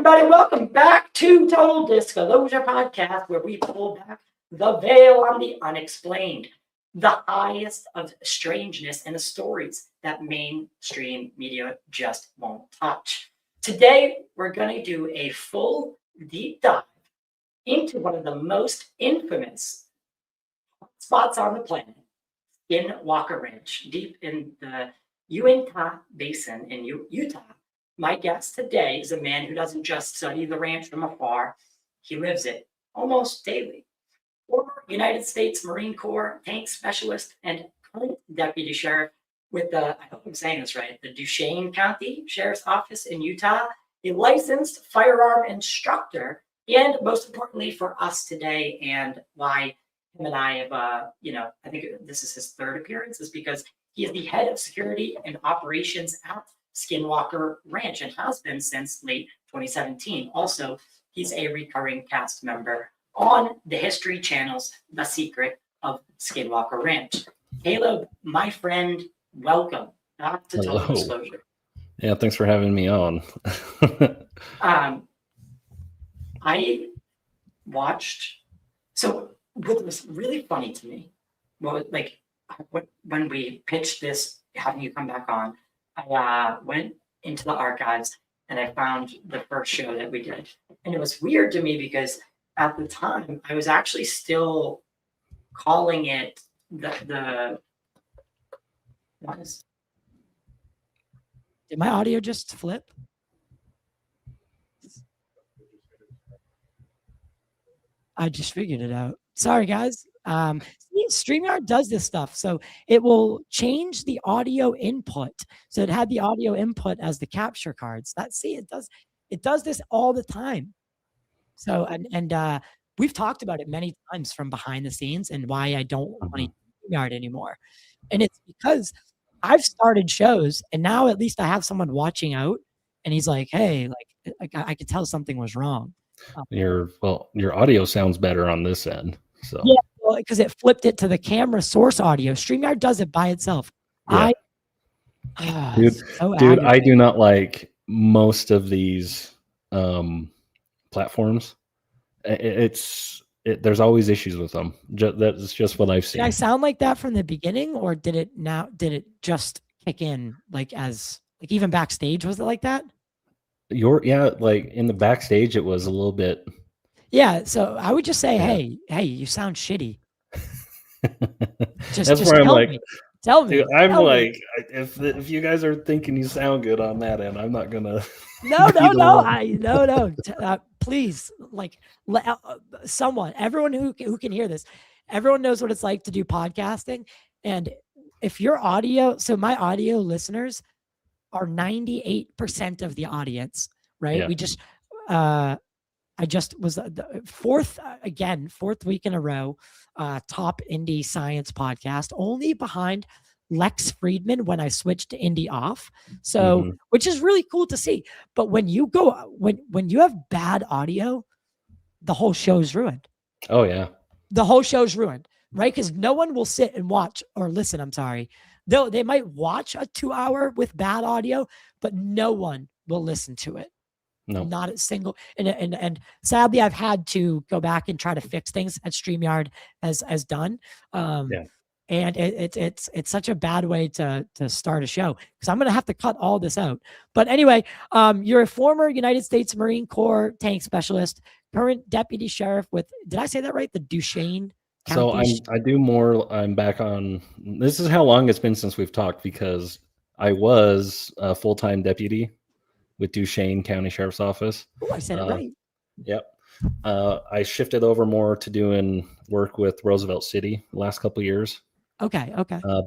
everybody. Welcome back to Total Disclosure Podcast, where we pull back the veil on the unexplained, the highest of strangeness and the stories that mainstream media just won't touch. Today, we're going to do a full deep dive into one of the most infamous spots on the planet, Skinwalker Ranch, deep in the Uinta Basin in Utah. My guest today is a man who doesn't just study the ranch from afar, he lives it almost daily. Former United States Marine Corps tank specialist and current deputy sheriff with the, I hope I'm saying this right, the Duchesne County Sheriff's Office in Utah, a licensed firearm instructor, and most importantly for us today, and why him and I have, I think this is his third appearance, is because he is the head of security and operations at Skinwalker Ranch and has been since late 2017. Also, he's a recurring cast member on the History Channel's The Secret of Skinwalker Ranch. Kaleb, my friend, welcome back to Total Disclosure. Yeah, thanks for having me on. I watched, so what was really funny to me, when we pitched this, having you come back on, I went into the archives and I found the first show that we did. And it was weird to me because at the time I was actually still calling it did my audio just flip? I just figured it out. Sorry, guys. StreamYard does this stuff. So it will change the audio input. So it had the audio input as the capture cards. It does this all the time. So, and we've talked about it many times from behind the scenes and why I don't want to use StreamYard anymore. And it's because I've started shows and now at least I have someone watching out and he's like, hey, I could tell something was wrong. Your audio sounds better on this end. So yeah, because it flipped it to the camera source audio. StreamYard does it by itself. Yeah. Dude, I do not like most of these platforms. There's always issues with them. That's just what I've seen. Did I sound like that from the beginning, or did it just kick in even backstage? Was it like that? Like in the backstage, it was a little bit. Yeah, so I would just say, hey, you sound shitty. That's where I'm like, tell me. Dude, I'm like, if you guys are thinking you sound good on that end, I'm not gonna. No. Please, someone, everyone who can hear this, everyone knows what it's like to do podcasting, and if your audio, so my audio listeners are 98% of the audience, right? Yeah. I just was the fourth week in a row, top indie science podcast, only behind Lex Friedman when I switched to indie off. So, which is really cool to see. But when you have bad audio, the whole show's ruined. Oh yeah. The whole show's ruined, right? Because no one will sit and watch or listen. I'm sorry. They might watch a 2-hour with bad audio, but no one will listen to it. No, not a single. And sadly, I've had to go back and try to fix things at StreamYard as done. And it's such a bad way to start a show because I'm going to have to cut all this out. But anyway, you're a former United States Marine Corps tank specialist, current deputy sheriff with, did I say that right? The Duchesne County. So I'm back on, this is how long it's been since we've talked because I was a full-time deputy with Duchesne County Sheriff's Office. Oh, I said it right. Yep. I shifted over more to doing work with Roosevelt City the last couple of years. Okay.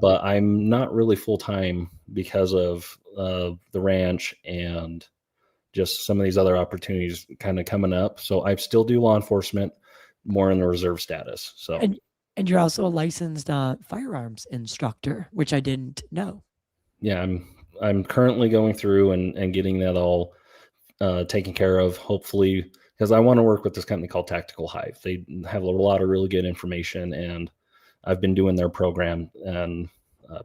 But I'm not really full-time because of the ranch and just some of these other opportunities kind of coming up. So I still do law enforcement, more in the reserve status. So and you're also a licensed firearms instructor, which I didn't know. Yeah, I'm currently going through and getting that all taken care of, hopefully, because I want to work with this company called Tactical Hive. They have a lot of really good information, and I've been doing their program and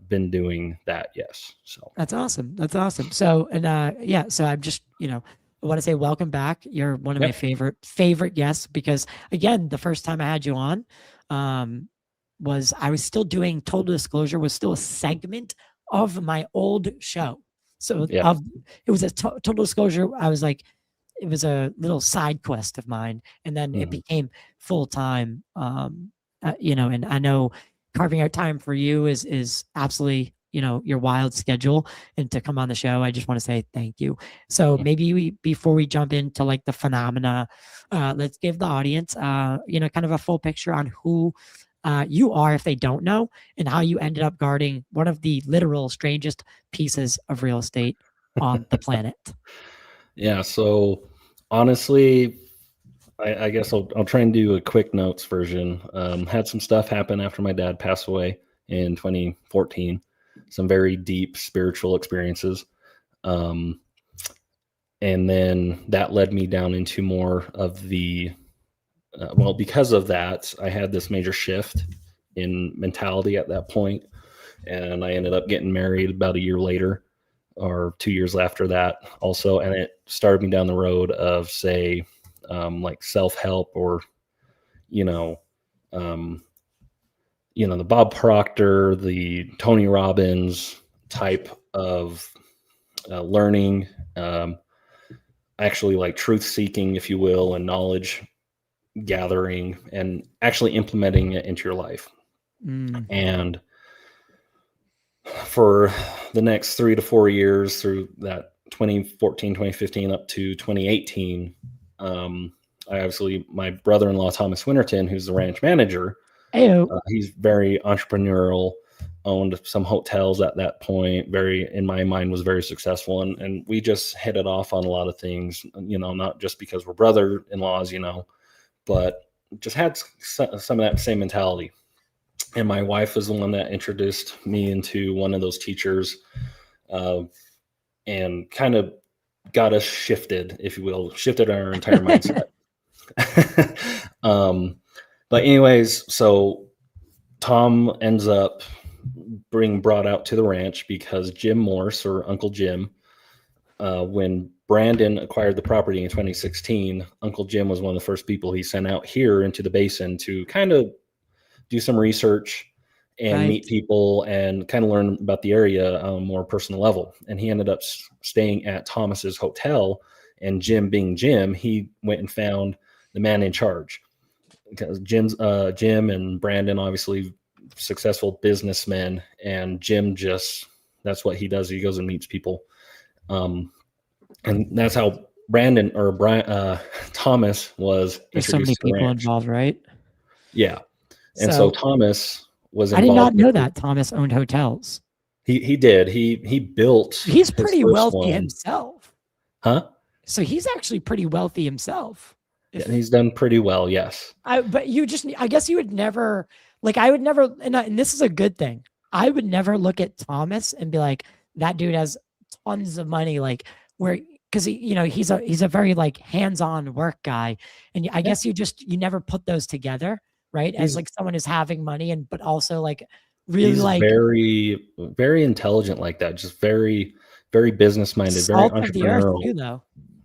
been doing that. Yes. So that's awesome. So, and so I'm just, I want to say welcome back. You're one of my Yep. favorite guests because again, the first time I had you on, was I was still doing Total Disclosure was still a segment of my old show. So Yeah. it was a Total Disclosure. I was like, it was a little side quest of mine, and then it Mhm. became full time. And I know carving out time for you is absolutely your wild schedule, and to come on the show, I just want to say thank you. So maybe before we jump into like the phenomena, let's give the audience, kind of a full picture on who you are if they don't know, and how you ended up guarding one of the literal strangest pieces of real estate on the planet. Yeah. So honestly, I guess I'll try and do a quick notes version. Had some stuff happen after my dad passed away in 2014. Some very deep spiritual experiences. And then that led me down into more of the, because of that, I had this major shift in mentality at that point, and I ended up getting married about a year later or 2 years after that also. And it started me down the road of, say, like self-help, or, um, the Bob Proctor, the Tony Robbins type of learning, actually like truth seeking, if you will, and knowledge gathering, and actually implementing it into your life. And for the next 3 to 4 years, through that 2014, 2015 up to 2018, my brother-in-law, Thomas Winterton, who's the ranch manager, he's very entrepreneurial, owned some hotels at that point, very, in my mind, was very successful. And we just hit it off on a lot of things, not just because we're brother-in-laws, but just had some of that same mentality. And my wife was the one that introduced me into one of those teachers, and kind of got us shifted, if you will, shifted our entire mindset. But anyways, so Tom ends up being brought out to the ranch because Jim Morse, or Uncle Jim, when Brandon acquired the property in 2016, Uncle Jim was one of the first people he sent out here into the basin to kind of do some research and meet people and kind of learn about the area on a more personal level. And he ended up staying at Thomas's hotel, and Jim being Jim, he went and found the man in charge, because Jim and Brandon, obviously successful businessmen, and Jim that's what he does. He goes and meets people. And that's how Thomas was introduced. There's so many people involved, right? Yeah. And so Thomas was involved. I did not know that Thomas owned hotels. He did. He built. He's pretty wealthy himself. Huh? So he's actually pretty wealthy himself. And he's done pretty well, yes. But I guess you would never, I would never, and this is a good thing. I would never look at Thomas and be like, that dude has tons of money, because he's a very hands-on work guy. And I guess you never put those together. Right. As someone is having money, but also really he's very, very intelligent like that. Just very, very business minded, very entrepreneurial. Too, though.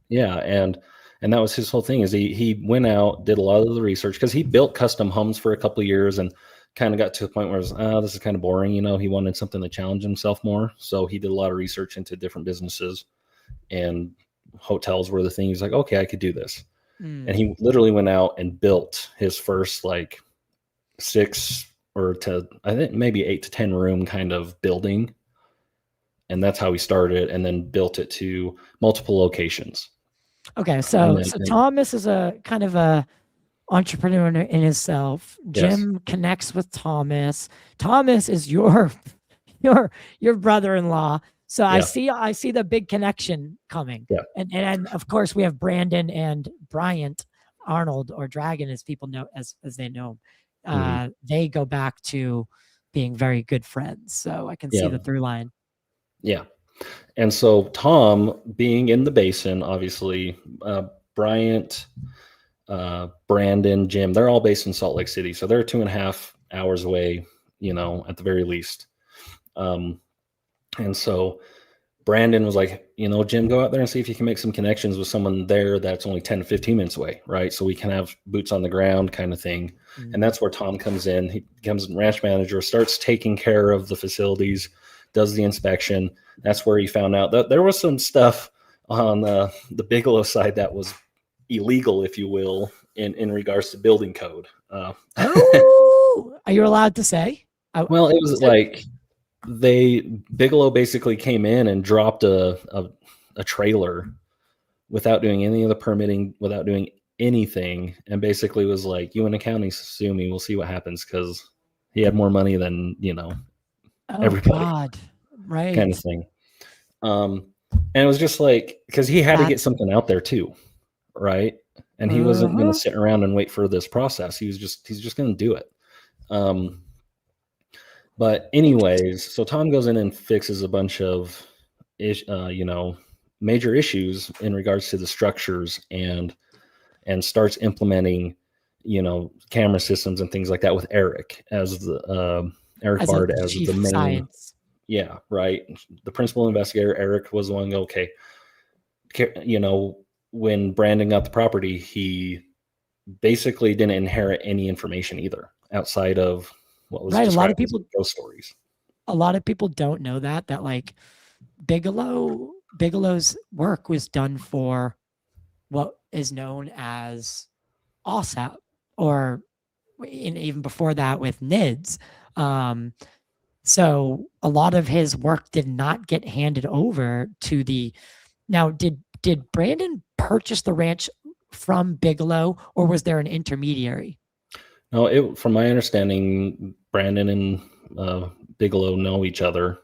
Yeah. And that was his whole thing, is he went out, did a lot of the research, because he built custom homes for a couple of years and kind of got to the point where it was, this is kind of boring. He wanted something to challenge himself more. So he did a lot of research into different businesses, and hotels were the thing. He's like, okay, I could do this. And he literally went out and built his first 6 or I think maybe 8 to 10 room kind of building. And that's how he started, and then built it to multiple locations. Okay. So Thomas is a kind of a entrepreneur in himself. Jim connects with Thomas. Thomas is your brother-in-law. So I see the big connection coming. Yeah. And of course we have Brandon and Bryant Arnold, or Dragon as people know, as they know him. They go back to being very good friends. So I can see the through line. Yeah. And so Tom, being in the basin, obviously, Bryant, Brandon, Jim, they're all based in Salt Lake City. So they're 2.5 hours away, at the very least. And so Brandon was like, Jim, go out there and see if you can make some connections with someone there that's only 10 to 15 minutes away, right? So we can have boots on the ground kind of thing. Mm. And that's where Tom comes in. He becomes ranch manager, starts taking care of the facilities, does the inspection. That's where he found out that there was some stuff on the Bigelow side that was illegal, if you will, in regards to building code. Oh, are you allowed to say? Well, it was like Bigelow basically came in and dropped a trailer without doing any of the permitting, without doing anything, and basically was like, you and the county sue me, we'll see what happens, because he had more money than everybody. God. Right. Kind of thing. And it was just like, because he had to get something out there too, right? And he wasn't going to sit around and wait for this process. He's just going to do it. But anyways, so Tom goes in and fixes a bunch of, major issues in regards to the structures and starts implementing, camera systems and things like that with Eric as the Eric Bard as the main science. Yeah, right. The principal investigator, Eric, was the one. Okay, when Brandon got the property, he basically didn't inherit any information either outside of what was right. A lot of people ghost stories. A lot of people don't know that like Bigelow's work was done for what is known as OSAP, or even before that with NIDS. So a lot of his work did not get handed over to the. Now, did Brandon purchase the ranch from Bigelow, or was there an intermediary? No, from my understanding, Brandon and Bigelow knew each other,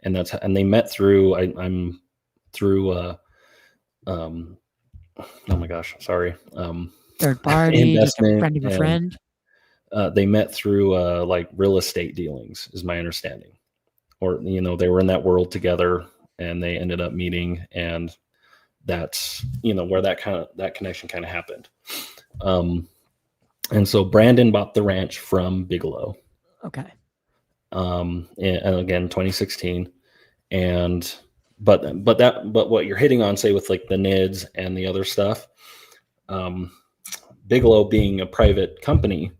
and they met through. I'm through. Oh my gosh, sorry. Third party, just a friend of a friend. They met through like real estate dealings, is my understanding, or they were in that world together, and they ended up meeting, and that's where that connection kind of happened. And so Brandon bought the ranch from Bigelow. Okay. And again, 2016, but what you're hitting on, say with like the NIDS and the other stuff, Bigelow being a private company,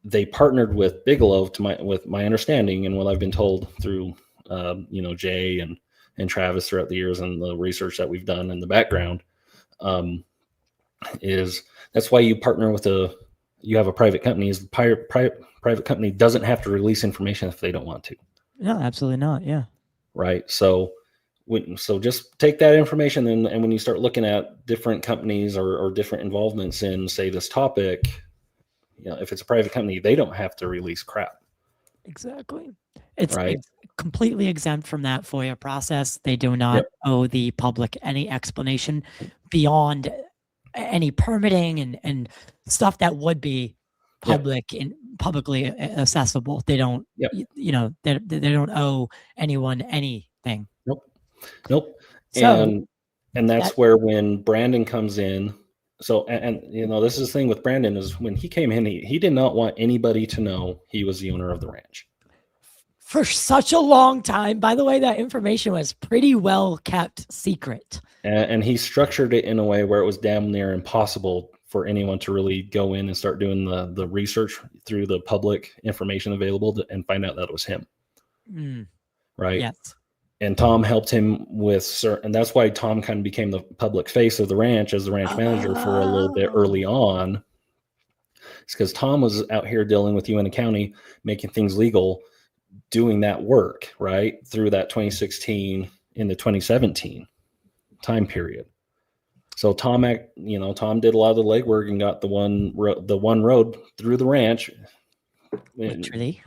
they partnered with Bigelow with my understanding and what I've been told through, Jay and Travis throughout the years and the research that we've done in the background, is that's why you partner with you have a private company. Is the private company doesn't have to release information if they don't want to. No, absolutely not. Yeah. Right. So just take that information and when you start looking at different companies or different involvements in, say, this topic, if it's a private company, they don't have to release crap. Exactly. It's completely exempt from that FOIA process. They do not owe the public any explanation beyond any permitting and stuff that would be publicly accessible. They don't, they don't owe anyone anything. Nope. So, and that's where when Brandon comes in. So, and this is the thing with Brandon is when he came in, he did not want anybody to know he was the owner of the ranch. For such a long time. By the way, that information was pretty well kept secret. And he structured it in a way where it was damn near impossible for anyone to really go in and start doing the research through the public information available and find out that it was him. Right? Yes. And Tom helped him and that's why Tom kind of became the public face of the ranch as the ranch manager for a little bit early on. It's because Tom was out here dealing with UNT County, making things legal, doing that work, right? Through that 2016 into 2017 time period. So Tom did a lot of the legwork and got the one road through the ranch. Literally.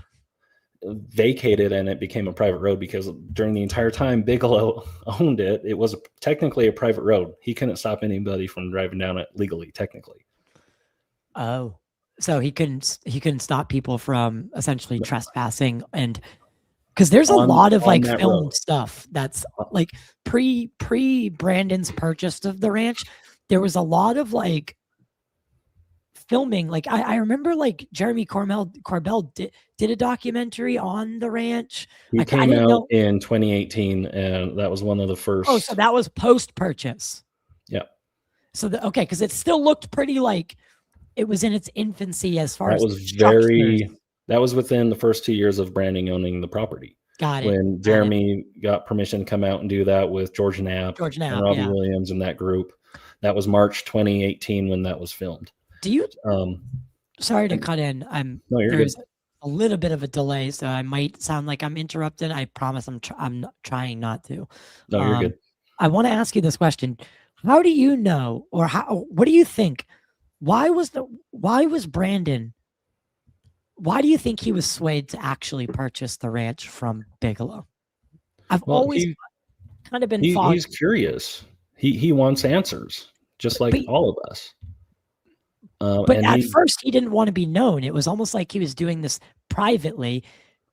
Vacated, and it became a private road because during the entire time Bigelow owned it, it was technically a private road. He couldn't stop anybody from driving down it legally, technically. Oh, so he couldn't stop people from essentially trespassing, and because there's a lot of like filmed stuff that's like pre Brandon's purchase of the ranch. There was a lot of like filming. Like I remember like Jeremy Corbell did a documentary on the ranch. He I came didn't out know. in 2018, and that was one of the first. Oh, so that was post purchase. Yeah. So okay, because it still looked pretty like it was in its infancy as far That as was structures. that was within the first 2 years of Branding owning the property. Got it. When Jeremy got permission to come out and do that with George Knapp and Robbie yeah. Williams and that group. That was March 2018 when that was filmed. Do you? Um, Sorry to cut in. No, you're There's good. a little bit of a delay, so I might sound like I'm interrupted. I promise I'm not trying not to. No, you're good. I want to ask you this question. How do you know, or what do you think? Why was Brandon, why do you think he was swayed to actually purchase the ranch from Bigelow? I've always kind of been he's curious. He wants answers, just like all of us. But at first he didn't want to be known. It was almost like he was doing this privately.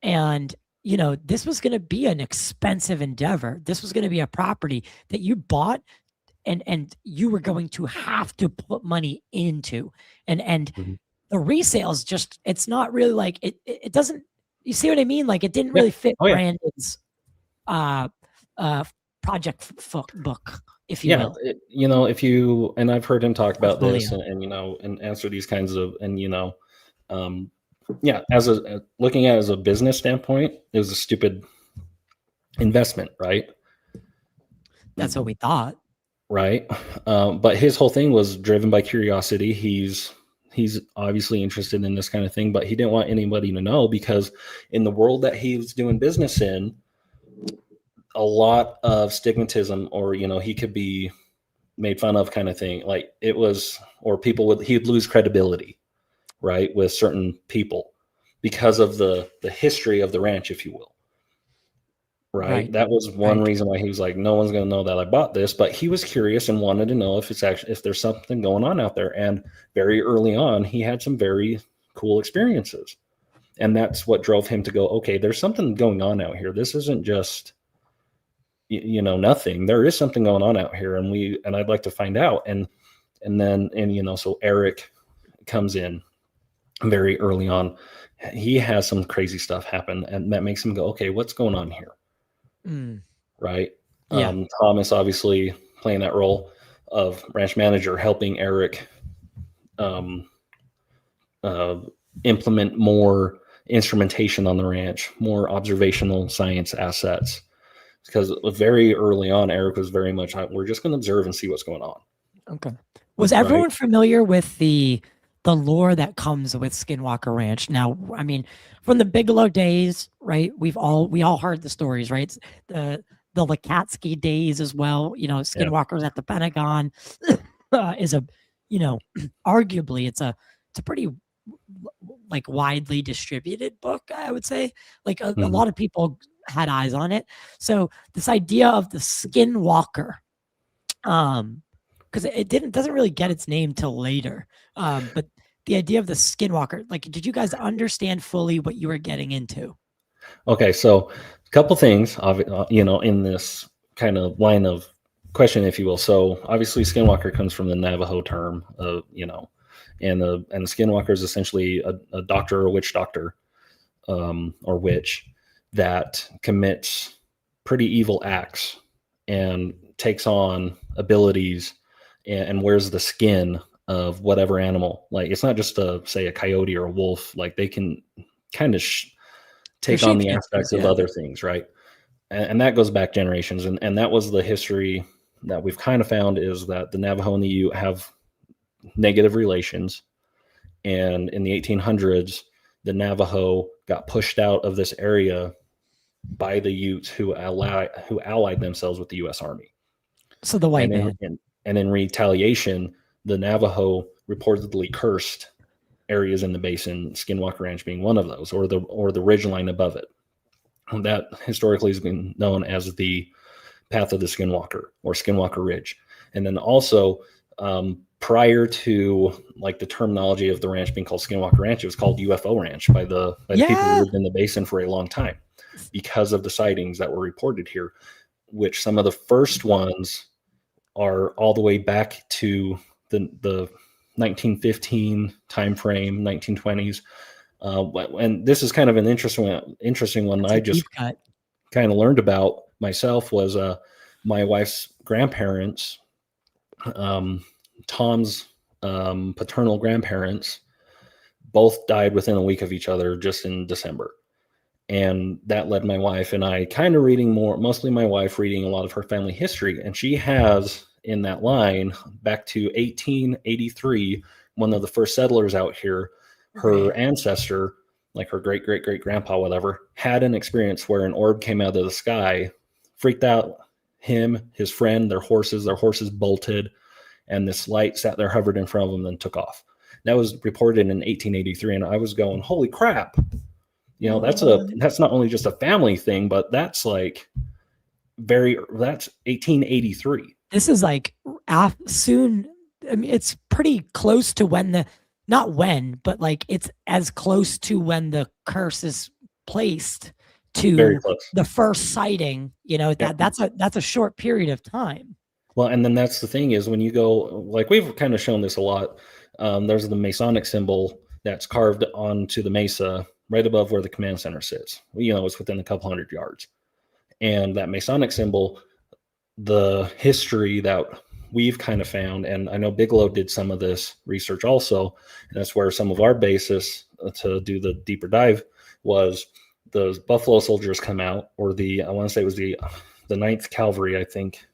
And, you know, this was going to be an expensive endeavor. This was going to be a property that you bought and you were going to have to put money into. And the resales just, it's not really like, it doesn't, you see what I mean? Like it didn't really fit Brandon's project book, if you will. You know, if you, and I've heard him talk about this and, you know, and answer these kinds of, and, you know, as looking at it as a business standpoint, it was a stupid investment, right? That's what we thought. Right. But his whole thing was driven by curiosity. He's obviously interested in this kind of thing, but he didn't want anybody to know because in the world that he was doing business in, a lot of stigmatism, or, you know, he could be made fun of kind of thing. Like it was, or he'd lose credibility, right, with certain people because of the history of the ranch, if you will. Right. That was one reason why he was like, no one's going to know that I bought this, but he was curious and wanted to know if there's something going on out there. And very early on, he had some very cool experiences. And that's what drove him to go, okay, there's something going on out here. This isn't just, you know, nothing. There is something going on out here, and I'd like to find out. And you know, so Eric comes in very early on. He has some crazy stuff happen, and that makes him go, okay, what's going on here? Right. Yeah. Thomas obviously playing that role of ranch manager, helping Eric implement more instrumentation on the ranch, more observational science assets. Because very early on, Eric was very much, we're just going to observe and see what's going on. Okay. Was everyone familiar with the lore that comes with Skinwalker Ranch? Now, I mean, from the Bigelow days, right? We all heard the stories, right? The Lakatsky days as well. You know, Skinwalkers at the Pentagon is a, you know, arguably it's a pretty like widely distributed book, I would say. Like a lot of people had eyes on it. So this idea of the Skinwalker, because it doesn't really get its name till later. But the idea of the Skinwalker, like, did you guys understand fully what you were getting into? Okay, so a couple things, you know, in this kind of line of question, if you will. So obviously, Skinwalker comes from the Navajo term, you know, and the Skinwalker is essentially a doctor or a witch doctor, or witch that commits pretty evil acts and takes on abilities and wears the skin of whatever animal. Like it's not just say a coyote or a wolf. Like they can kind of take on the aspects of other things, right? And that goes back generations. And that was the history that we've kind of found, is that the Navajo and the Ute have negative relations. And in the 1800s, the Navajo got pushed out of this area by the Utes who allied themselves with the U.S. Army. So the white man. And in retaliation, the Navajo reportedly cursed areas in the basin, Skinwalker Ranch being one of those, or the ridgeline above it. And that historically has been known as the Path of the Skinwalker, or Skinwalker Ridge. And then also, prior to like the terminology of the ranch being called Skinwalker Ranch, it was called UFO Ranch by the people who lived in the basin for a long time, because of the sightings that were reported here, which some of the first ones are all the way back to the 1915 time frame, 1920s. And this is kind of an interesting one. That's I a just deep cut. kind of learned about myself was my wife's grandparents, Tom's paternal grandparents, both died within a week of each other just in December. And that led my wife and I kind of mostly my wife reading a lot of her family history. And she has in that line back to 1883, one of the first settlers out here, her ancestor, like her great great great grandpa, whatever, had an experience where an orb came out of the sky, freaked out him, his friend, their horses bolted, and this light sat there, hovered in front of them, then took off. That was reported in 1883, and I was going, holy crap. That's not only just a family thing, but that's like that's 1883. This is like soon. I mean, it's pretty close to but like it's as close to when the curse is placed to the first sighting. That's a short period of time. Well, and then that's the thing is when you go, like we've kind of shown this a lot. There's the Masonic symbol that's carved onto the mesa right above where the command center sits. It's within a couple hundred yards. And that Masonic symbol, the history that we've kind of found, and I know Bigelow did some of this research also, and that's where some of our basis to do the deeper dive was the Buffalo Soldiers come out, or I want to say it was the 9th Cavalry, I think,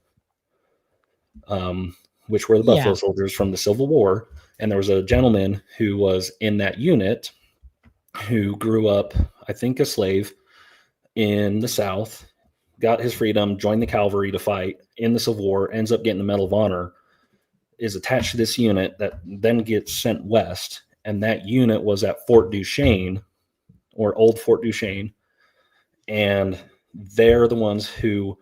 which were the Buffalo Soldiers from the Civil War. And there was a gentleman who was in that unit who grew up, I think, a slave in the South, got his freedom, joined the cavalry to fight in the Civil War, ends up getting the Medal of Honor, is attached to this unit that then gets sent west. And that unit was at Fort Duchesne, or Old Fort Duchesne. And they're the ones who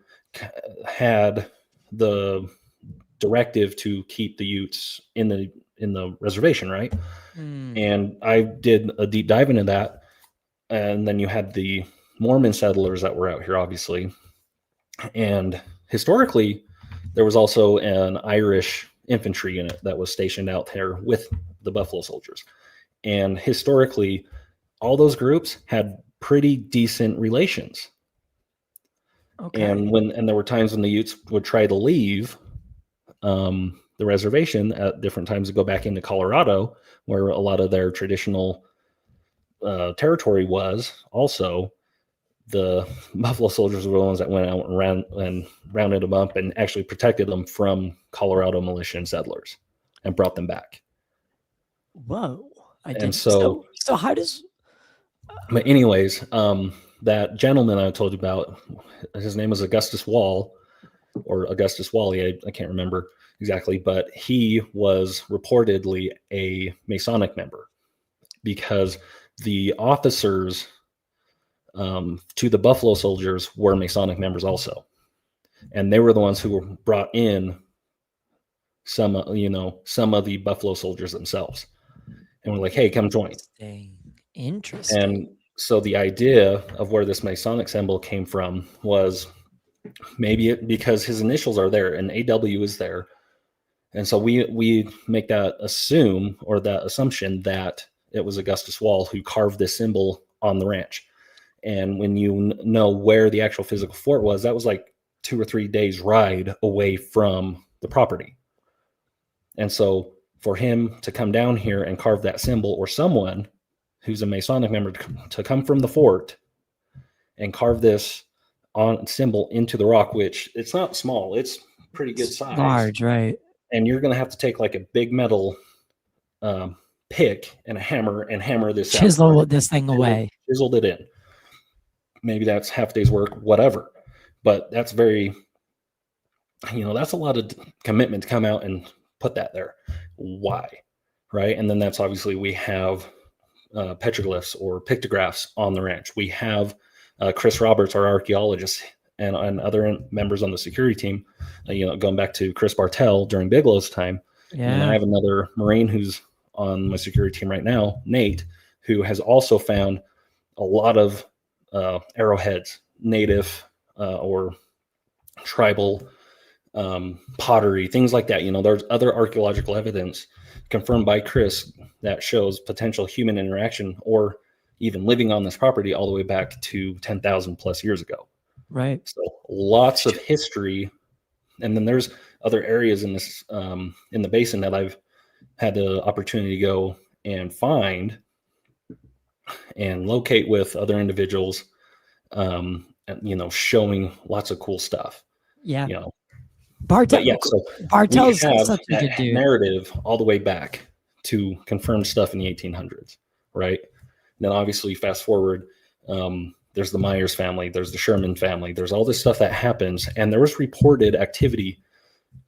had the directive to keep the Utes in the reservation, right? And I did a deep dive into that. And then you had the Mormon settlers that were out here, obviously. And historically, there was also an Irish infantry unit that was stationed out there with the Buffalo Soldiers. And historically, all those groups had pretty decent relations. Okay. And there were times when the Utes would try to leave the reservation at different times to go back into Colorado, where a lot of their traditional territory was. Also, the Buffalo Soldiers were the ones that went out and rounded them up and actually protected them from Colorado militia and settlers and brought them back. Whoa. So how does... But anyways, that gentleman I told you about, his name was Augustus Wall, or Augustus Wally, I can't remember exactly, but he was reportedly a Masonic member because the officers to the Buffalo Soldiers were Masonic members also. And they were the ones who brought in some of the Buffalo Soldiers themselves. And we're like, hey, come join. Interesting. And so the idea of where this Masonic symbol came from was maybe because his initials are there and AW is there. And so we make that assumption that it was Augustus Wall who carved this symbol on the ranch. And when you know where the actual physical fort was, that was like 2 or 3 days ride away from the property. And so for him to come down here and carve that symbol, or someone who's a Masonic member to come from the fort and carve this symbol into the rock, which it's not small, it's pretty good size. Large, right? And you're going to have to take like a big metal pick and a hammer and hammer this Chisel this thing away. Chiseled it in. Maybe that's half a day's work, whatever. But that's very, that's a lot of commitment to come out and put that there. Why? Right? And then that's obviously we have petroglyphs or pictographs on the ranch. We have Chris Roberts, our archaeologist, and other members on the security team, going back to Chris Bartell during Bigelow's time. Yeah. And I have another Marine who's on my security team right now, Nate, who has also found a lot of arrowheads, native or tribal pottery, things like that. There's other archaeological evidence confirmed by Chris that shows potential human interaction or even living on this property all the way back to 10,000 plus years ago. Right. So lots of history. And then there's other areas in this, in the basin that I've had the opportunity to go and find and locate with other individuals, and, showing lots of cool stuff. Yeah. But yeah, so Bartel's we have such a good that dude. narrative all the way back to confirmed stuff in the 1800s, right? And then obviously fast forward, there's the Myers family, there's the Sherman family, there's all this stuff that happens, and there was reported activity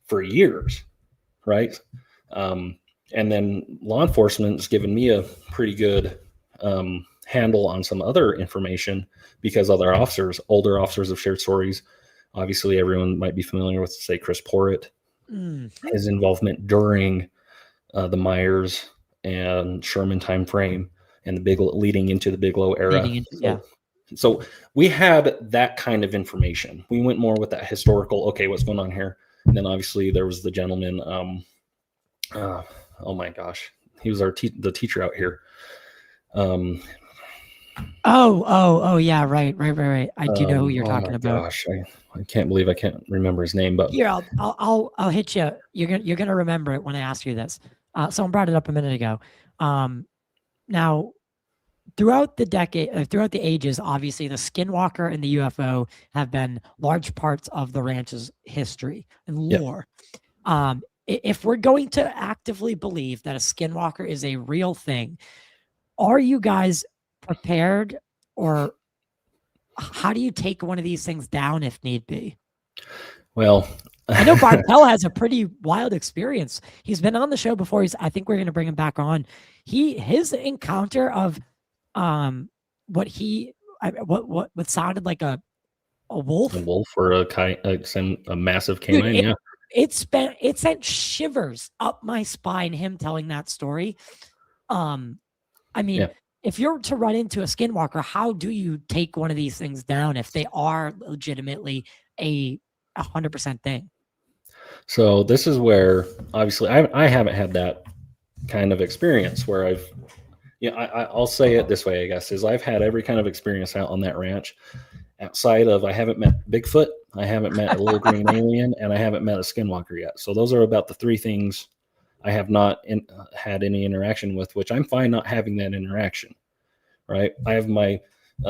for years, right? And then law enforcement's given me a pretty good handle on some other information because older officers have shared stories. Obviously, everyone might be familiar with, say, Chris Porritt, his involvement during the Myers and Sherman time frame and leading into the Bigelow era. So we had that kind of information. We went more with that historical, okay, what's going on here? And then obviously there was the gentleman, oh my gosh, he was the teacher out here. Oh yeah, right. I do know who you're talking about. Gosh, I can't believe I can't remember his name, but here I'll hit you. You're gonna remember it when I ask you this. Someone brought it up a minute ago. Now, throughout the ages, obviously the Skinwalker and the UFO have been large parts of the ranch's history and lore. If we're going to actively believe that a Skinwalker is a real thing, are you guys prepared, or how do you take one of these things down if need be? Well, I know Bartel has a pretty wild experience. He's been on the show before. I think we're going to bring him back on. His encounter of what sounded like a wolf, or a massive canine. Dude, yeah, it sent shivers up my spine. Him telling that story. I mean, if you're to run into a Skinwalker, how do you take one of these things down if they are legitimately a 100% thing? So this is where obviously I haven't had that kind of experience where I'll say it this way, I guess, is I've had every kind of experience out on that ranch. Outside of, I haven't met Bigfoot, I haven't met a little green alien, and I haven't met a Skinwalker yet. So those are about the three things I have not had any interaction with, which I'm fine not having that interaction, right? I have my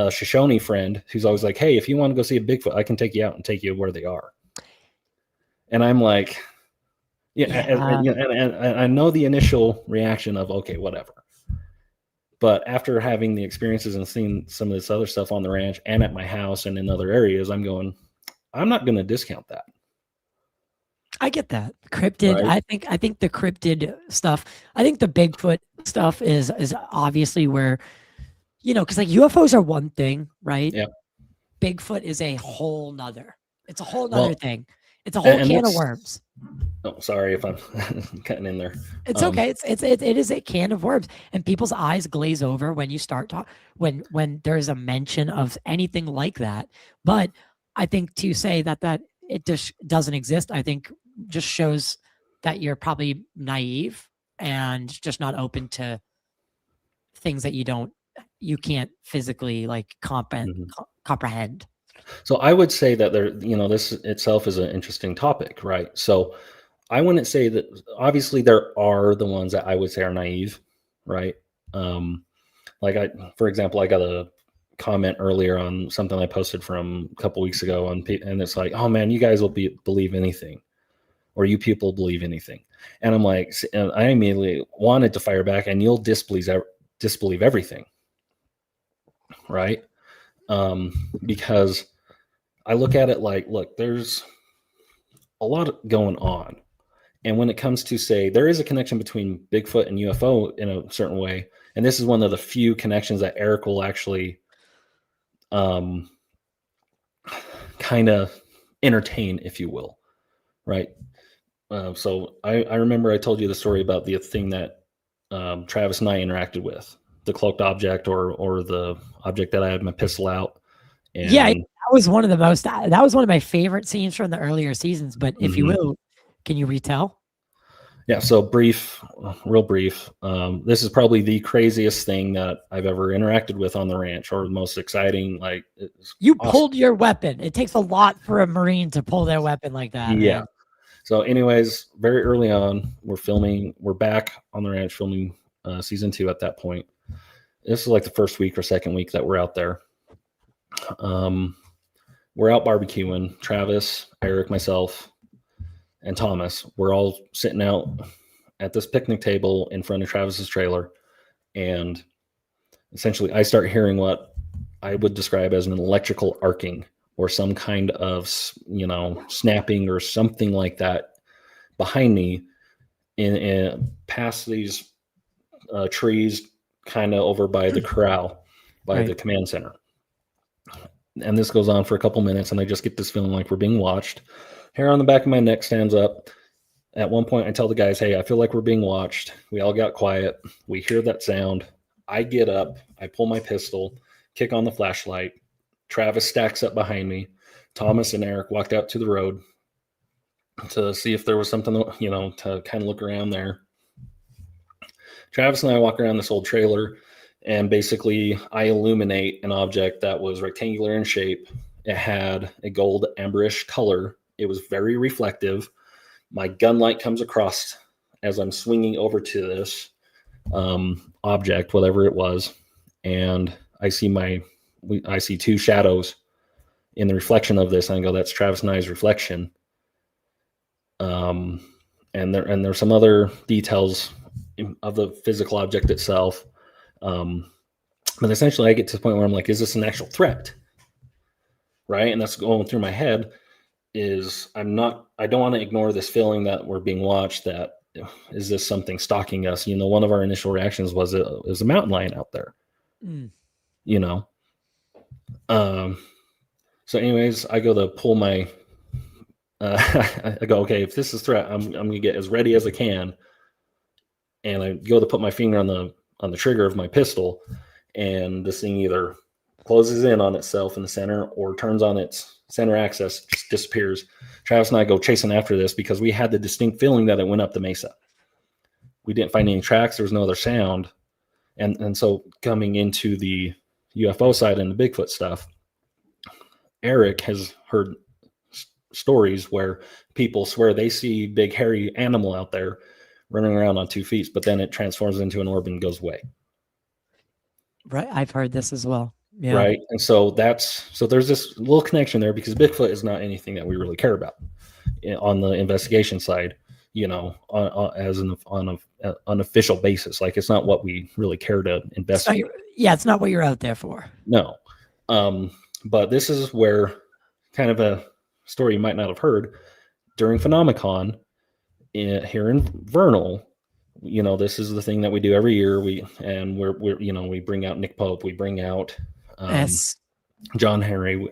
Shoshone friend who's always like, hey, if you want to go see a Bigfoot, I can take you out and take you where they are. And I'm like, and I know the initial reaction of, okay, whatever. But after having the experiences and seeing some of this other stuff on the ranch and at my house and in other areas, I'm going, I'm not going to discount that. I get that. Cryptid. Right? I think the cryptid stuff, I think the Bigfoot stuff is obviously where, because like UFOs are one thing, right? Yeah. Bigfoot is a whole nother. It's a whole nother thing. It's a whole can of worms. Oh, sorry if I'm cutting in there. It's okay. It is a can of worms, and people's eyes glaze over when you start when there's a mention of anything like that. But I think to say that it just doesn't exist, I think just shows that you're probably naive and just not open to things that you can't physically like comprehend. So I would say that this itself is an interesting topic, right? So I wouldn't say that, obviously there are the ones that I would say are naive, right? For example, I got a comment earlier on something I posted from a couple weeks ago and it's like, oh man, you guys will believe anything, or you people believe anything. And I'm like, and I immediately wanted to fire back, and you'll disbelieve everything, right? Because I look at it like, look, there's a lot going on. And when it comes to, say, there is a connection between Bigfoot and UFO in a certain way. And this is one of the few connections that Eric will actually kind of entertain, if you will. Right. So I remember I told you the story about the thing that Travis and I interacted with, the cloaked object or the object that I had my pistol out. And yeah, was one of the most. That was one of my favorite scenes from the earlier seasons. But if you will, can you retell? Yeah, so real brief. This is probably the craziest thing that I've ever interacted with on the ranch, or the most exciting. Like, You awesome. pulled your weapon. It takes a lot for a Marine to pull their weapon like that. Yeah. Man. So, anyways, very early on, we're back on the ranch filming season 2 at that point. This is like the first week or second week that we're out there. We're out barbecuing. Travis, Eric, myself, and Thomas. We're all sitting out at this picnic table in front of Travis's trailer. And essentially, I start hearing what I would describe as an electrical arcing, or some kind of, snapping or something like that behind me, in past these trees, kind of over by the corral, by the command center. And this goes on for a couple minutes, and I just get this feeling like we're being watched. Hair on the back of my neck stands up. At one point, I tell the guys, hey, I feel like we're being watched. We all got quiet. We hear that sound. I get up. I pull my pistol, kick on the flashlight. Travis stacks up behind me. Thomas and Eric walked out to the road to see if there was something, to kind of look around there. Travis and I walk around this old trailer, and basically I illuminate an object that was rectangular in shape. It had a gold amberish color. It was very reflective. My gun light comes across as I'm swinging over to this object, whatever it was, and I see two shadows in the reflection of this. And I go, that's Travis and I's reflection. And there's some other details of the physical object itself. But essentially I get to the point where I'm like, is this an actual threat? Right. And that's going through my head. I don't want to ignore this feeling that we're being watched. That is this something stalking us? One of our initial reactions was it was a mountain lion out there. So anyways, I go to pull my, I go, okay, if this is threat, I'm going to get as ready as I can. And I go to put my finger on the trigger of my pistol, and this thing either closes in on itself in the center or turns on its center axis, just disappears. Travis and I go chasing after this because we had the distinct feeling that it went up the mesa. We didn't find any tracks. There was no other sound. And so coming into the UFO side and the Bigfoot stuff, Eric has heard stories where people swear they see big hairy animal out there running around on 2 feet, but then it transforms into an orb and goes away. Right. I've heard this as well. Yeah. Right. And so there's this little connection there, because Bigfoot is not anything that we really care about on the investigation side, as an unofficial basis. Like, it's not what we really care to investigate. It's not what you're out there for. No. But this is where kind of a story you might not have heard during Phenomicon here in Vernal. This is the thing that we do every year. We bring out Nick Pope, we bring out John Henry,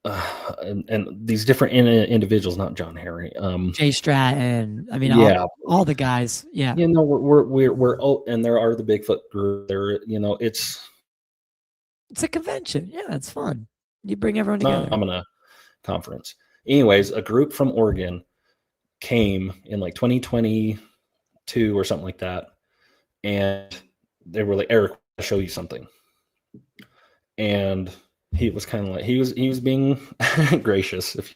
and these different individuals, not John Henry, Jay Stratton. I mean, all the guys. Yeah. We're and there are the Bigfoot group there. It's a convention. Yeah, it's fun. You bring everyone together. I'm in a conference. Anyways, a group from Oregon came in like 2022 or something like that, and they were like, Eric, I'll show you something. And he was kind of like, he was being gracious, if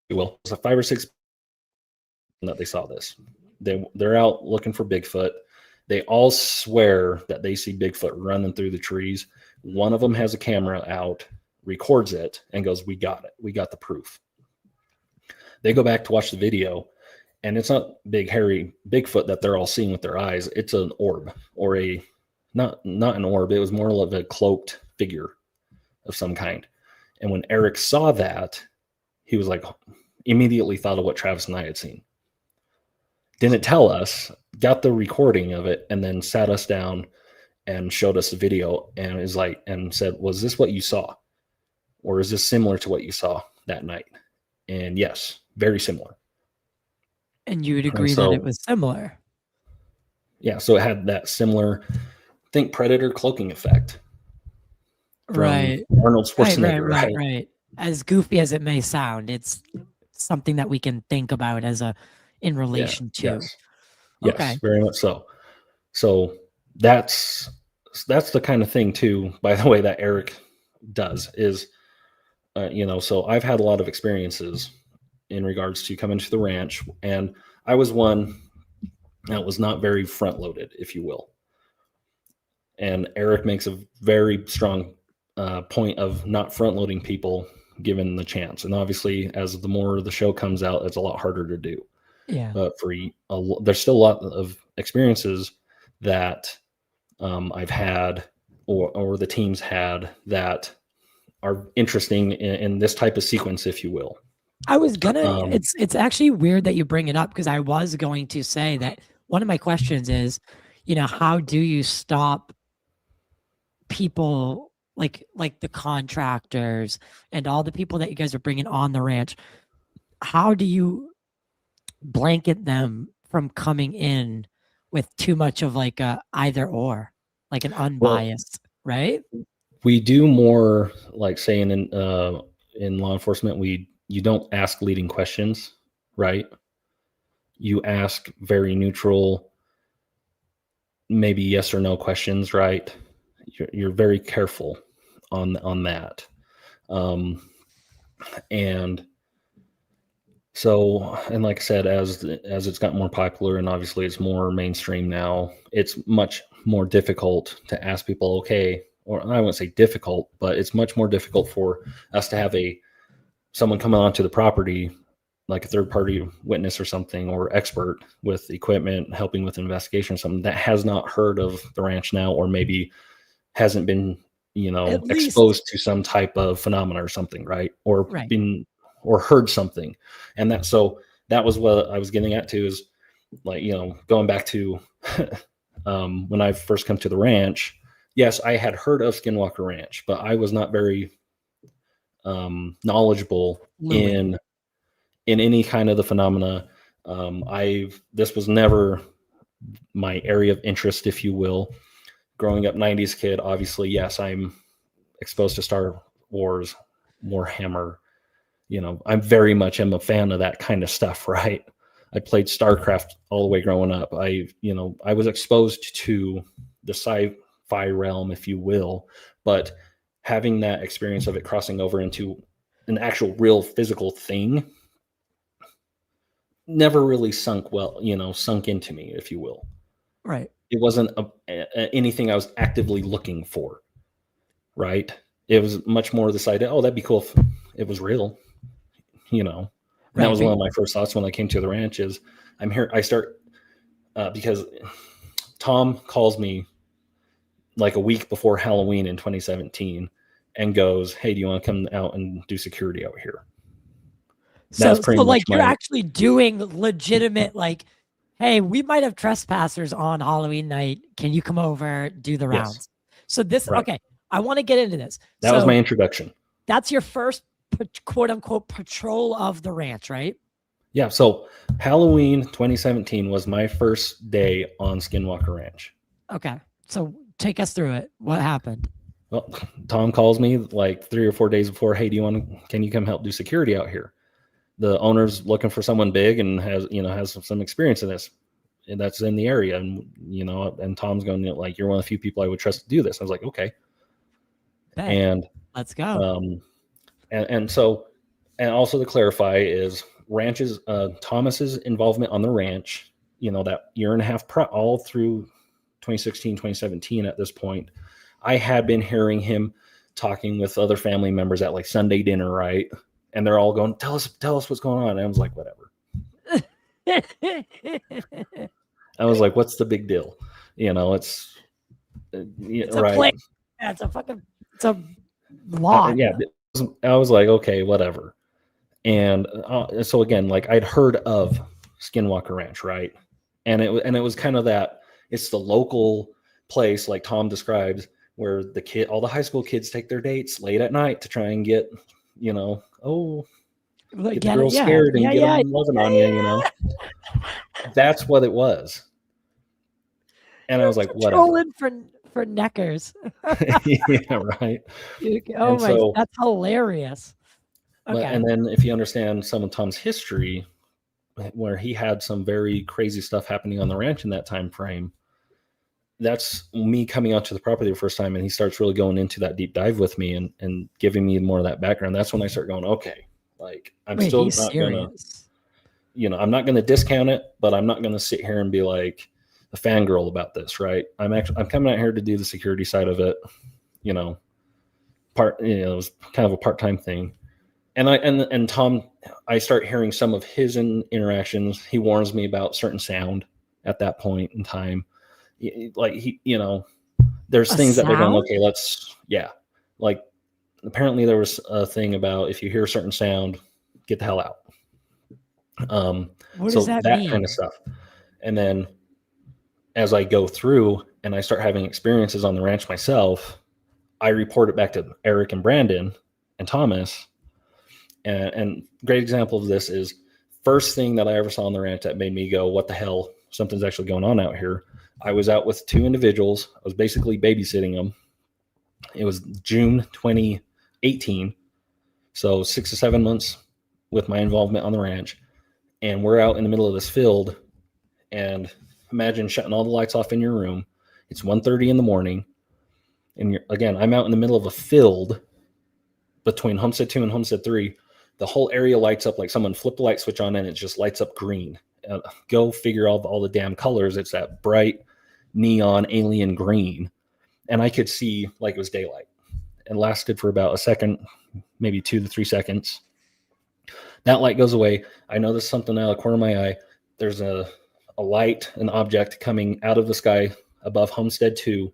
you will. It was 5 or 6 that they saw this. They're out looking for Bigfoot. They all swear that they see Bigfoot running through the trees. One of them has a camera out, records it, and goes, we got it. We got the proof. They go back to watch the video, and it's not big, hairy Bigfoot that they're all seeing with their eyes. It's an orb, or not an orb. It was more of a cloaked figure of some kind. And when Eric saw that, he was like, immediately thought of what Travis and I had seen. Didn't tell us, got the recording of it, and then sat us down and showed us the video, and said, was this what you saw? Or is this similar to what you saw that night? And yes, very similar. And you would agree that it was similar. Yeah. So it had that similar think Predator cloaking effect from Right. Arnold Schwarzenegger, Right. As goofy as it may sound, it's something that we can think about as in relation to. Yes, Okay. very much so. So that's the kind of thing too, by the way, that Eric does is, so I've had a lot of experiences in regards to coming to the ranch, and I was one that was not very front loaded, if you will. And Eric makes a very strong point of not front loading people given the chance. And obviously, as the more the show comes out, it's a lot harder to do. Yeah. But there's still a lot of experiences that I've had or the teams had that are interesting in this type of sequence, if you will. I was gonna. It's actually weird that you bring it up, because I was going to say that one of my questions is, how do you stop people like the contractors and all the people that you guys are bringing on the ranch? How do you blanket them from coming in with too much of like a either or, like an unbiased, right? We do more like saying in law enforcement, you don't ask leading questions, right? You ask very neutral, maybe yes or no questions, right? You're very careful on that. And so, and like I said, as it's gotten more popular and obviously it's more mainstream now, it's much more difficult to ask people, okay, or I wouldn't say difficult, but it's much more difficult for us to have someone come onto the property, like a third party witness or something, or expert with equipment, helping with investigation or something, that has not heard of the ranch now, or maybe hasn't been, exposed to some type of phenomena or something, right? Or been, or heard something. And that was what I was getting at too, is like, going back to when I first come to the ranch, yes, I had heard of Skinwalker Ranch, but I was not very knowledgeable in any kind of the phenomena. This was never my area of interest, if you will. Growing up 90s kid, obviously, yes, I'm exposed to Star Wars, Warhammer. I'm very much am a fan of that kind of stuff, right? I played StarCraft all the way growing up. I was exposed to the sci-fi realm, if you will, but having that experience of it crossing over into an actual real physical thing never really sunk into me, if you will. Right. It wasn't anything I was actively looking for, right? It was much more this idea, oh, that'd be cool if it was real, And that was one of my first thoughts when I came to the ranch is I'm here. I start because Tom calls me like a week before Halloween in 2017 and goes, hey, do you want to come out and do security out here? So like you're actually doing legitimate, like, hey, we might have trespassers on Halloween night. Can you come over, do the rounds? Yes. So this, okay, I want to get into this. That was my introduction. That's your first quote unquote patrol of the ranch, right? Yeah. So Halloween 2017 was my first day on Skinwalker Ranch. Okay. So take us through it. What happened? Well, Tom calls me like 3 or 4 days before. Hey, can you come help do security out here? The owner's looking for someone big and has some experience in this, and that's in the area. And, and Tom's going like, you're one of the few people I would trust to do this. I was like, okay. And let's go. And so, and also to clarify is ranches, Thomas's involvement on the ranch, that year and a half all through 2016, 2017 at this point, I had been hearing him talking with other family members at like Sunday dinner, right? And they're all going, tell us what's going on. And I was like, whatever. I was like, what's the big deal? It's right. Yeah, it's a lot. I was like, okay, whatever. And so again, like I'd heard of Skinwalker Ranch, right? And it was kind of that it's the local place, like Tom describes, where all the high school kids take their dates late at night to try and get, get the girl scared and get them loving on you, That's what it was. And I was like, whatever. for neckers. Yeah, right. Oh And my, so, that's hilarious. but Okay. and then if you understand some of Tom's history, where he had some very crazy stuff happening on the ranch in that time frame, that's me coming out to the property the first time, and he starts really going into that deep dive with me and giving me more of that background. That's when I start going, okay, like I'm Wait, still he's not gonna, serious. I'm not gonna discount it, but I'm not gonna sit here and be like a fangirl about this, right? I'm coming out here to do the security side of it, you know, it was kind of a part-time thing. And Tom, I start hearing some of his interactions. He warns me about certain sound at that point in time. Like there's A things that we're going, sound? okay, like apparently there was a thing about if you hear a certain sound, get the hell out. What does So that that kind mean? of stuff. And then as I go through and I start having experiences on the ranch myself, I report it back to Eric and Brandon and Thomas. And great example of this is first thing that I ever saw on the ranch that made me go, what the hell? Something's actually going on out here. I was out with two individuals. I was basically babysitting them. It was June 2018. So 6 to 7 months with my involvement on the ranch. And we're out in the middle of this field. And imagine shutting all the lights off in your room. It's 1:30 in the morning. And again, I'm out in the middle of a field between Homestead 2 and Homestead 3. The whole area lights up like someone flipped the light switch on and it just lights up green. Go figure out all the damn colors. It's that bright neon alien green. And I could see like it was daylight. It lasted for about a second, maybe 2 to 3 seconds. That light goes away. I notice something out of the corner of my eye. There's a light, an object coming out of the sky above Homestead 2.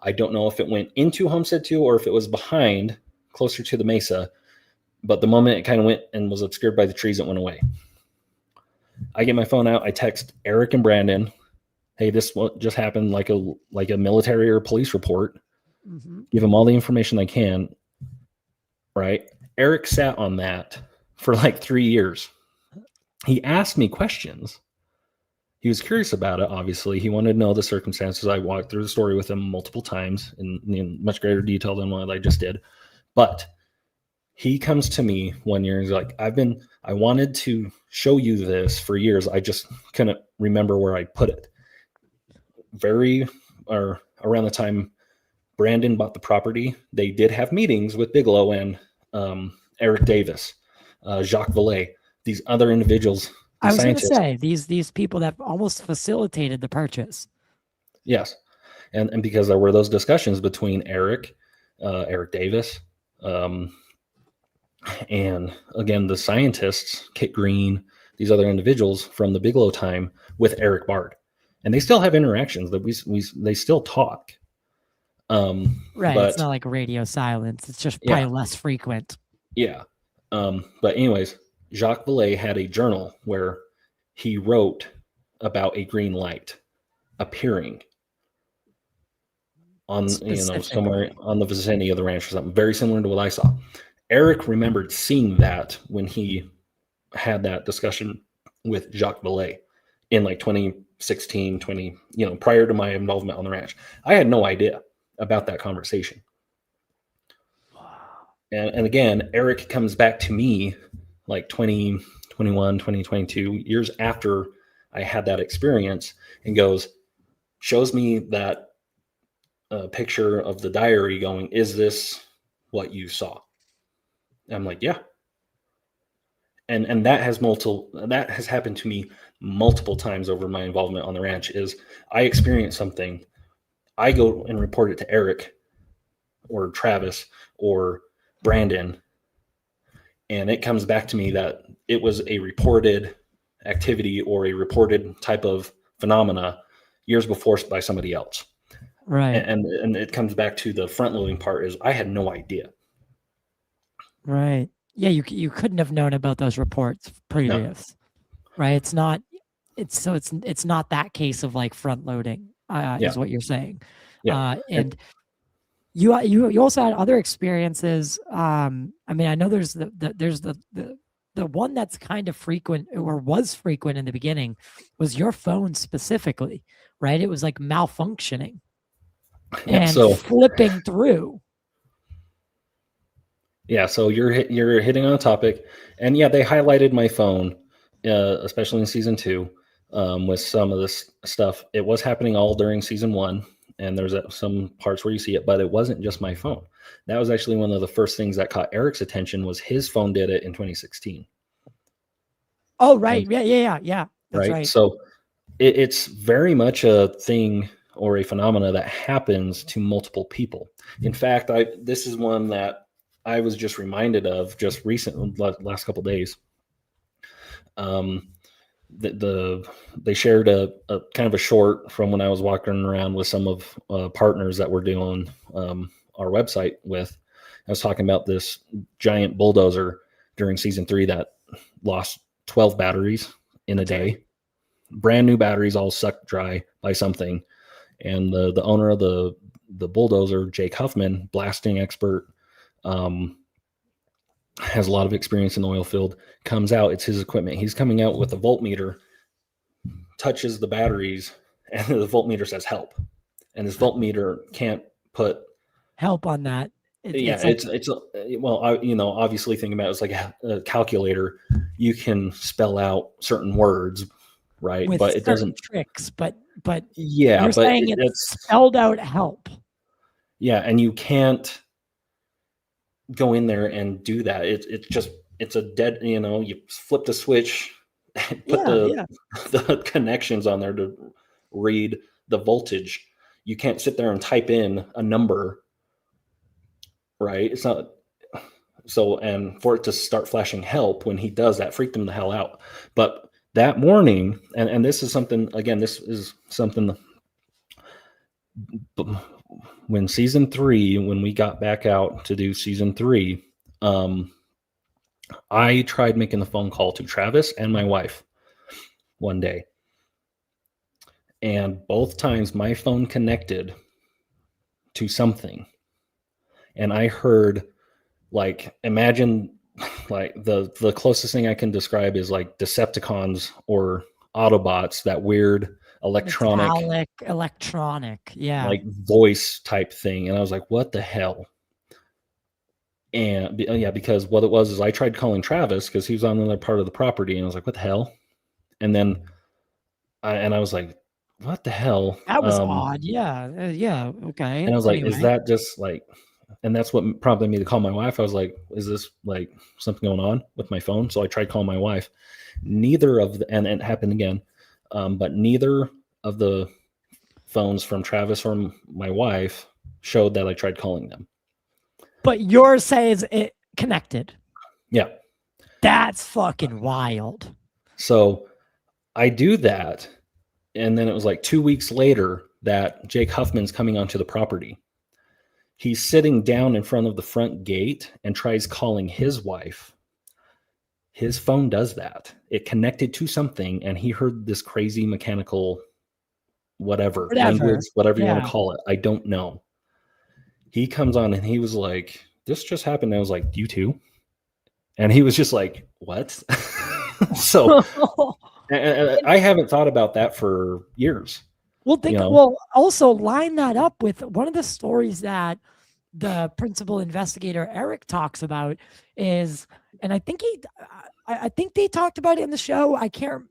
I don't know if it went into Homestead 2 or if it was behind, closer to the mesa. But the moment it kind of went and was obscured by the trees, it went away. I get my phone out. I text Eric and Brandon, hey, this what just happened, like a military or police report. Mm-hmm. Give them all the information I can. Right? Eric sat on that for like 3 years. He asked me questions. He was curious about it, obviously. He wanted to know the circumstances. I walked through the story with him multiple times in much greater detail than what I just did. But he comes to me one year and he's like, I wanted to show you this for years. I just couldn't remember where I put it. Around the time Brandon bought the property, they did have meetings with Bigelow and Eric Davis, Jacques Vallée, these other individuals. I was going to say these people that almost facilitated the purchase. Yes. And because there were those discussions between Eric Davis, and again, the scientists, Kit Green, these other individuals from the Bigelow time with Eric Bard. And they still have interactions that they still talk. Right. But it's not like radio silence. It's just probably less frequent. Yeah. But anyways, Jacques Vallée had a journal where he wrote about a green light appearing on, somewhere on the vicinity of the ranch or something very similar to what I saw. Eric remembered seeing that when he had that discussion with Jacques Vallée in like 2016, prior to my involvement on the ranch. I had no idea about that conversation. And again, Eric comes back to me like 2021, 2022, years after I had that experience and shows me that picture of the diary going, is this what you saw? And I'm like, yeah. And that has happened to me multiple times over my involvement on the ranch. Is I experience something, I go and report it to Eric or Travis or Brandon, and it comes back to me that it was a reported activity or a reported type of phenomena years before by somebody else. Right. And it comes back to the front loading part is I had no idea. Right. Yeah, you couldn't have known about those reports previous. No. Right? It's not that case of like front loading is what you're saying. Yeah. And you also had other experiences. I mean, I know there's the one that's kind of frequent or was frequent in the beginning was your phone specifically, right? It was like malfunctioning. and So flipping through. yeah, so you're hitting on a topic, and yeah, they highlighted my phone, especially in season 2, with some of this stuff. It was happening all during season 1, and there's some parts where you see it, but it wasn't just my phone. That was actually one of the first things that caught Eric's attention. Was his phone did it in 2016. Oh, right. And, Yeah. That's right. So it's very much a thing or a phenomena that happens to multiple people. In fact, this is one that I was just reminded of just recently, last couple of days. They shared a kind of a short from when I was walking around with some of partners that we're doing our website with. I was talking about this giant bulldozer during season 3 that lost 12 batteries in a day. Brand new batteries all sucked dry by something. And the owner of the bulldozer, Jake Huffman, blasting expert, has a lot of experience in the oil field, comes out, it's his equipment. He's coming out with a voltmeter, touches the batteries, and the voltmeter says help. And this voltmeter can't put help on that. Obviously thinking about it's like a calculator. You can spell out certain words, right? With but it doesn't tricks, but yeah, you're but saying it's spelled out help. Yeah, and you can't go in there and do that. It's a dead, you flip the switch, put the connections on there to read the voltage. You can't sit there and type in a number, right? It's not so, and for it to start flashing help when he does that, freaked him the hell out. But that morning, and this is something, again, this is something when season 3, when we got back out to do season 3, I tried making the phone call to Travis and my wife one day. And both times my phone connected to something. And I heard, like, imagine, like, the closest thing I can describe is like Decepticons or Autobots, that weird electronic, like voice type thing. And I was like, what the hell? And because what it was is I tried calling Travis because he was on another part of the property, and I was like, what the hell? And then I was like, what the hell? That was odd. Yeah. Okay. And I was like, is that just like, and that's what prompted me to call my wife. I was like, is this like something going on with my phone? So I tried calling my wife. Neither of the, and it happened again, but neither of the phones from Travis or my wife showed that I tried calling them. But yours says it connected. Yeah. That's fucking wild. So I do that. And then it was like 2 weeks later that Jake Huffman's coming onto the property. He's sitting down in front of the front gate and tries calling his wife. His phone does that. It connected to something, and he heard this crazy mechanical whatever. Language, whatever you want to call it. I don't know. He comes on and he was like, this just happened. And I was like, you too? And he was just like, what? So I haven't thought about that for years. Well, also line that up with one of the stories that the principal investigator Eric talks about is, and I think they talked about it in the show. I can't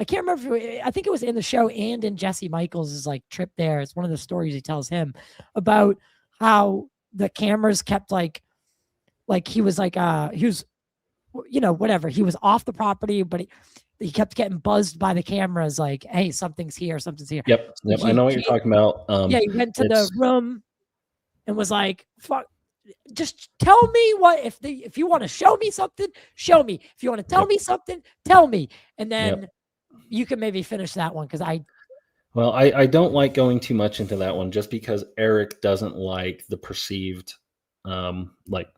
remember. I think it was in the show and in Jesse Michaels' like trip there. It's one of the stories he tells him about how the cameras kept like he was like he was, whatever, he was off the property, but he kept getting buzzed by the cameras like, hey, something's here. Yep. I know what you're talking about. He went to the room and was like, fuck, just tell me what, if you want to show me something, show me. If you want to tell me something, tell me. And then you can maybe finish that one, because I don't like going too much into that one, just because Eric doesn't like the perceived, like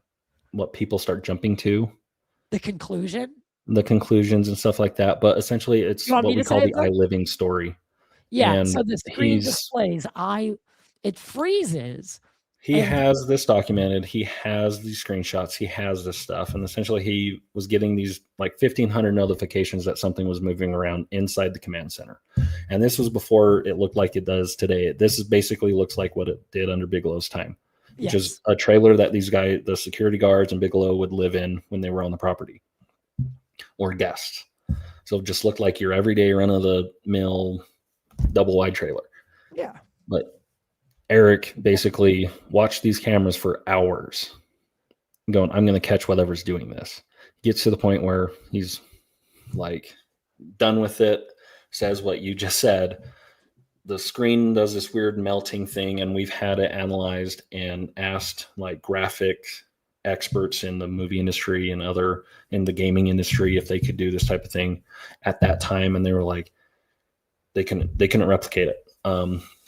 what people start jumping to. The conclusions and stuff like that. But essentially it's what we call the I-living story. Yeah. And so the screen displays, it freezes He And has this documented. He has these screenshots. He has this stuff. And essentially he was getting these like 1,500 notifications that something was moving around inside the command center. And this was before it looked like it does today. This is basically looks like what it did under Bigelow's time, which is a trailer that these guys, the security guards and Bigelow would live in when they were on the property or guests. So it just looked like your everyday run of the mill double wide trailer. yeah. But Eric basically watched these cameras for hours going, I'm going to catch whatever's doing this. Gets to the point where he's like done with it, says what you just said. The screen does this weird melting thing, and we've had it analyzed and asked like graphic experts in the movie industry and other in the gaming industry if they could do this type of thing at that time. And they were like, they couldn't replicate it.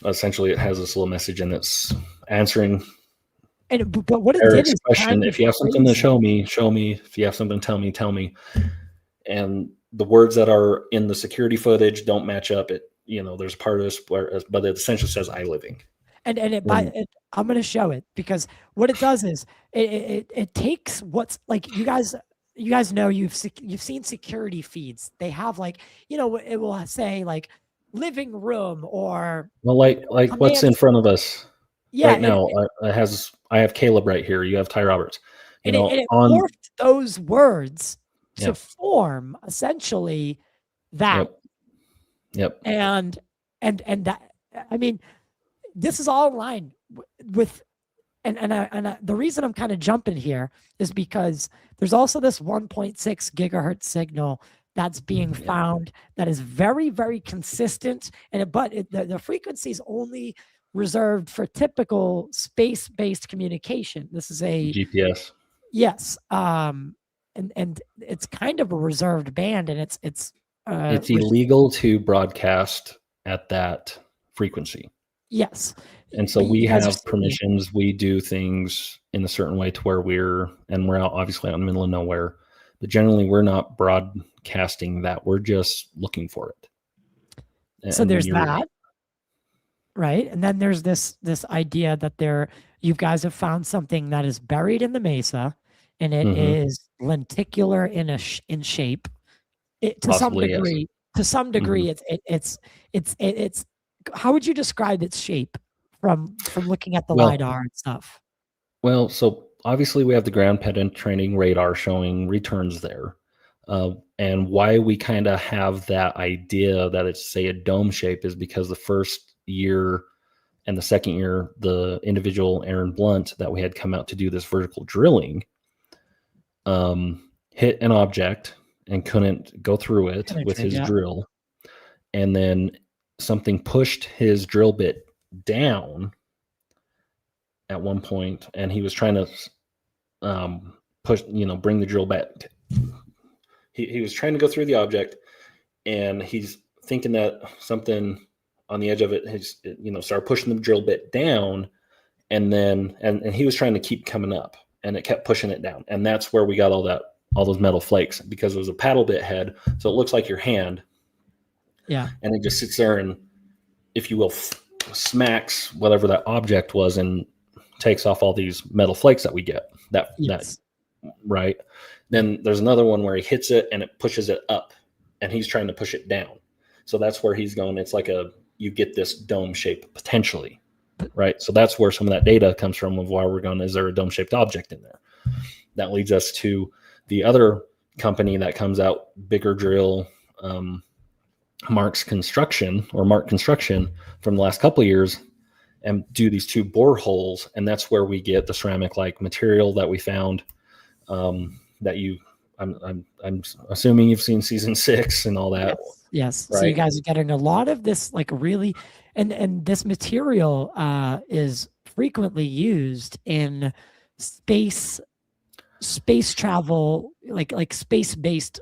Essentially it has this little message and it's answering but what it did Eric's is question. If you have something to show me. If you have something to tell me. And the words that are in the security footage don't match up. There's part of this but it essentially says I living. I'm going to show it, because what it does is it takes what's like, you guys know, you've seen security feeds. They have like, it will say like living room or like what's in front of us right now. I have Kaleb right here. You have Ty Roberts. It morphed those words to form essentially that. Yep. And that, I mean, this is all in line with, and the reason I'm kind of jumping here is because there's also this 1.6 gigahertz signal that's being found that is very, very consistent. But the frequency is only reserved for typical space-based communication. This is a GPS. Yes. And it's kind of a reserved band, and it's illegal to broadcast at that frequency. Yes. And so we have permissions. We do things in a certain way to where we're obviously out in the middle of nowhere, but generally we're not broadcasting that. We're just looking for it. So there's that, right? And then there's this idea that you guys have found something that is buried in the mesa, and it is lenticular in shape. To some degree, it's. How would you describe its shape from looking at the LiDAR and stuff? Well, so obviously we have the ground penetrating radar showing returns there. And why we kind of have that idea that it's, say, a dome shape is because the first year and the second year, the individual Aaron Blunt that we had come out to do this vertical drilling hit an object and couldn't go through it with his drill. And then something pushed his drill bit down at one point, and he was trying to bring the drill back. He was trying to go through the object, and he's thinking that something on the edge of it has, started pushing the drill bit down, and then and he was trying to keep coming up, and it kept pushing it down, and that's where we got all those metal flakes, because it was a paddle bit head, so it looks like your hand. Yeah. And it just sits there and, if you will, smacks whatever that object was and takes off all these metal flakes that we get. That right. Then there's another one where he hits it and it pushes it up, and he's trying to push it down. So that's where he's going. It's like you get this dome shape potentially, right? So that's where some of that data comes from of why we're going, is there a dome shaped object in there? That leads us to the other company that comes out, Bigger Drill, Mark Construction from the last couple of years, and do these two boreholes, and that's where we get the ceramic like material that we found. I'm assuming you've seen season 6 and all that. Yes. Right? So you guys are getting a lot of this, like, really, and this material is frequently used in space travel, like space-based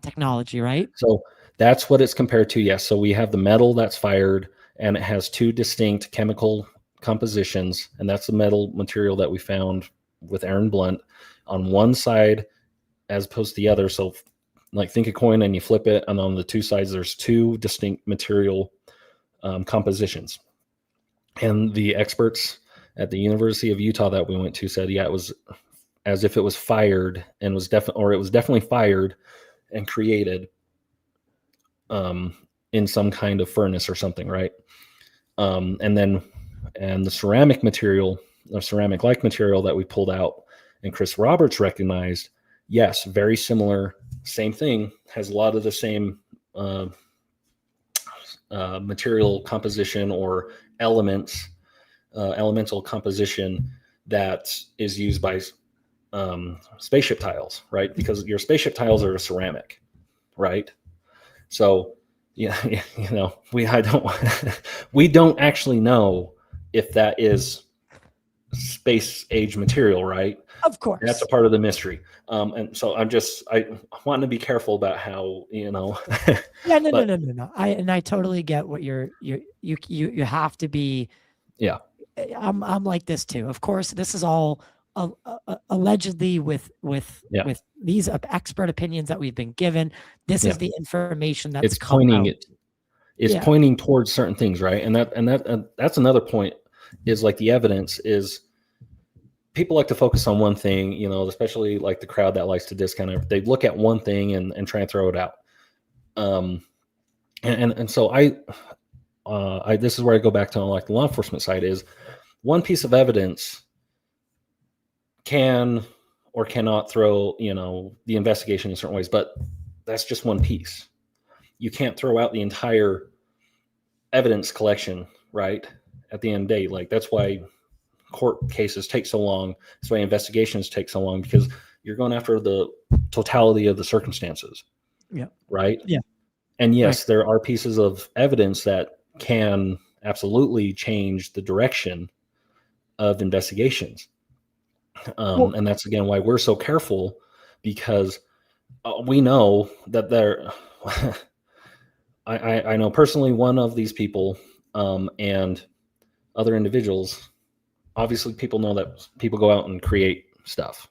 technology, right? So that's what it's compared to. Yes. So we have the metal that's fired, and it has two distinct chemical compositions, and that's the metal material that we found with Aaron Blunt on one side as opposed to the other. So like, think a coin and you flip it, and on the two sides there's two distinct material compositions. And the experts at the University of Utah that we went to said, yeah, it was as if it was fired and was it was definitely fired and created in some kind of furnace or something, right? And the ceramic material, or ceramic-like material that we pulled out, and Chris Roberts recognized, yes, very similar, same thing, has a lot of the same material composition or elemental composition that is used by spaceship tiles, right? Because your spaceship tiles are a ceramic, right? So, yeah, you know, we don't actually know if that is space age material, right? Of course. That's a part of the mystery. And so I want to be careful about how, you know. Yeah, no. I totally get what you have to be. Yeah. I'm like this too. Of course, this is all allegedly with these expert opinions that we've been given. This is the information that's it's pointing out. It's pointing towards certain things, right? And that's another point, is like the evidence is, people like to focus on one thing, you know, especially like the crowd that likes to discount it. They look at one thing and try and throw it out. And so I this is where I go back to, like, the law enforcement side, is one piece of evidence can or cannot throw, you know, the investigation in certain ways, but that's just one piece. You can't throw out the entire evidence collection, right? At the end of the day, like, that's why court cases take so long. That's why investigations take so long, because you're going after the totality of the circumstances. Yeah. Right. Yeah. And yes, there are pieces of evidence that can absolutely change the direction of investigations. And that's, again, why we're so careful, because we know that I know personally one of these people, and other individuals. Obviously, people know that people go out and create stuff,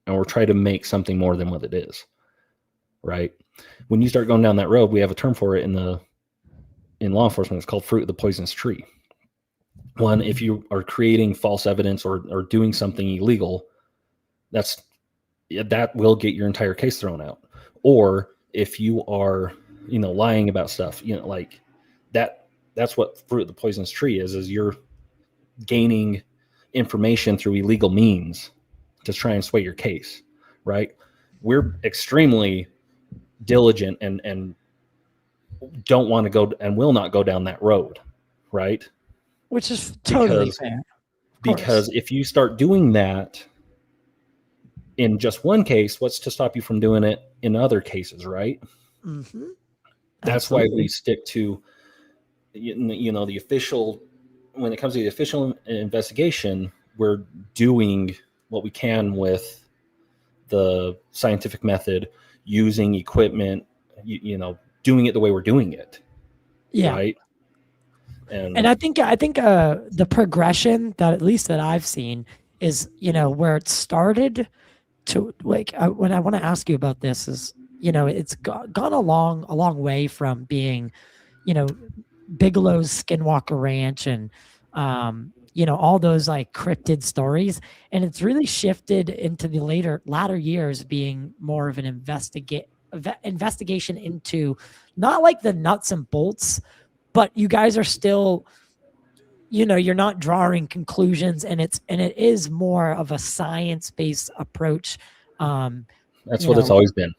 and we're trying to make something more than what it is, right? When you start going down that road, we have a term for it in law enforcement. It's called fruit of the poisonous tree. One, if you are creating false evidence or doing something illegal, that will get your entire case thrown out. Or if you are, you know, lying about stuff, you know, like that's what fruit of the poisonous tree is you're gaining information through illegal means to try and sway your case, right? We're extremely diligent and don't want to go and will not go down that road, right? Which is totally fair. Because if you start doing that in just one case, what's to stop you from doing it in other cases, right? Mm-hmm. That's why we stick to, you know, the official. When it comes to the official investigation, we're doing what we can with the scientific method, using equipment, you know, doing it the way we're doing it. Yeah. Right. And I think the progression that, at least that I've seen, is, you know, where it started to, like, when I want to ask you about this is, you know, it's gone a long way from being, you know, Bigelow's Skinwalker Ranch and, you know, all those like cryptid stories. And it's really shifted into the latter years being more of an investigation into not like the nuts and bolts, but you guys are still, you know, you're not drawing conclusions, and it is more of a science-based approach. That's what it's always been.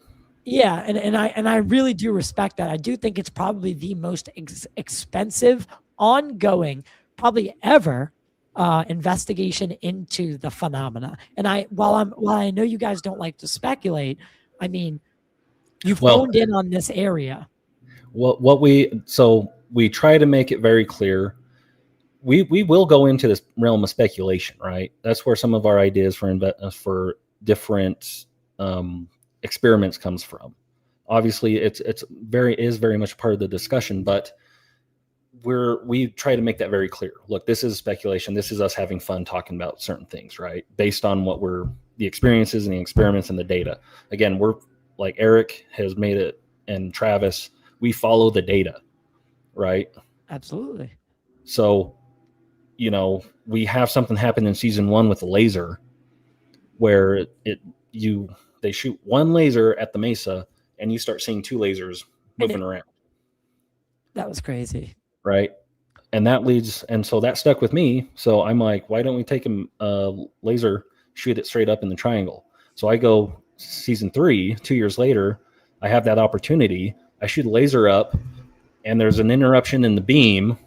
Yeah, and I really do respect that. I do think it's probably the most expensive, ongoing, probably ever, investigation into the phenomena. And while I know you guys don't like to speculate, I mean, you've honed in on this area. We try to make it very clear. We will go into this realm of speculation, right? That's where some of our ideas for different experiments comes from. Obviously, it's very much part of the discussion, but we try to make that very clear. Look, this is speculation. This is us having fun talking about certain things, right? Based on what the experiences and the experiments and the data. Again, we're like Eric has made it, and Travis, we follow the data, right? Absolutely. So you know, we have something happen in season 1 with the laser where they shoot one laser at the mesa and you start seeing 2 lasers moving around. That was crazy. Right. And so that stuck with me. So I'm like, why don't we take a laser, shoot it straight up in the triangle? So I go season 3, 2 years later, I have that opportunity. I shoot a laser up and there's an interruption in the beam.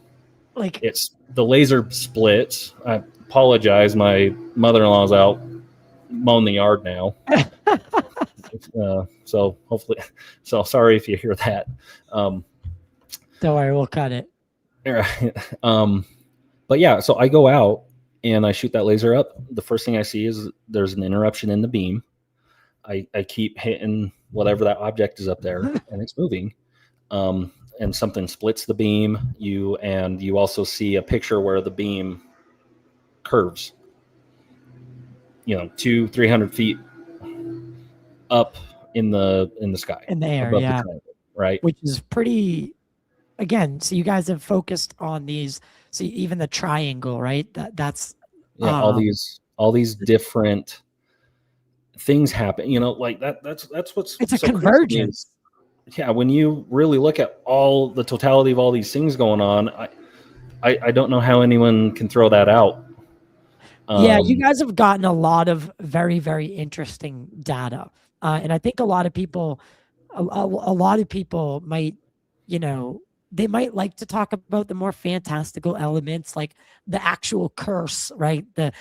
Like, it's the laser splits. I apologize. My mother-in-law's out mowing the yard now. So hopefully, sorry if you hear that. Don't worry, we'll cut it. But yeah, so I go out and I shoot that laser up. The first thing I see is there's an interruption in the beam. I keep hitting whatever that object is up there and it's moving. And something splits the beam. You also see a picture where the beam curves, 200-300 feet up in the sky, in the air, above yeah, the triangle, right? Which is pretty. Again, so you guys have focused on these. So even the triangle, right? That's all these different things happen. Like that. That's what's it's a so convergence. Yeah, when you really look at all the totality of all these things going on, I don't know how anyone can throw that out. Yeah, you guys have gotten a lot of very, very interesting data, and I think a lot of people might, they might like to talk about the more fantastical elements, like the actual curse, right? The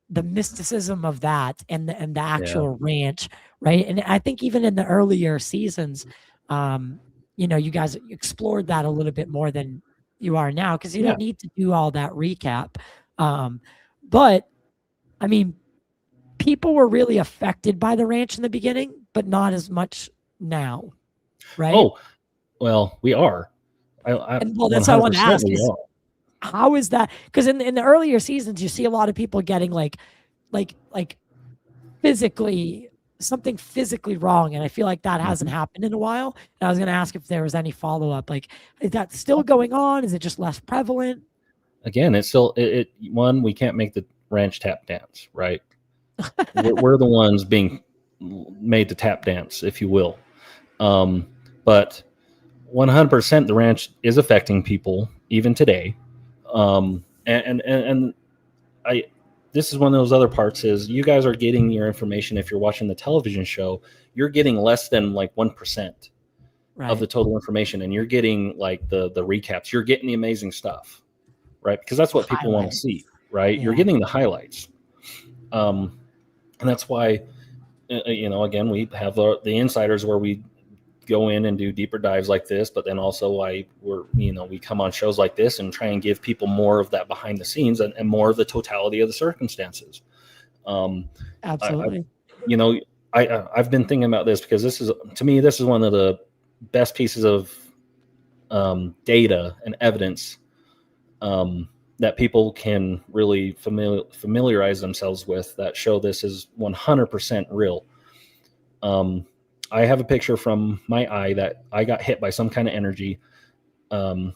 mysticism of that, and the actual ranch, right? And I think even in the earlier seasons, you guys explored that a little bit more than you are now, because you don't need to do all that recap. But I mean, people were really affected by the ranch in the beginning, but not as much now, right? Oh, well, we are. That's what I want to ask. How is that? Because in the earlier seasons, you see a lot of people getting like physically, something physically wrong, and I feel like that hasn't happened in a while. And I was going to ask if there was any follow-up. Like, is that still going on? Is it just less prevalent? Again, it's still one. We can't make the ranch tap dance, right? we're the ones being made to tap dance, if you will. But 100%, the ranch is affecting people even today. And this is one of those other parts is you guys are getting your information. If you're watching the television show, you're getting less than like 1% of the total information. And you're getting like the recaps, you're getting the amazing stuff, right? Because that's what people want to see, right? Yeah. You're getting the highlights. And that's why, again, we have the insiders where we go in and do deeper dives like this, but then also we come on shows like this and try and give people more of that behind the scenes and more of the totality of the circumstances. Absolutely. I've been thinking about this because this is one of the best pieces of data and evidence that people can really familiarize themselves with that show this is 100% real. I have a picture from my eye that I got hit by some kind of energy, some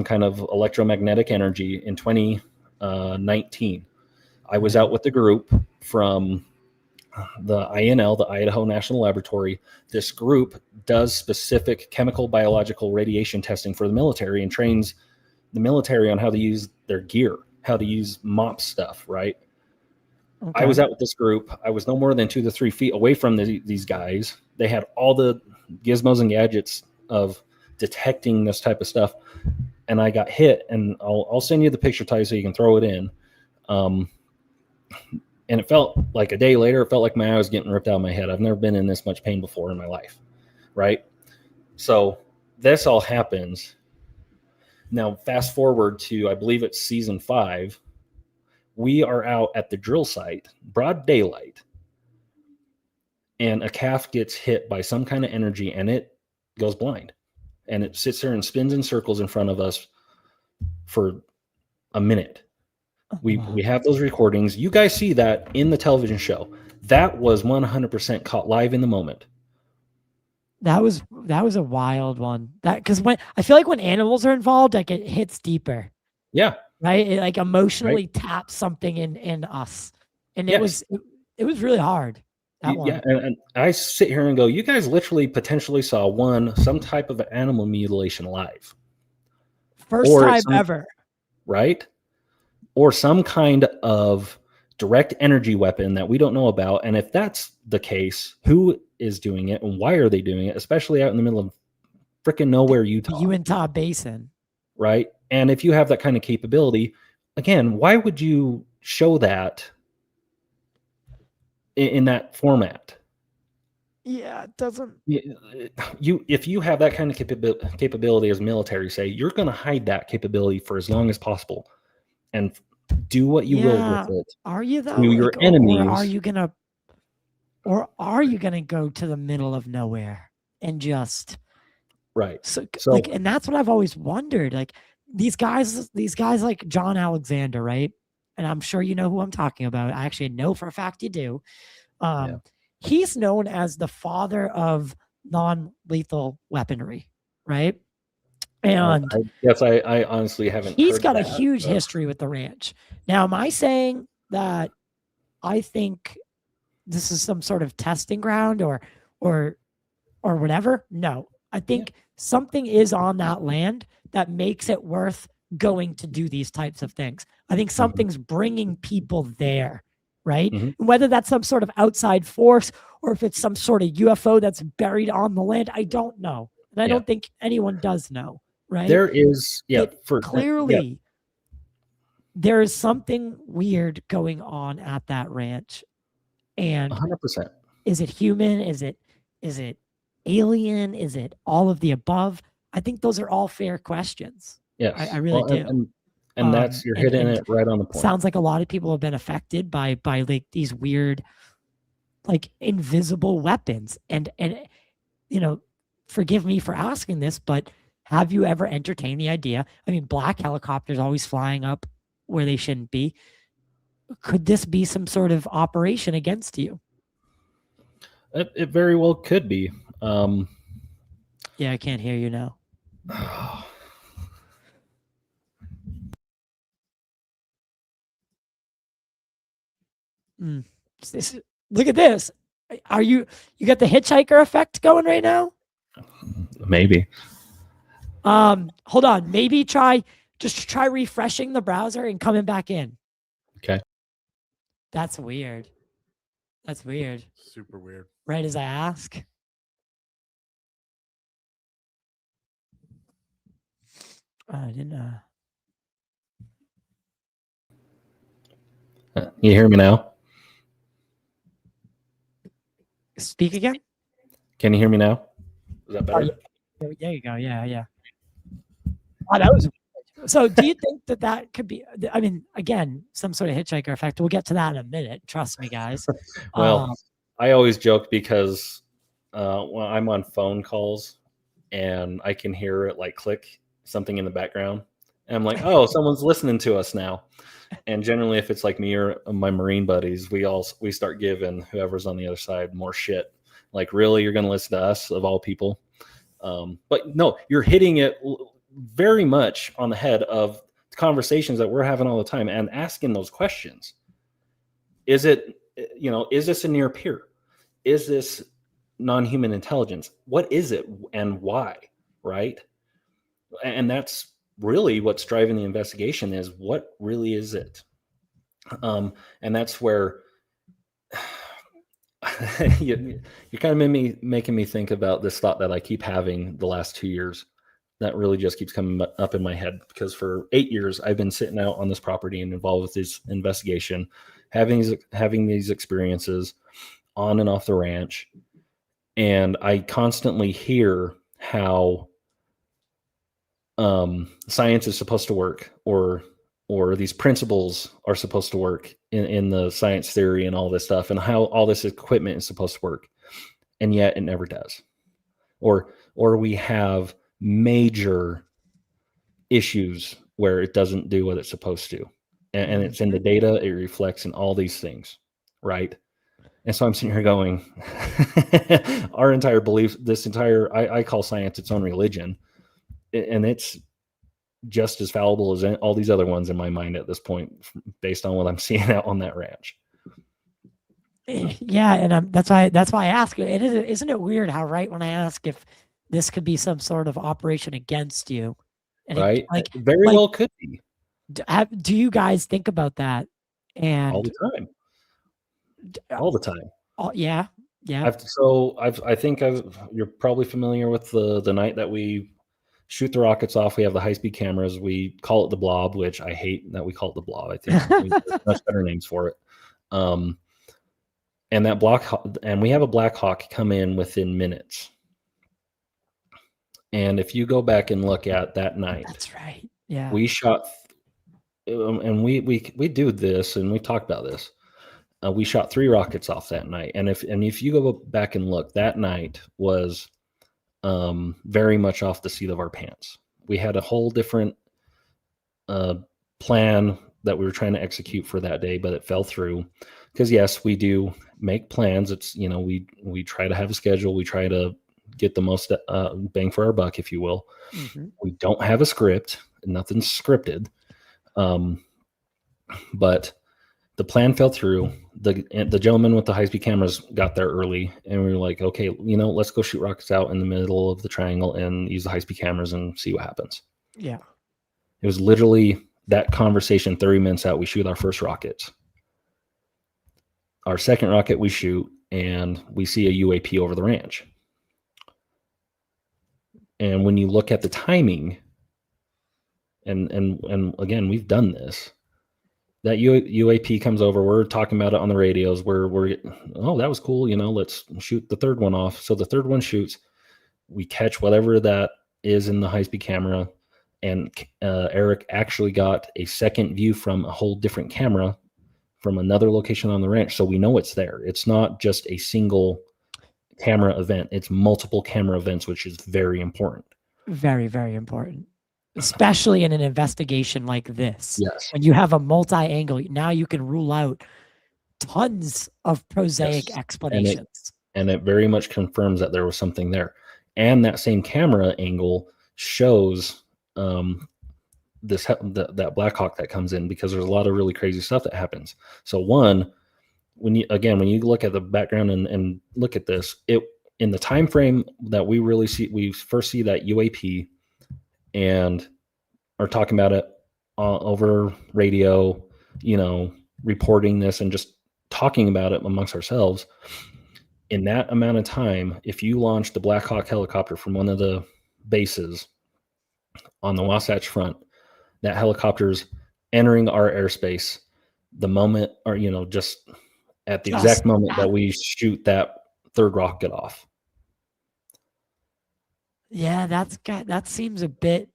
kind of electromagnetic energy in 2019. I was out with the group from the INL, the Idaho National Laboratory. This group does specific chemical, biological, radiation testing for the military and trains the military on how to use their gear, how to use MOPS stuff, right? Okay. I was out with this group. I was no more than 2 to 3 feet away from these guys. They had all the gizmos and gadgets of detecting this type of stuff. And I got hit, and I'll send you the picture, Ty, so you can throw it in. And it felt like a day later, it felt like my eye was getting ripped out of my head. I've never been in this much pain before in my life, right? So this all happens. Now, fast forward to, I believe it's season 5. We are out at the drill site, broad daylight, and a calf gets hit by some kind of energy and it goes blind. And it sits there and spins in circles in front of us for a minute. We have those recordings. You guys see that in the television show. That was 100% caught live in the moment. That was a wild one. That because when I feel like when animals are involved, like it hits deeper. Yeah. right? It like emotionally tapped something in us, and Yes. it was really hard. That one. Yeah, and I sit here and go, you guys literally potentially saw some type of animal mutilation live, First or time ever. right? Or some kind of direct energy weapon that we don't know about. And if that's the case, who is doing it and why are they doing it, especially out in the middle of freaking nowhere, The Utah, Uintah Basin. right? And if you have that kind of capability, again, why would you show that in that format? Yeah, it doesn't. If you have that kind of capability as military, say, you're going to hide that capability for as long as possible and do what you will with it. Are you though? To your enemies, or are you gonna go to the middle of nowhere and just right? So like, and that's what I've always wondered. Like these guys like John Alexander, right? And I'm sure you know who I'm talking about. I actually know for a fact you do. He's known as the father of non-lethal weaponry, right? And I honestly haven't. He's got a huge history with the ranch. Now, am I saying that I think this is some sort of testing ground or whatever? No, I think something is on that land that makes it worth going to do these types of things. I think something's bringing people there, right? And whether that's some sort of outside force or if it's some sort of UFO that's buried on the land, I don't know. And I don't think anyone does know, right? There is, clearly there is something weird going on at that ranch. And 100%. Is it human? Is it alien? Is it all of the above? I think those are all fair questions. Yes, I really do. And that's, you're hitting it right on the point. Sounds like a lot of people have been affected by like these weird, like invisible weapons. And you know, forgive me for asking this, but have you ever entertained the idea? I mean, black helicopters always flying up where they shouldn't be. Could this be some sort of operation against you? It very well could be. Yeah, I can't hear you now. Look at this. Are you got the hitchhiker effect going right now? Maybe. Hold on. Maybe try refreshing the browser and coming back in. Okay. That's weird. That's weird. Super weird. Right as I ask. I didn't. You hear me now? Speak again? Can you hear me now? Is that better? Oh, there you go. Yeah. Oh, that was. So do you think that could be, I mean, again, some sort of hitchhiker effect? We'll get to that in a minute. Trust me, guys. Well, I always joke because when I'm on phone calls and I can hear it like click something in the background. And I'm like, oh, someone's listening to us now. And generally, if it's like me or my Marine buddies, we start giving whoever's on the other side more shit. Like, really, you're going to listen to us of all people? But no, you're hitting it very much on the head of conversations that we're having all the time and asking those questions. Is it, is this a near peer? Is this non-human intelligence? What is it and why? Right. And that's really what's driving the investigation, is what really is it? And that's where you kind of making me think about this thought that I keep having the last 2 years that really just keeps coming up in my head, because for 8 years I've been sitting out on this property and involved with this investigation, having these experiences on and off the ranch. And I constantly hear how science is supposed to work, or these principles are supposed to work in the science theory and all this stuff, and how all this equipment is supposed to work. And yet it never does. Or we have major issues where it doesn't do what it's supposed to. And it's in the data, it reflects in all these things. Right. And so I'm sitting here going, our entire belief, I call science its own religion. And it's just as fallible as all these other ones in my mind at this point, based on what I'm seeing out on that ranch. Yeah, and that's why I ask. Isn't it weird how right when I ask if this could be some sort of operation against you, and Right? like Very well could be. do you guys think about that? And All the time. All the time. Oh yeah. I think you're probably familiar with the night that we shoot the rockets off. We have the high-speed cameras. We call it the blob, which I hate that we call it the blob. I think there's much better names for it. And we have a Black Hawk come in within minutes. And if you go back and look at that night, that's right. Yeah, we shot, and we do this, and we talked about this. We shot 3 rockets off that night, and if you go back and look, that night was very much off the seat of our pants. We had a whole different plan that we were trying to execute for that day, but it fell through. Because yes, we do make plans. It's we try to have a schedule. We try to get the most bang for our buck, if you will. Mm-hmm. We don't have a script. Nothing's scripted. But the plan fell through. The gentleman with the high-speed cameras got there early, and we were like, okay, let's go shoot rockets out in the middle of the triangle and use the high-speed cameras and see what happens. Yeah. It was literally that conversation. 30 minutes out, we shoot our first rockets. Our second rocket we shoot, and we see a UAP over the ranch. And when you look at the timing, and again, we've done this. That UAP comes over. We're talking about it on the radios. We're oh, that was cool. Let's shoot the third one off. So the third one shoots. We catch whatever that is in the high-speed camera, and Eric actually got a second view from a whole different camera from another location on the ranch. So we know it's there. It's not just a single camera event. It's multiple camera events, which is very important. Very, very important. Especially in an investigation like this. Yes. When you have a multi-angle, now you can rule out tons of prosaic explanations. And it very much confirms that there was something there. And that same camera angle shows that Black Hawk that comes in, because there's a lot of really crazy stuff that happens. So one, when you look at the background and look at this, in the time frame that we first see that UAP and are talking about it over radio, reporting this and just talking about it amongst ourselves. In that amount of time, if you launch the Black Hawk helicopter from one of the bases on the Wasatch Front, that helicopter's entering our airspace the moment, or just at the exact moment that we shoot that third rocket off. Yeah, that seems a bit.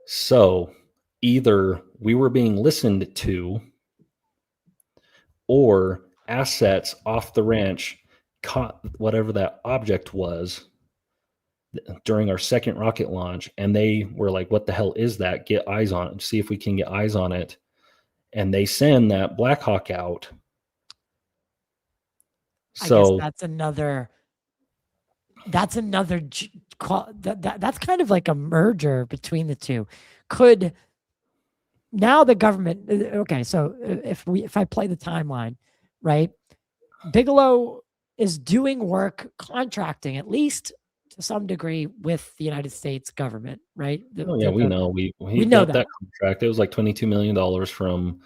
So either we were being listened to, or assets off the ranch caught whatever that object was during our second rocket launch, and they were like, what the hell is that? Get eyes on it. See if we can get eyes on it. And they send that Black Hawk out. So I guess that's another that's kind of like a merger between the two. Could now the government, okay, so if I play the timeline, right? Bigelow is doing work, contracting at least to some degree with the United States government, right? We know. We know got that contract. It was like $22 million from,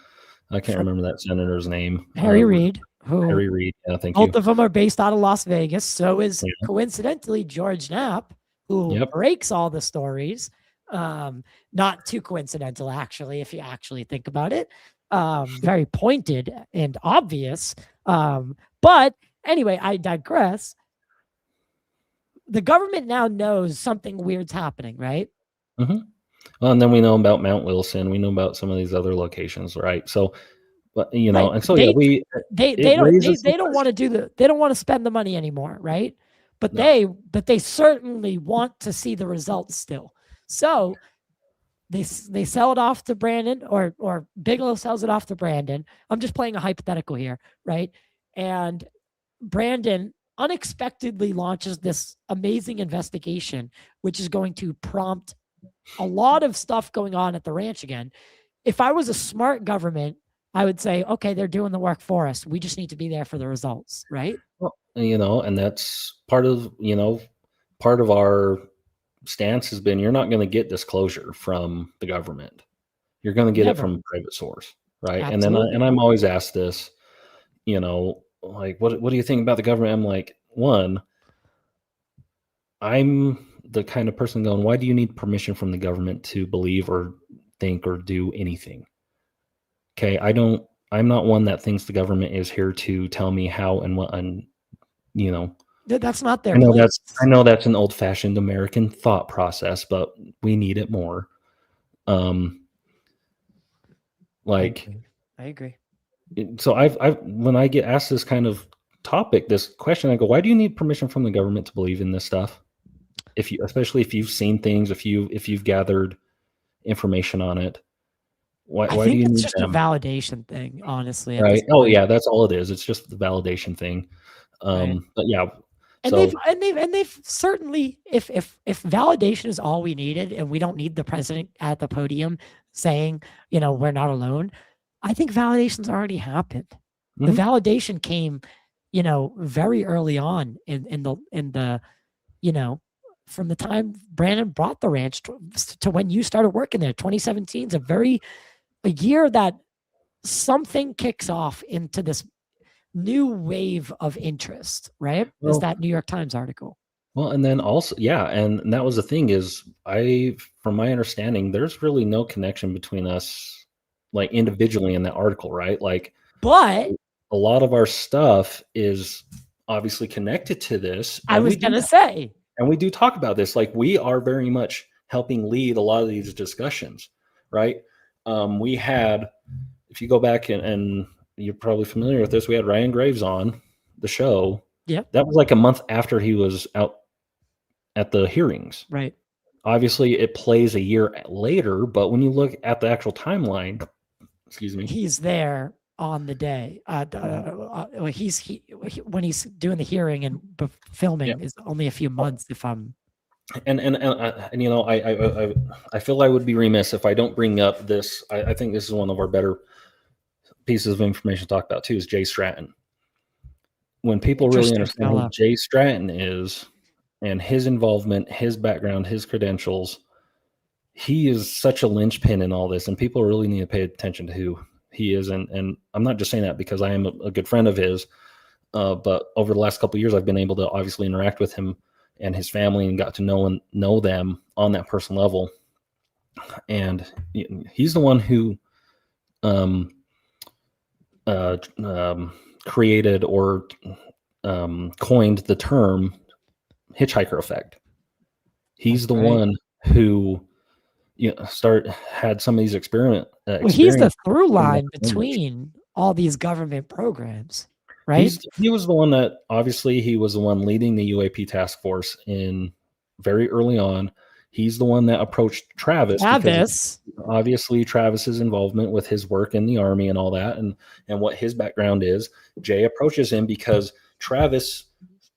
I can't remember that senator's name. Harry Reid. Harry Reid. Yeah, thank you. Both of them are based out of Las Vegas. So is coincidentally George Knapp, who breaks all the stories. Not too coincidental, actually, if you actually think about it. Very pointed and obvious. But anyway, I digress. The government now knows something weird's happening, right? Mm-hmm. Well, and then we know about Mount Wilson. We know about some of these other locations, right? So, but and so they don't want to they don't want to spend the money anymore, right? But they certainly want to see the results still. So they sell it off to Brandon, or Bigelow sells it off to Brandon. I'm just playing a hypothetical here, right? And Brandon unexpectedly launches this amazing investigation, which is going to prompt a lot of stuff going on at the ranch again. If I was a smart government, I would say, okay, they're doing the work for us. We just need to be there for the results, right? Well, and that's part of, part of our stance has been, you're not going to get disclosure from the government. You're going to get it Never. from a private source, right? Absolutely. And I'm always asked this, like, what do you think about the government? I'm like, one, I'm the kind of person going, why do you need permission from the government to believe or think or do anything? Okay, I'm not one that thinks the government is here to tell me how and what, and That's not their I know place. that's an old-fashioned American thought process, but we need it more. Like, I agree. so I've when I get asked this kind of topic, this question, I go, why do you need permission from the government to believe in this stuff? Especially if you've seen things, if you've gathered information on it, why I do think you it's need just them? a validation thing, honestly. Right? Oh yeah, that's all it is. It's just the validation thing. Right. But yeah. And So they've certainly, if validation is all we needed and we don't need the president at the podium saying, we're not alone, I think validation's already happened. The Mhm. validation came, very early on in the from the time Brandon brought the ranch to when you started working there. 2017 is a year that something kicks off into this new wave of interest, right? Well, Is that New York Times article. Well, and then also, yeah, and that was the thing is, from my understanding, there's really no connection between us, like individually in that article, right? Like, But a lot of our stuff is obviously connected to this. I was going to say, and we do talk about this, like we are very much helping lead a lot of these discussions, right? We had, if you go back and you're probably familiar with this, we had Ryan Graves on the show. Yeah. That was like a month after he was out at the hearings. Right. Obviously, it plays a year later, but when you look at the actual timeline, excuse me, he's there on the day. When he's doing the hearing and filming is only a few months. If I'm and I feel I would be remiss if I don't bring up this. I think this is one of our better pieces of information to talk about too. Is Jay Stratton. When people really understand who Jay Stratton is and his involvement, his background, his credentials, he is such a linchpin in all this, and people really need to pay attention to who he is. And I'm not just saying that because I am a good friend of his, but over the last couple of years, I've been able to obviously interact with him and his family and got to know them on that personal level. And he's the one who created or coined the term hitchhiker effect. He's the one who had some of these experiments. He's the through line between all these government programs, right? He was the one that obviously he was the one leading the UAP task force in very early on. He's the one that approached Travis. Because obviously Travis's involvement with his work in the Army and all that, and what his background is. Jay approaches him because Travis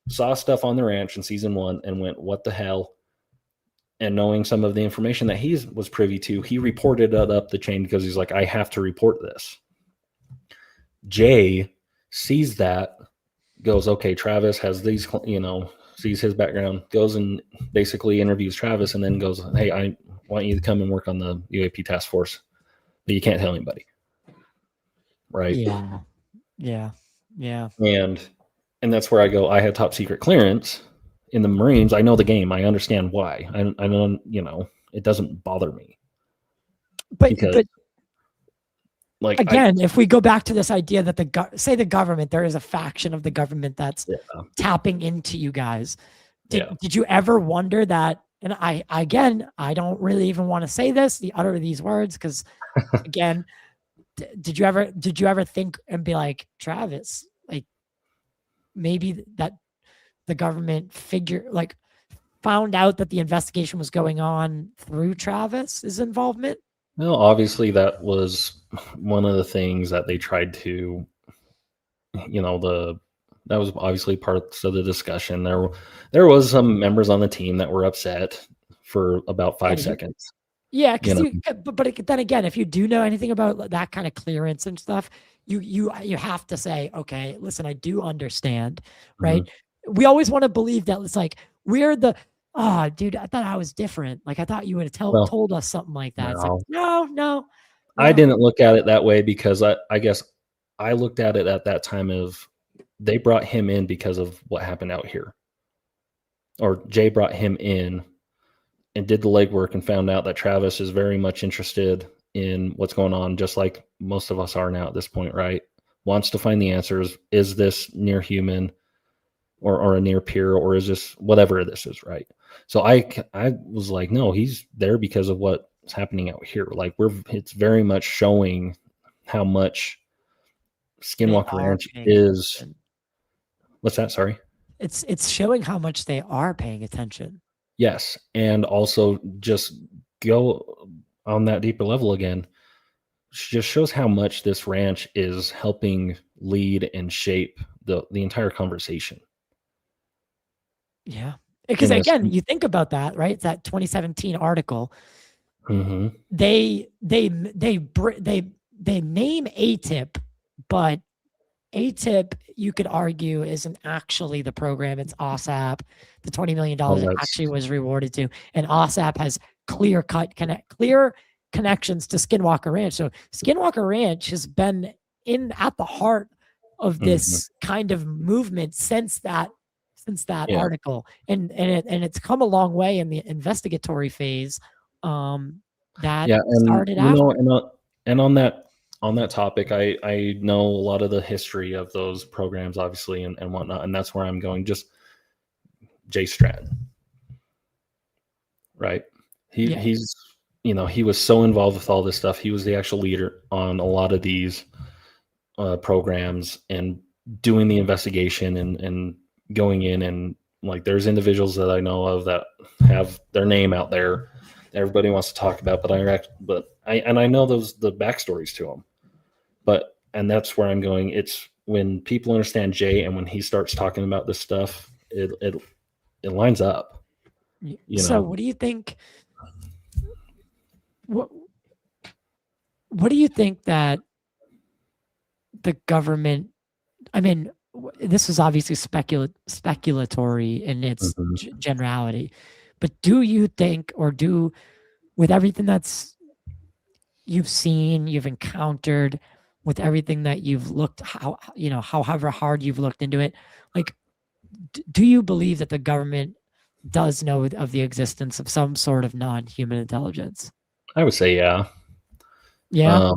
saw stuff on the ranch in season 1 and went, "What the hell?" And knowing some of the information that he was privy to, he reported it up the chain because he's like, "I have to report this." Jay sees that, goes, "Okay, Travis has these, sees his background," goes and basically interviews Travis, and then goes, "Hey, I want you to come and work on the UAP task force, but you can't tell anybody." Right? Yeah. And that's where I go, I had top secret clearance in the Marines. I know the game. I understand why. I don't, it doesn't bother me. But like, again, if we go back to this idea that the government, there is a faction of the government that's tapping into you guys. Did you ever wonder that? And I don't really even want to say this, utter these words, because again, did you ever think and be like, Travis, like maybe that the government found out that the investigation was going on through Travis's involvement? Well, obviously that was one of the things that they tried to, that was obviously parts of the discussion. There was some members on the team that were upset for about 5 Yeah, seconds. Yeah, You because know, but then again, if you do know anything about that kind of clearance and stuff, you have to say, okay, listen, I do understand, right? We always want to believe that it's like we're the dude, I thought I was different. Like I thought you would have well, told us something like that. It's like no, no. I didn't look at it that way because I guess I looked at it at that time of they brought him in because of what happened out here, or Jay brought him in and did the legwork and found out that Travis is very much interested in what's going on, just like most of us are now at this point, right? Wants to find the answers. Is this near human or a near peer, or is this whatever this is, right? So I was like, no, he's there because of what's happening out here. Like it's very much showing how much They Skinwalker are Ranch paying is. attention. What's that? Sorry. It's showing how much they are paying attention. Yes, and also just go on that deeper level again. Just shows how much this ranch is helping lead and shape the entire conversation. Yeah. Because again, you think about that, right? It's that 2017 article. Mm-hmm. They name ATIP, but ATIP, you could argue, isn't actually the program. It's OSAP. The $20 million it actually was rewarded to. And OSAP has clear connections to Skinwalker Ranch. So Skinwalker Ranch has been at the heart of this kind of movement since that article. And it's come a long way in the investigatory phase. That started after. And on that topic, I know a lot of the history of those programs, obviously, and whatnot, and that's where I'm going. Just Jay Stratton, right? He's he was so involved with all this stuff. He was the actual leader on a lot of these programs and doing the investigation and going in, and like there's individuals that I know of that have their name out there. Everybody wants to talk about, but I know the backstories to them. And that's where I'm going. It's when people understand Jay and when he starts talking about this stuff, it lines up. So what do you think? What do you think that the government? I mean, this is obviously speculatory in its generality, but do you think, or with everything that's you've seen, you've encountered, with everything that you've looked, however hard you've looked into it, like, do you believe that the government does know of the existence of some sort of non-human intelligence? I would say, yeah. Yeah.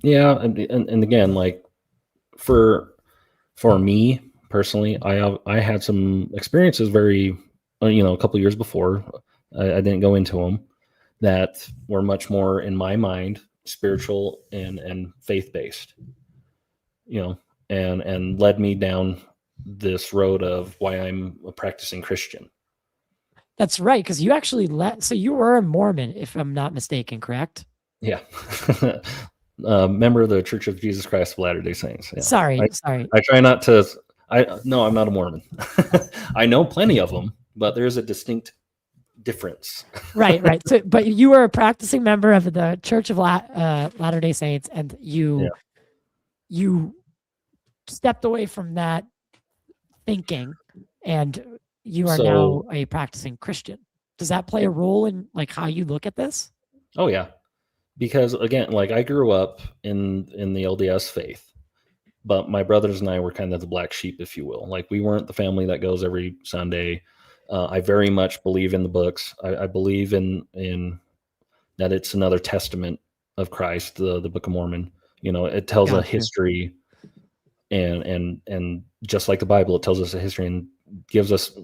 Yeah. And again, like for me personally, I had some experiences a couple years before. I didn't go into them, that were much more, in my mind, spiritual and faith-based, and led me down this road of why I'm a practicing Christian. That's right. Because you actually so you were a Mormon, if I'm not mistaken, correct? Yeah. Member of the Church of Jesus Christ of Latter-day Saints. Yeah. Sorry. I try not to, no, I'm not a Mormon. I know plenty of them, but there's a distinct difference. Right. So, but you were a practicing member of the Church of Latter-day Saints, and you stepped away from that thinking, and you are now a practicing Christian. Does that play a role in like how you look at this? Oh yeah, because again, like I grew up in the LDS faith, but my brothers and I were kind of the black sheep, if you will. Like we weren't the family that goes every Sunday. I very much believe in the books. I believe in that it's another testament of Christ, the Book of Mormon. It tells a history, and just like the Bible, it tells us a history and gives us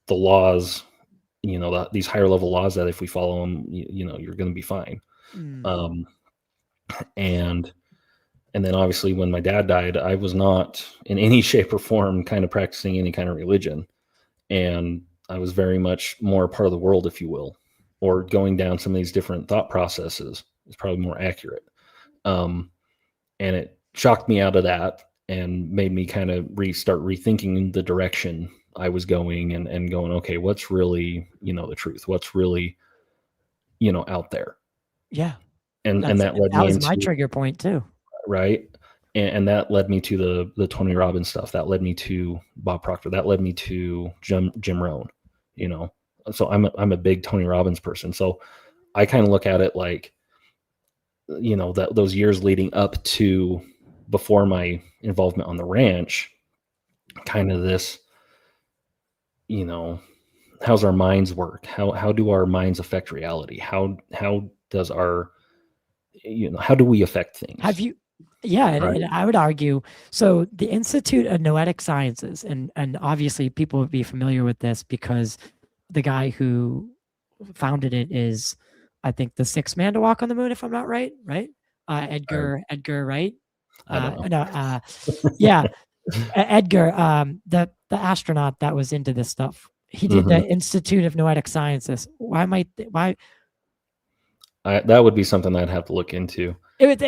the laws. These higher level laws that if we follow them, you're going to be fine. And then obviously when my dad died, I was not in any shape or form kind of practicing any kind of religion, and I was very much more a part of the world, if you will, or going down some of these different thought processes is probably more accurate. And it shocked me out of that and made me kind of start rethinking the direction I was going and going, okay, what's really, the truth? What's really out there. Yeah. And that led that me was into my trigger point too. right. And that led me to the Tony Robbins stuff. That led me to Bob Proctor. That led me to Jim Rohn, So I'm a big Tony Robbins person. So I kind of look at it like, that those years leading up to before my involvement on the ranch, kind of this, how's our minds work? How do our minds affect reality? How does our, how do we affect things? Have you? Yeah, Right. and I would argue, so the Institute of Noetic Sciences, and obviously people would be familiar with this because the guy who founded it is, I think, the sixth man to walk on the moon, if I'm not right? Edgar Wright. I don't know. No, yeah, Edgar, the astronaut that was into this stuff. He did the Institute of Noetic Sciences. Why? That would be something I'd have to look into. It's.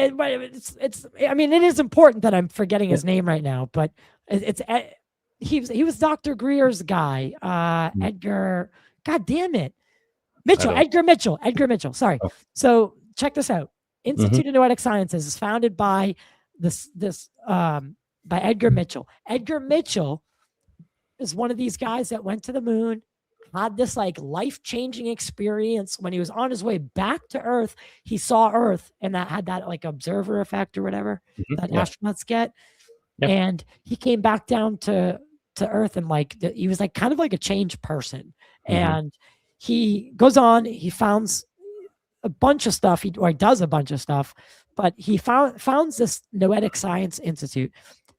I mean, it is important that I'm forgetting his name right now, but he was Dr. Greer's guy. Edgar. God damn it, Mitchell. Edgar Mitchell. Sorry. Oh. So check this out. Institute of Noetic Sciences is founded by by Edgar Mitchell. Edgar Mitchell is one of these guys that went to the moon, had this like life-changing experience. When he was on his way back to Earth, he saw Earth, and that had that like observer effect or whatever that astronauts get. Yep. And he came back down to Earth, and like he was like kind of like a changed person. And he goes on, he founds a bunch of stuff, he does a bunch of stuff, but he founds this Noetic Science Institute.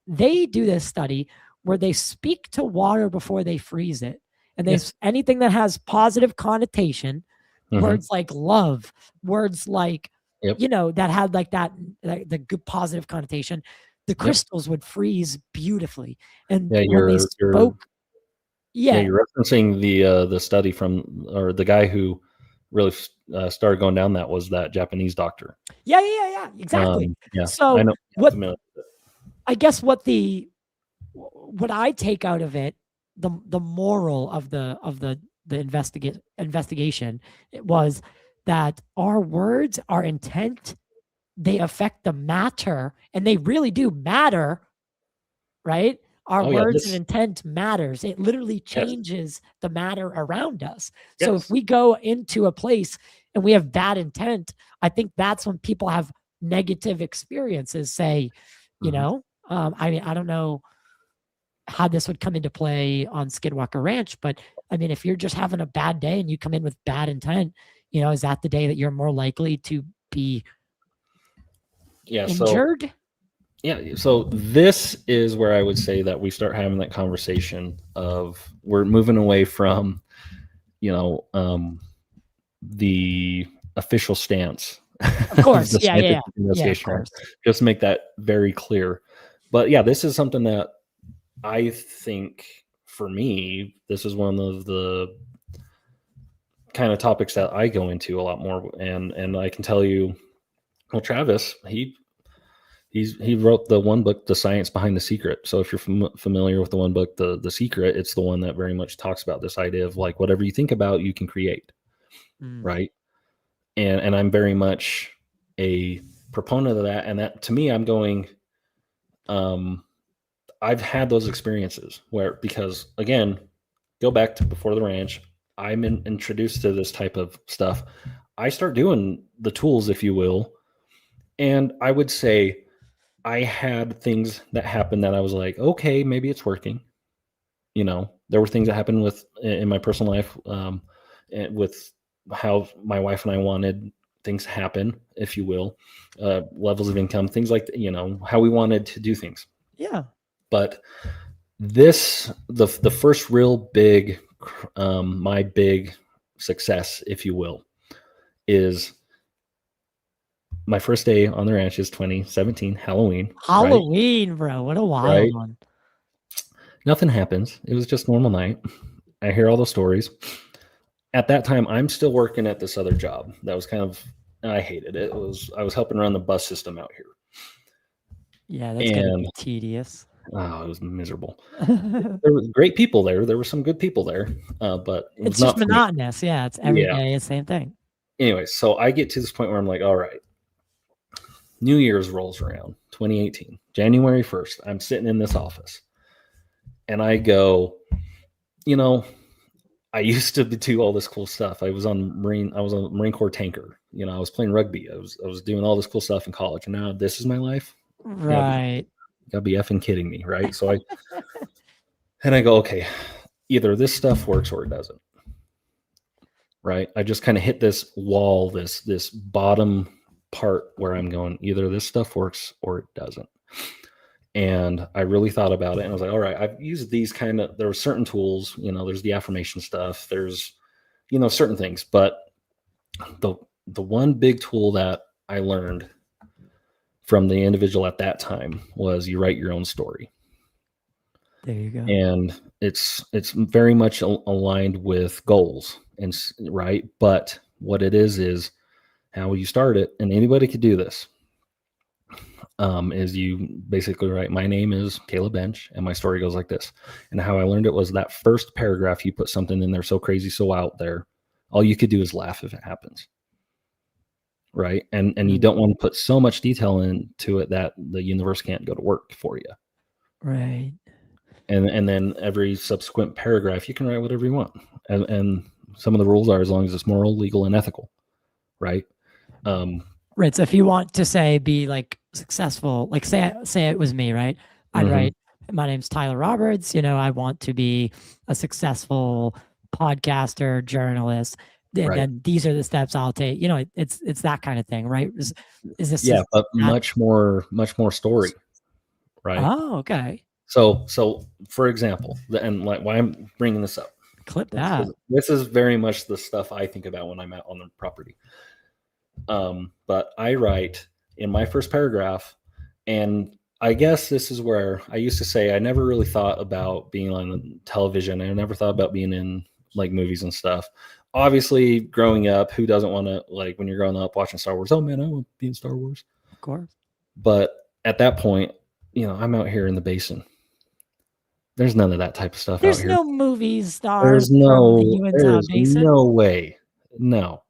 They do this study where they speak to water before they freeze it. And there's anything that has positive connotation, words like love, words like, that had like that, like the good positive connotation, the crystals would freeze beautifully. And when they spoke, you're referencing the study from, or the guy who really started going down that was that Japanese doctor. Yeah, exactly. So I know. I guess what I take out of it, the moral of the investigation, it was that our words, our intent, they affect the matter, and they really do matter, right? Our words and intent matters. It literally changes the matter around us. So if we go into a place and we have bad intent, I think that's when people have negative experiences. Say, I mean, I don't know how this would come into play on Skinwalker Ranch, but I mean, if you're just having a bad day and you come in with bad intent, is that the day that you're more likely to be injured? So this is where I would say that we start having that conversation of we're moving away from, the official stance. Of course. Of course. Just make that very clear. But this is something that I think for me, this is one of the kind of topics that I go into a lot more. And I can tell you, well, Travis, he wrote the one book, The Science Behind the Secret. So if you're familiar with the one book, The Secret, it's the one that very much talks about this idea of like, whatever you think about, you can create. Right. And I'm very much a proponent of that. And that to me, I'm going, I've had those experiences because again, go back to before the ranch, I'm introduced to this type of stuff. I start doing the tools, if you will. And I would say I had things that happened that I was like, okay, maybe it's working. There were things that happened in my personal life, with how my wife and I wanted things to happen, if you will, levels of income, things like, how we wanted to do things. Yeah. But the first real big, my big success, if you will, is my first day on the ranch is 2017, Halloween. Halloween, right? Bro. What a wild one. Nothing happens. It was just normal night. I hear all the stories. At that time, I'm still working at this other job. That was I hated it. I was helping run the bus system out here. Yeah, that's gonna be tedious. Oh, it was miserable. There were great people there. There were some good people there, but it's just monotonous. Yeah, it's every day the same thing. Anyway, so I get to this point where I'm like, all right, New Year's rolls around, 2018, January 1st. I'm sitting in this office and I go, you know, I used to do all this cool stuff. I was on a Marine Corps tanker. You know, I was playing rugby. I was doing all this cool stuff in college. And now this is my life. Right. Gotta be effing kidding me, right? So I go, okay, either this stuff works or it doesn't. Right. I just kind of hit this wall, this bottom part where I'm going, either this stuff works or it doesn't. And I really thought about it and I was like, all right, I've used these there were certain tools, you know, there's the affirmation stuff, there's, you know, certain things, but the one big tool that I learned from the individual at that time was you write your own story. There you go. And it's very much aligned with goals, and right. But what it is how you start it, and anybody could do this. Is you basically write, my name is Kaleb Bench, and my story goes like this. And how I learned it was that first paragraph, you put something in there so crazy, so out there, all you could do is laugh if it happens. Right. And you don't want to put so much detail into it that the universe can't go to work for you. Right. And then every subsequent paragraph, you can write whatever you want. And some of the rules are as long as it's moral, legal, and ethical. Right. Right. So if you want to say, be like successful, like say it was me, right? I'd write, my name's Tyler Roberts. You know, I want to be a successful podcaster, journalist. And then these are the steps I'll take. You know, it's that kind of thing, right? Is this? Yeah, but much more story, right? Oh, okay. So for example, and like why I'm bringing this up, clip that. This is very much the stuff I think about when I'm out on the property. But I write in my first paragraph, and I guess this is where I used to say I never really thought about being on television. I never thought about being in like movies and stuff. Obviously, growing up, who doesn't want to, like, when you're growing up watching Star Wars? Oh man, I want to be in Star Wars. Of course. But at that point, you know, I'm out here in the basin. There's none of that type of stuff. There's out here. No movie stars. There's no way. No.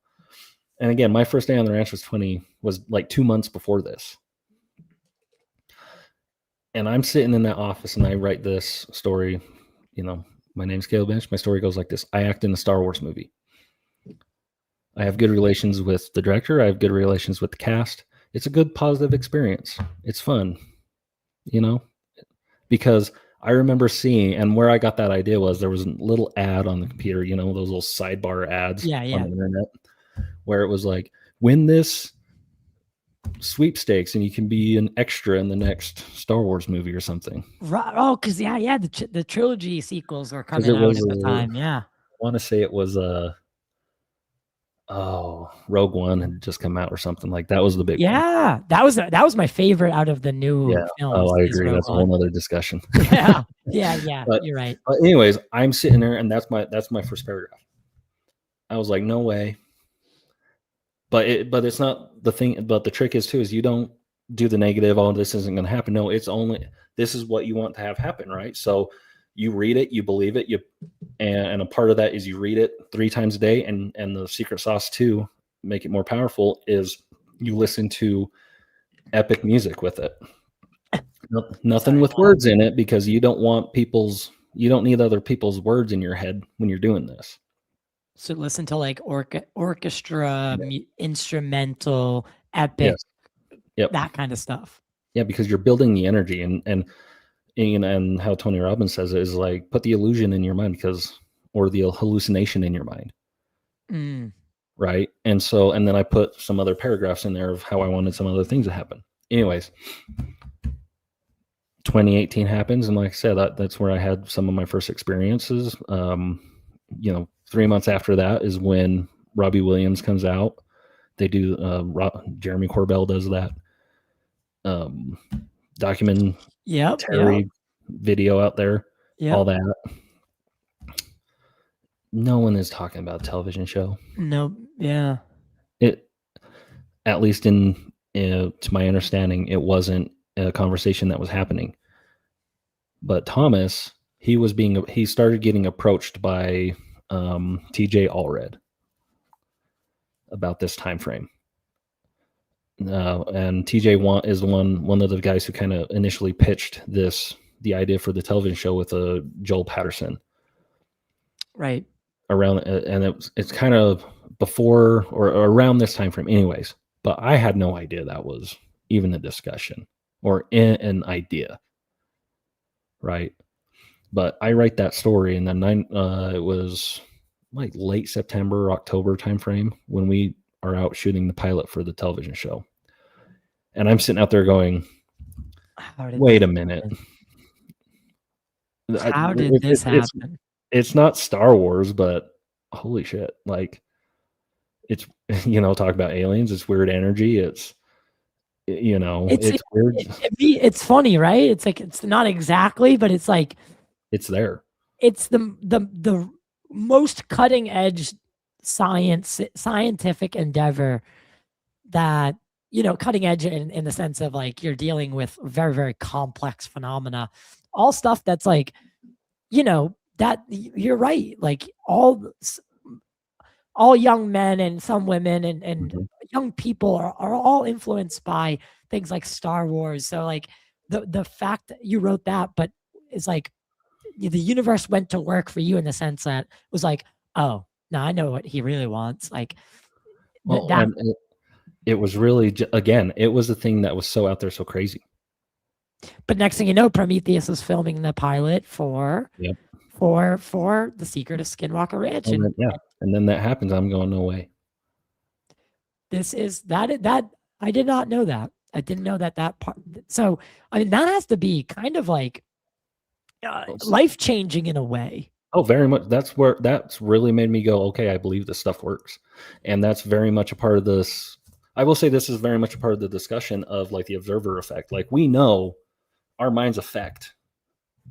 And again, my first day on the ranch was like 2 months before this. And I'm sitting in that office and I write this story. You know, my name's Kaleb Bench. My story goes like this. I act in a Star Wars movie. I have good relations with the director. I have good relations with the cast. It's a good, positive experience. It's fun, you know, because I remember seeing, and where I got that idea was there was a little ad on the computer, you know, those little sidebar ads on the internet, where it was like, win this sweepstakes and you can be an extra in the next Star Wars movie or something. Right. Oh, because the trilogy sequels were coming out at the time. Yeah. I want to say it was Rogue One had just come out or something. Like that was the big one. That was my favorite out of the new films. Oh, I agree. That's a whole other discussion. Yeah. But, you're right. But anyways, I'm sitting there and that's my first paragraph. I was like, no way. But it's not the thing. But the trick is too, is you don't do the negative. Oh, this isn't going to happen. No, it's only, this is what you want to have happen. Right. So you read it, you believe it, and a part of that is you read it 3 times a day. And the secret sauce to make it more powerful is you listen to epic music with it. Nothing with words in it, because you don't need other people's words in your head when you're doing this. So listen to like orchestra, instrumental, epic, that kind of stuff. Yeah, because you're building the energy, and how Tony Robbins says it is like, put the illusion in your mind, or the hallucination in your mind. Right. And then I put some other paragraphs in there of how I wanted some other things to happen. Anyways, 2018 happens. And like I said, that's where I had some of my first experiences. 3 months after that is when Robbie Williams comes out. They do, Jeremy Corbell does that documentary video out there, all that. No one is talking about a television show. No, yeah. It, at least to my understanding, it wasn't a conversation that was happening. But Thomas, he started getting approached by TJ Allred about this time frame. And TJ is one of the guys who kind of initially pitched the idea for the television show with Joel Patterson. Right. Around, and it's kind of before or around this time frame, anyways. But I had no idea that was even a discussion or an idea, right? But I write that story, and then it was like late September, October timeframe when we are out shooting the pilot for the television show. And I'm sitting out there going, wait a minute. How did this happen? It's not Star Wars, but holy shit. Like, it's, talk about aliens. It's weird energy. It's weird. It's funny, right? It's like, it's not exactly, but it's like, it's there. It's the most cutting edge scientific endeavor that, cutting edge in the sense of like, you're dealing with very, very complex phenomena, all stuff that's like, that you're right. Like all young men and some women and young people are all influenced by things like Star Wars. So like the fact that you wrote that, but it's like the universe went to work for you in the sense that it was like, oh, no, I know what he really wants. Like it was really, again, it was the thing that was so out there, so crazy. But next thing you know, Prometheus is filming the pilot for The Secret of Skinwalker Ranch. And then that happens. I'm going, no way. This is that I did not know that. I didn't know that part. So, I mean, that has to be kind of like life-changing in a way. Oh, very much. That's really made me go, okay, I believe this stuff works. And that's very much a part of this. I will say this is very much a part of the discussion of like the observer effect. Like, we know our minds affect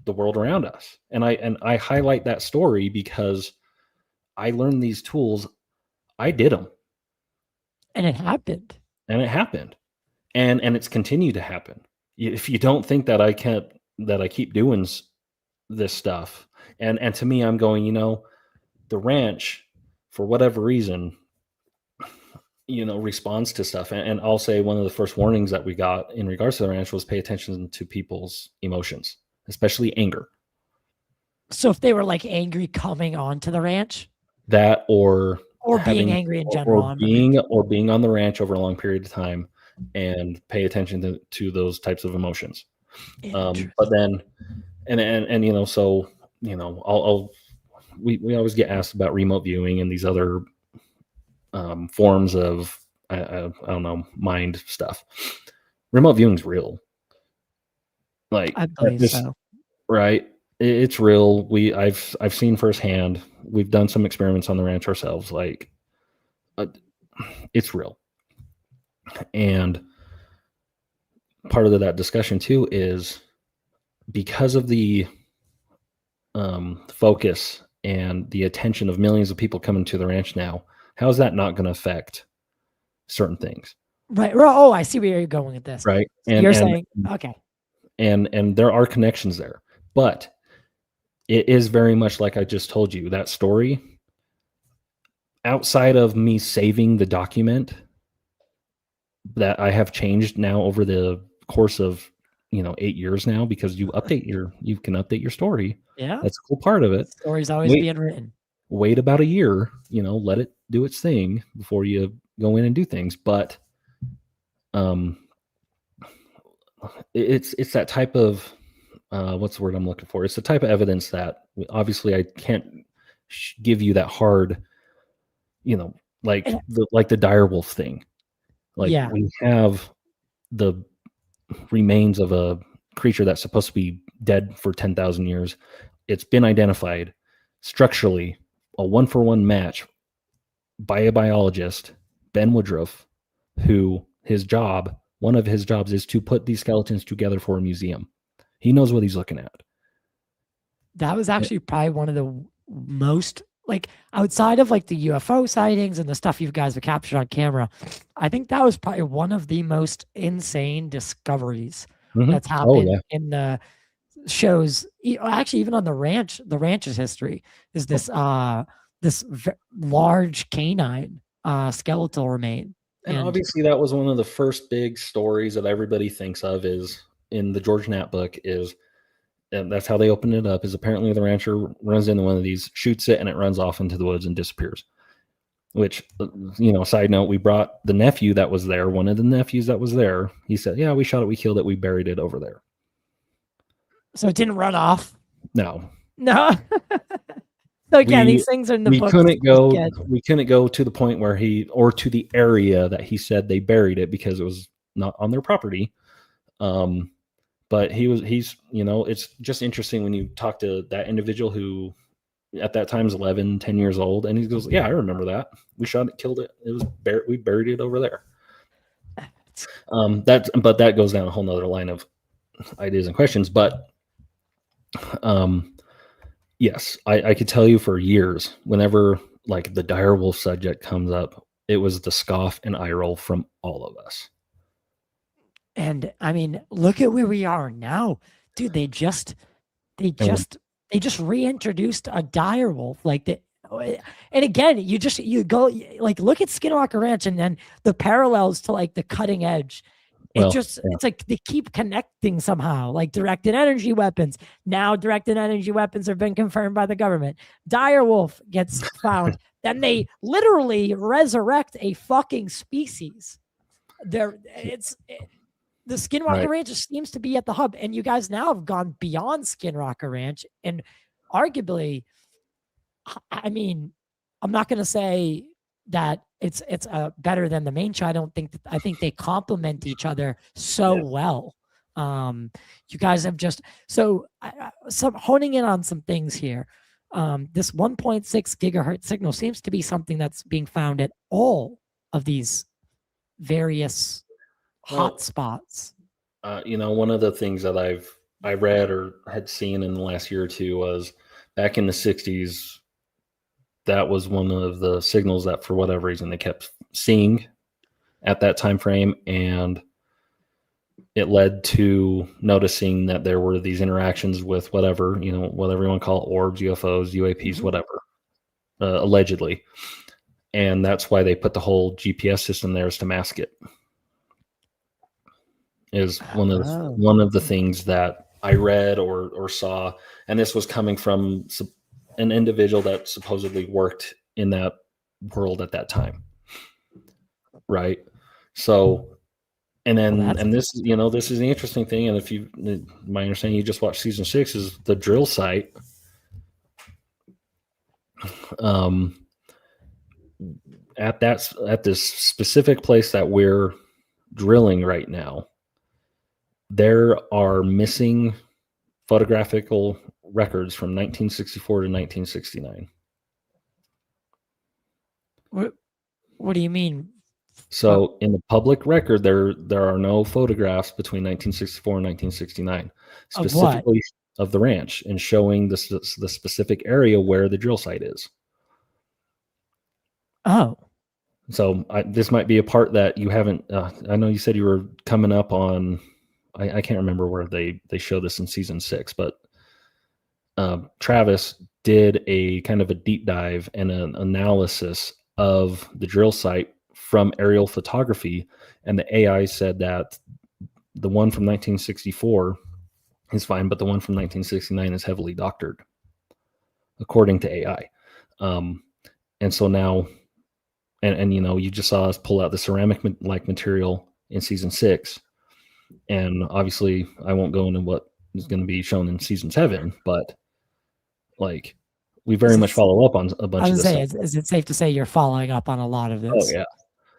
the world around us. And I highlight that story because I learned these tools. I did them. And it happened. And it's continued to happen. If you don't think that I keep doing this stuff, and to me, I'm going, the ranch, for whatever reason, responds to stuff. And I'll say one of the first warnings that we got in regards to the ranch was pay attention to people's emotions, especially anger. So if they were like angry coming onto the ranch, that or being angry in general, or being on the ranch over a long period of time, and pay attention to those types of emotions. But then, so we always get asked about remote viewing and these other forms of I don't know, mind stuff. Remote viewing's real. Like, I believe so. Right. It's real. I've seen firsthand. We've done some experiments on the ranch ourselves. Like, it's real. And part of that discussion too is because of the focus and the attention of millions of people coming to the ranch now, how is that not going to affect certain things? Right. Oh, I see where you're going with this. Right. And you're saying, okay. And there are connections there, but it is very much like I just told you, that story. Outside of me saving the document that I have changed now over the course of 8 years now, because you can update your story. Yeah, that's a cool part of it. The story's always being written. Wait about a year, let it do its thing before you go in and do things. But it's that type of what's the word I'm looking for? It's the type of evidence that obviously I can't give you that hard, like the direwolf thing. Like, we have the remains of a creature that's supposed to be dead for 10,000 years. It's been identified structurally, a 1-for-1 match by a biologist, Ben Woodruff, who one of his jobs is to put these skeletons together for a museum. He knows what he's looking at. That was actually probably one of the most, like, outside of like the UFO sightings and the stuff you guys have captured on camera, I think that was probably one of the most insane discoveries that's happened in the shows. Actually, even on the ranch's history is this large canine skeletal remain. And obviously that was one of the first big stories that everybody thinks of is in the George Knapp book is, and that's how they opened it up, is apparently the rancher runs into one of these, shoots it, and it runs off into the woods and disappears. Which, side note, we brought the nephew that was there, one of the nephews that was there. He said, yeah, we shot it, we killed it, we buried it over there. So it didn't run off? No. So again, these things are in the book. We couldn't go to the point where to the area that he said they buried it because it was not on their property. But he's it's just interesting when you talk to that individual who at that time is 11, 10 years old, and he goes, yeah, I remember that. We shot it, killed it. It was we buried it over there. But that goes down a whole nother line of ideas and questions. But yes, I could tell you for years, whenever like the direwolf subject comes up, it was the scoff and eye roll from all of us. And I mean, look at where we are now, dude. They just reintroduced a direwolf like that. And again, you go like look at Skinwalker Ranch and then the parallels to like the cutting edge. It's like they keep connecting somehow, like directed energy weapons. Now directed energy weapons have been confirmed by the government. Direwolf gets found. Then they literally resurrect a fucking species. The Skinwalker Ranch just seems to be at the hub. And you guys now have gone beyond Skinwalker Ranch. And arguably, I mean, I'm not going to say that it's better than the main show. I think they complement each other so well. You guys have just some honing in on some things here. This 1.6 gigahertz signal seems to be something that's being found at all of these various hotspots. One of the things that I read or had seen in the last year or two was back in the 60s. That was one of the signals that for whatever reason they kept seeing at that time frame, and it led to noticing that there were these interactions with whatever you want to call it, orbs, UFOs, UAPs, whatever, allegedly. And that's why they put the whole GPS system there, is to mask it. Is one of the things that I read or saw, and this was coming from an individual that supposedly worked in that world at that time, right? So, and then and this this is the interesting thing, and if my understanding, you just watched season 6, is the drill site. At this specific place that we're drilling right now, there are missing photographical records from 1964 to 1969. What do you mean? So in the public record, there are no photographs between 1964 and 1969, specifically of the ranch, and showing the specific area where the drill site is. Oh. So this might be a part that you haven't. I know you said you were coming up on. I can't remember where they show this in season 6, but Travis did a kind of a deep dive and an analysis of the drill site from aerial photography, and the AI said that the one from 1964 is fine, but the one from 1969 is heavily doctored, according to AI. And so now, and you just saw us pull out the ceramic-like material in season 6. And obviously, I won't go into what is going to be shown in season 7, but like we very much follow up on a bunch of this. Is it safe to say you're following up on a lot of this? Oh yeah,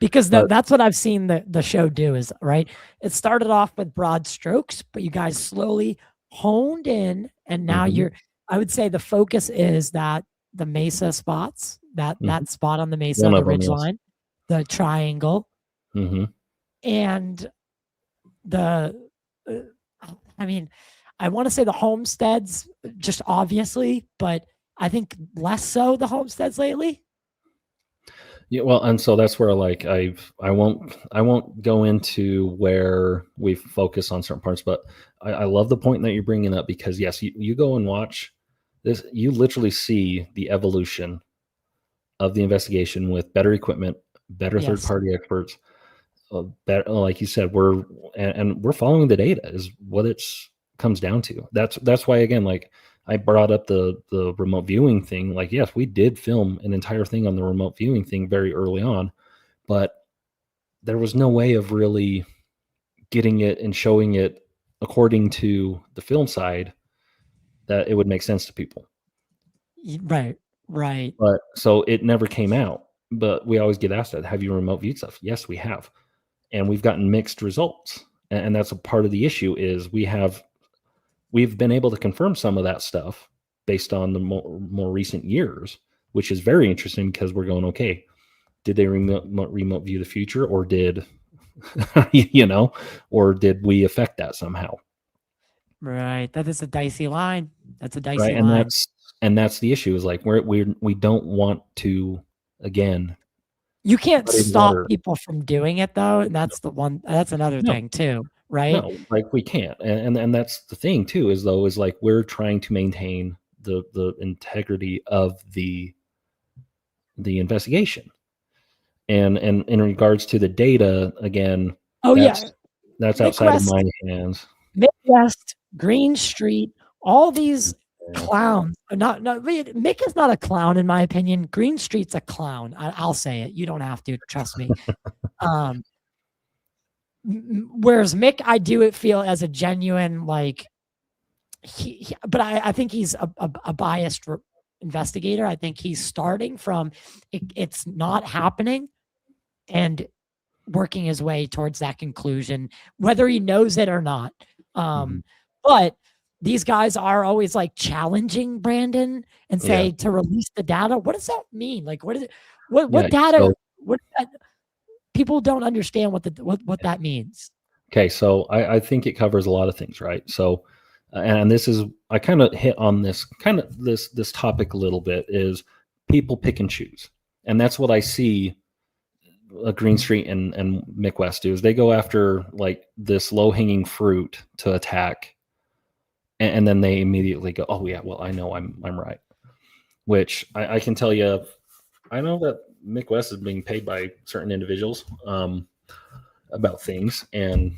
because that's what I've seen the show do. Is right. It started off with broad strokes, but you guys slowly honed in, and now I would say the focus is that the mesa spots, that spot on the mesa, the ridge line, the triangle, and I mean, I want to say the homesteads, just obviously, but I think less so the homesteads lately. Yeah, well, and so that's where like I won't go into where we focus on certain parts, but I love the point that you're bringing up, because yes, you go and watch this, you literally see the evolution of the investigation with better equipment, better Yes. third-party experts. Better, like you said, we're following the data is what it's comes down to. That's why, again, like I brought up the remote viewing thing. Like, yes, we did film an entire thing on the remote viewing thing very early on, but there was no way of really getting it and showing it according to the film side that it would make sense to people. Right. Right. But so it never came out. But we always get asked that, have you remote viewed stuff? Yes, we have. And we've gotten mixed results. And that's a part of the issue is we've been able to confirm some of that stuff based on the more recent years, which is very interesting because we're going, okay, did they remote view the future, or did or did we affect that somehow? Right. That is a dicey line. That's a dicey Right. line. And that's the issue is like we don't want to, again, You can't muddy the stop water. people from doing it though. And that's that's another No. thing too. Right. No, like we can't. And that's the thing too, is like we're trying to maintain the integrity of the investigation. And in regards to the data, again, that's outside of my hands. Midwest, Green Street, all these clowns. Mick is not a clown in my opinion. Green Street's a clown. I'll say it. You don't have to, trust me. Whereas Mick, I do feel as a genuine, like, but I think he's a biased investigator. I think he's starting from it's not happening and working his way towards that conclusion, whether he knows it or not. But these guys are always like challenging Brandon and say to release the data. What does that mean? Like, what is it? What data? What that? People don't understand what that means. Okay, so I think it covers a lot of things, right? So, and this is, I kind of hit on this topic a little bit, is people pick and choose, and that's what I see. Green Street and Mick West do is they go after like this low hanging fruit to attack, and then they immediately go, oh yeah, well I know I'm right, which I can tell you, I know that Mick West is being paid by certain individuals about things, and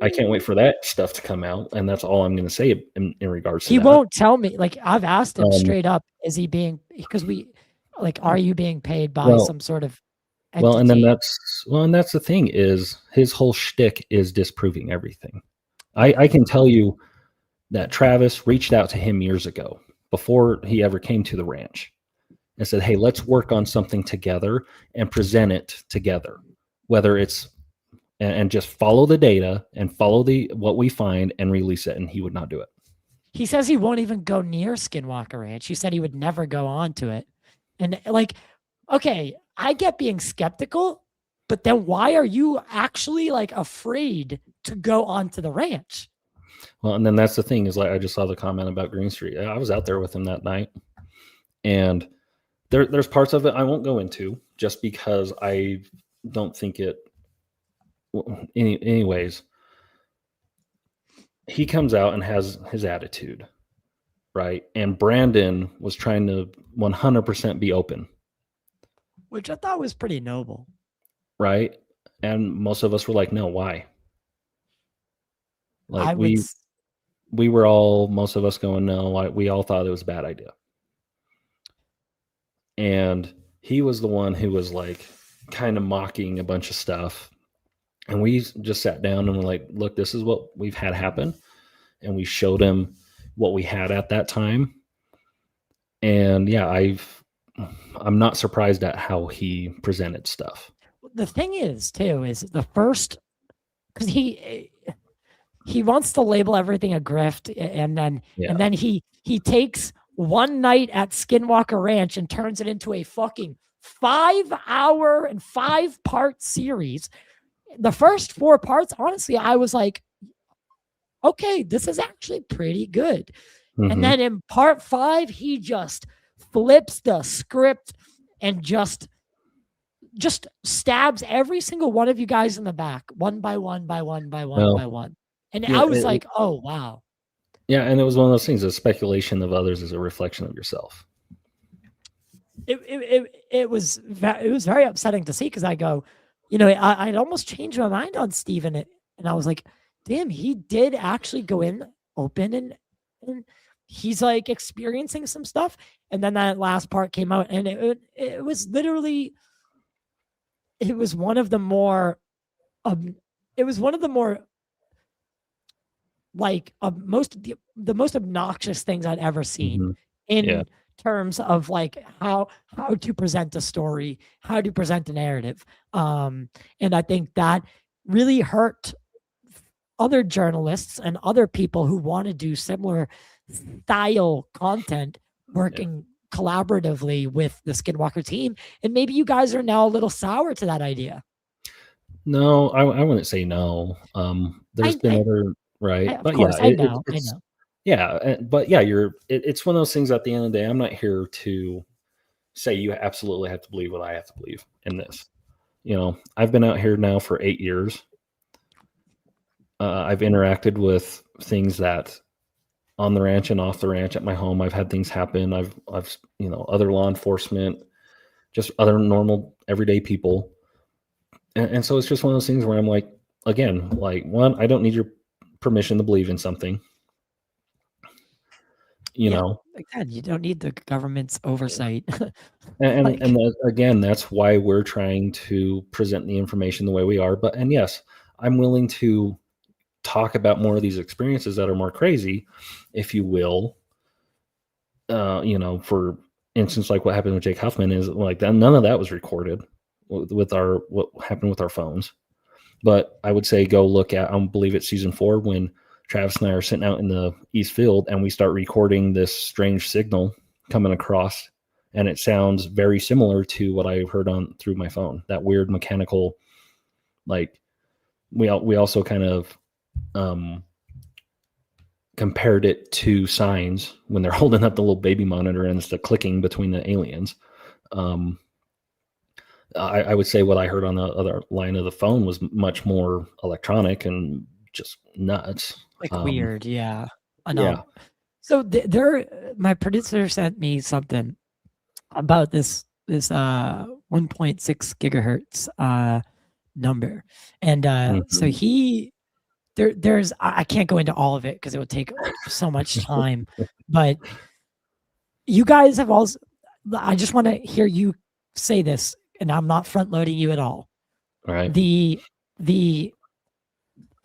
I can't wait for that stuff to come out, and that's all I'm going to say in regards to that. He won't tell me. Like, I've asked him straight up, is he being, because are you being paid by some sort of entity? Well, and that's the thing, is his whole shtick is disproving everything. I can tell you that Travis reached out to him years ago, before he ever came to the ranch, and said, hey, let's work on something together and present it together, whether it's, and just follow the data and follow what we find and release it. And he would not do it. He says he won't even go near Skinwalker Ranch. He said he would never go onto it. And like, okay, I get being skeptical, but then why are you actually like afraid to go onto the ranch? Well, and then that's the thing, is like, I just saw the comment about Green Street. I was out there with him that night, and there's parts of it I won't go into, just because I don't think it. Anyways, he comes out and has his attitude, right? And Brandon was trying to 100% be open, which I thought was pretty noble, right? And most of us were like, no, why? Like, we were all, most of us going, no, we all thought it was a bad idea. And he was the one who was like kind of mocking a bunch of stuff. And we just sat down and were like, look, this is what we've had happen. And we showed him what we had at that time. And yeah, I'm not surprised at how he presented stuff. The thing is, too, is the first, because he wants to label everything a grift, and then he takes one night at Skinwalker Ranch and turns it into a fucking 5-hour and 5-part series. The first 4 parts, honestly, I was like, okay, this is actually pretty good. Mm-hmm. And then in part 5, he just flips the script and just stabs every single one of you guys in the back, one by one. And I was like, oh, wow. Yeah, and it was one of those things, the speculation of others is a reflection of yourself. it was very upsetting to see, because I go, I'd almost changed my mind on Steven, and I was like, damn, he did actually go in open, and he's like experiencing some stuff. And then that last part came out, and it was literally, it was one of the more like the most obnoxious things I'd ever seen Mhm. in Yeah. terms of like how to present a story, how to present a narrative. And I think that really hurt other journalists and other people who want to do similar style content, working collaboratively with the Skinwalker team. And maybe you guys are now a little sour to that idea. No, I wouldn't say no. There's been other, right, Of but yeah, course, I know, I it's know. yeah, but yeah, it's one of those things. At the end of the day, I'm not here to say you absolutely have to believe what I have to believe in this. I've been out here now for 8 years. I've interacted with things that on the ranch and off the ranch at my home. I've had things happen. I've other law enforcement, just other normal everyday people. And so it's just one of those things where I'm like, again, like, one, I don't need your permission to believe in something. Again, you don't need the government's oversight. Again, that's why we're trying to present the information the way we are. And yes, I'm willing to talk about more of these experiences that are more crazy, if you will. For instance, like what happened with Jake Huffman is like that. None of that was recorded with what happened with our phones. But I would say go look at, I believe it's season 4, when Travis and I are sitting out in the East Field and we start recording this strange signal coming across, and it sounds very similar to what I heard through my phone. That weird mechanical, like we also kind of compared it to signs when they're holding up the little baby monitor and it's the clicking between the aliens. I would say what I heard on the other line of the phone was much more electronic and just nuts. Weird, yeah. I know. Yeah. So my producer sent me something about this 1.6 gigahertz number, and so there's I can't go into all of it because it would take so much time, but you guys have also. I just want to hear you say this, and I'm not front loading you at all. All right. The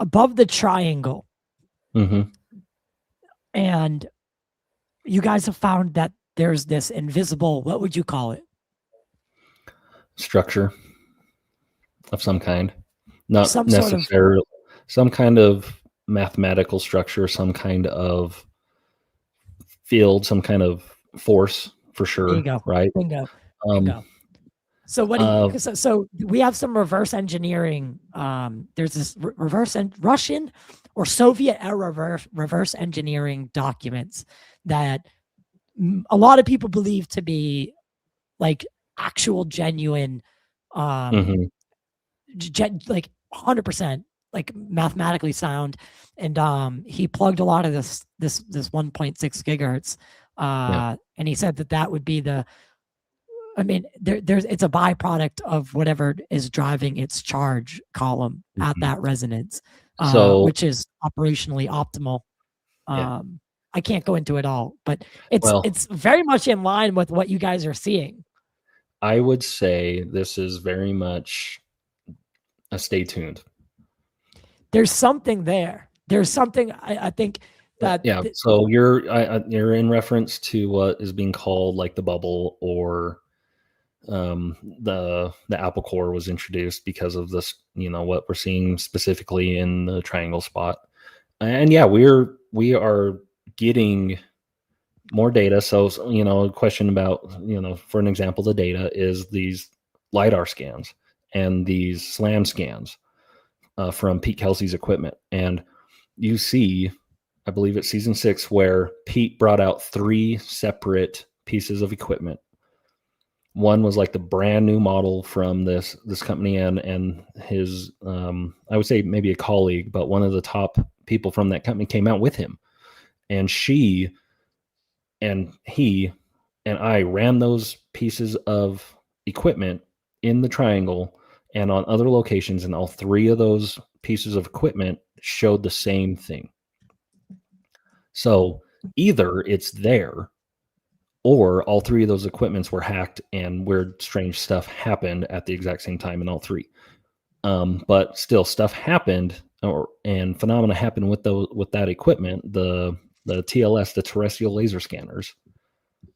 above the triangle, and you guys have found that there's this invisible, what would you call it? Structure of some kind, not Some necessarily some kind of mathematical structure, some kind of field, some kind of force, for sure. There you go. Right. Bingo. So what do you, so we have some reverse engineering. There's this Russian or Soviet era reverse engineering documents that a lot of people believe to be like actual genuine, like 100% like mathematically sound. And he plugged a lot of this 1.6 gigahertz. And he said that would be it's a byproduct of whatever is driving its charge column at that resonance, which is operationally optimal. I can't go into it all, but it's very much in line with what you guys are seeing. I would say this is very much a stay tuned. There's something there. There's something I think that. So you're in reference to what is being called like the bubble, or the apple core was introduced because of this, what we're seeing specifically in the triangle spot. And we are getting more data. So, a question about, for an example, the data is these LiDAR scans and these SLAM scans from Pete Kelsey's equipment. And you see, I believe it's season 6, where Pete brought out 3 separate pieces of equipment. One was like the brand new model from this company, and his, I would say maybe a colleague, but one of the top people from that company came out with him, and she and he and I ran those pieces of equipment in the triangle and on other locations, and all 3 of those pieces of equipment showed the same thing. So either it's there, or all 3 of those equipments were hacked and weird, strange stuff happened at the exact same time in all 3. But still, stuff happened, and phenomena happened with that equipment, the TLS, the terrestrial laser scanners,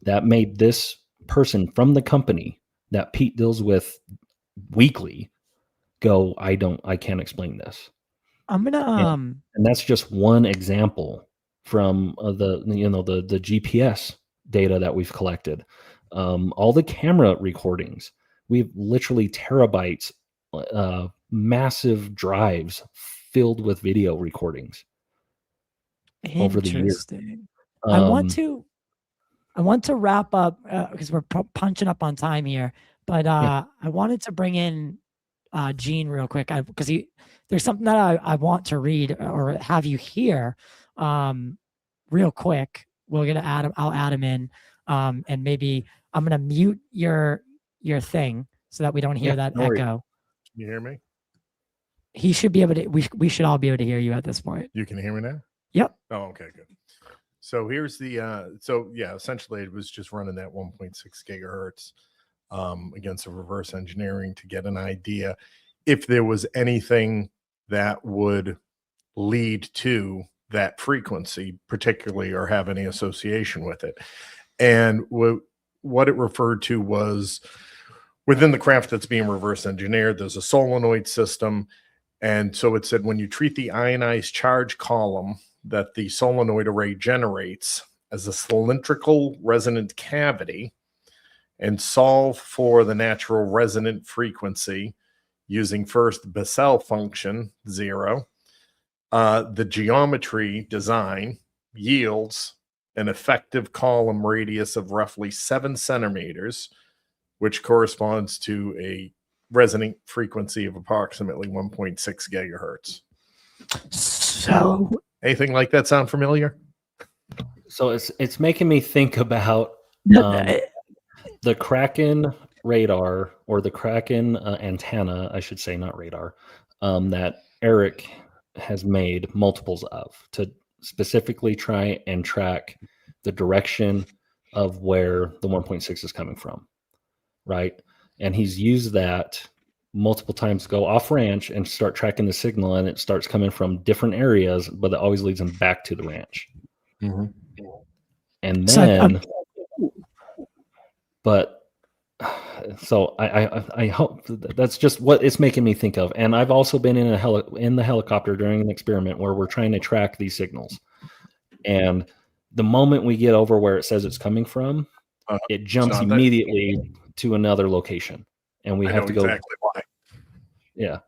that made this person from the company that Pete deals with weekly go, I can't explain this. I'm gonna And that's just one example from the GPS data that we've collected. All the camera recordings, we've literally terabytes, massive drives filled with video recordings over the years. interesting. I want to wrap up because we're punching up on time here, but I wanted to bring in Gene real quick because there's something that I want to read or have you hear real quick. We're gonna add him. I'll add him in, and maybe I'm gonna mute your thing so that we don't hear that echo. Can you hear me? He should be able to. We should all be able to hear you at this point. You can hear me now? Yep. Oh, okay, good. So here's the essentially it was just running that 1.6 gigahertz against a reverse engineering to get an idea if there was anything that would lead to that frequency particularly or have any association with it. And what it referred to was within the craft that's being reverse engineered, there's a solenoid system. And so it said when you treat the ionized charge column that the solenoid array generates as a cylindrical resonant cavity and solve for the natural resonant frequency using first the Bessel function 0, the geometry design yields an effective column radius of roughly 7 centimeters, which corresponds to a resonant frequency of approximately 1.6 gigahertz. So anything like that sound familiar? So it's making me think about the Kraken radar, or the Kraken antenna, I should say, not radar, that Eric has made multiples of to specifically try and track the direction of where the 1.6 is coming from, right? And he's used that multiple times to go off ranch and start tracking the signal, and it starts coming from different areas, but it always leads him back to the ranch. Mm-hmm. And then, so I hope that's just what it's making me think of. And I've also been in the helicopter during an experiment where we're trying to track these signals. And the moment we get over where it says it's coming from, it jumps immediately to another location, and we have to go. Exactly why. Yeah,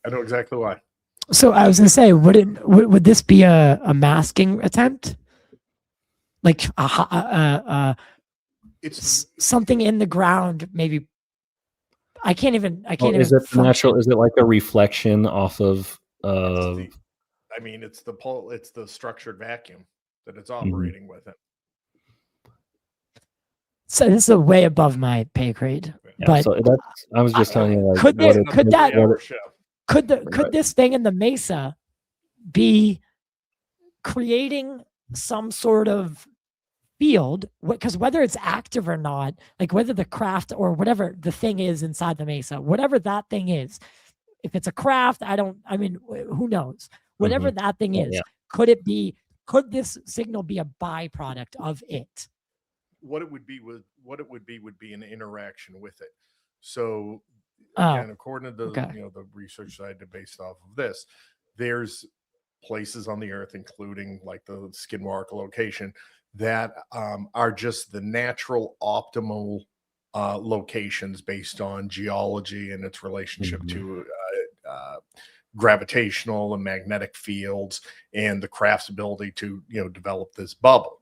I know exactly why. So I was gonna say, would this be a masking attempt? Like it's something in the ground, maybe. I can't even. Is it natural? Is it like a reflection off of? It's the structured vacuum that it's operating with it. So this is way above my pay grade. Yeah, but so I was just telling you, like, could this thing in the Mesa be creating some sort of field? Because whether it's active or not, like whether the craft or whatever the thing is inside the Mesa, whatever that thing is, if it's a craft, who knows? Whatever that thing is, could this signal be a byproduct of it? What it would be would be an interaction with it. So again, according to the research that I did based off of this, there's places on the earth, including like the Skinwalker location, that are just the natural optimal locations based on geology and its relationship to gravitational and magnetic fields and the craft's ability to develop this bubble.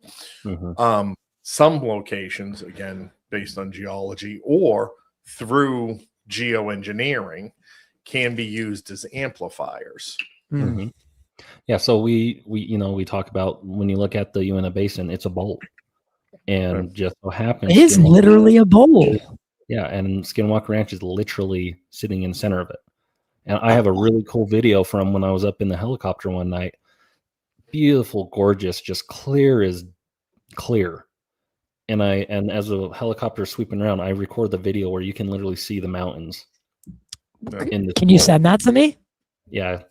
Some locations, again, based on geology or through geoengineering, can be used as amplifiers. Yeah, so we talk about when you look at the Uinta Basin, it's a bowl. And Right. just so happens, It is Skinwalker- literally a bowl. yeah, and Skinwalker Ranch is literally sitting in the center of it. And I have a really cool video from when I was up in the helicopter one night. Beautiful, gorgeous, just clear as clear. And as a helicopter is sweeping around, I record the video where you can literally see the mountains. In the Can you send that to me? Yeah.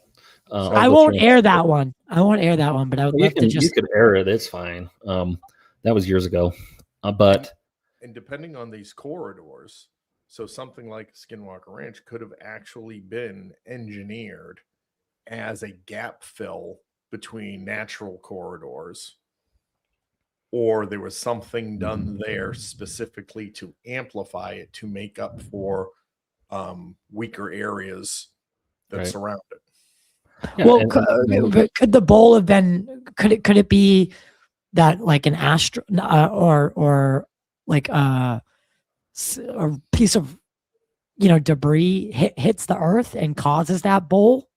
I won't air that one. I won't air that one, but I would love to You just. could air it. It's fine. That was years ago. But And depending on these corridors, so something like Skinwalker Ranch could have actually been engineered as a gap fill between natural corridors, or there was something done there specifically to amplify it to make up for weaker areas that Right. surround it. yeah, Well, and- could the bowl have been? Could it be that like an astro or like a piece of debris hits the earth and causes that bowl?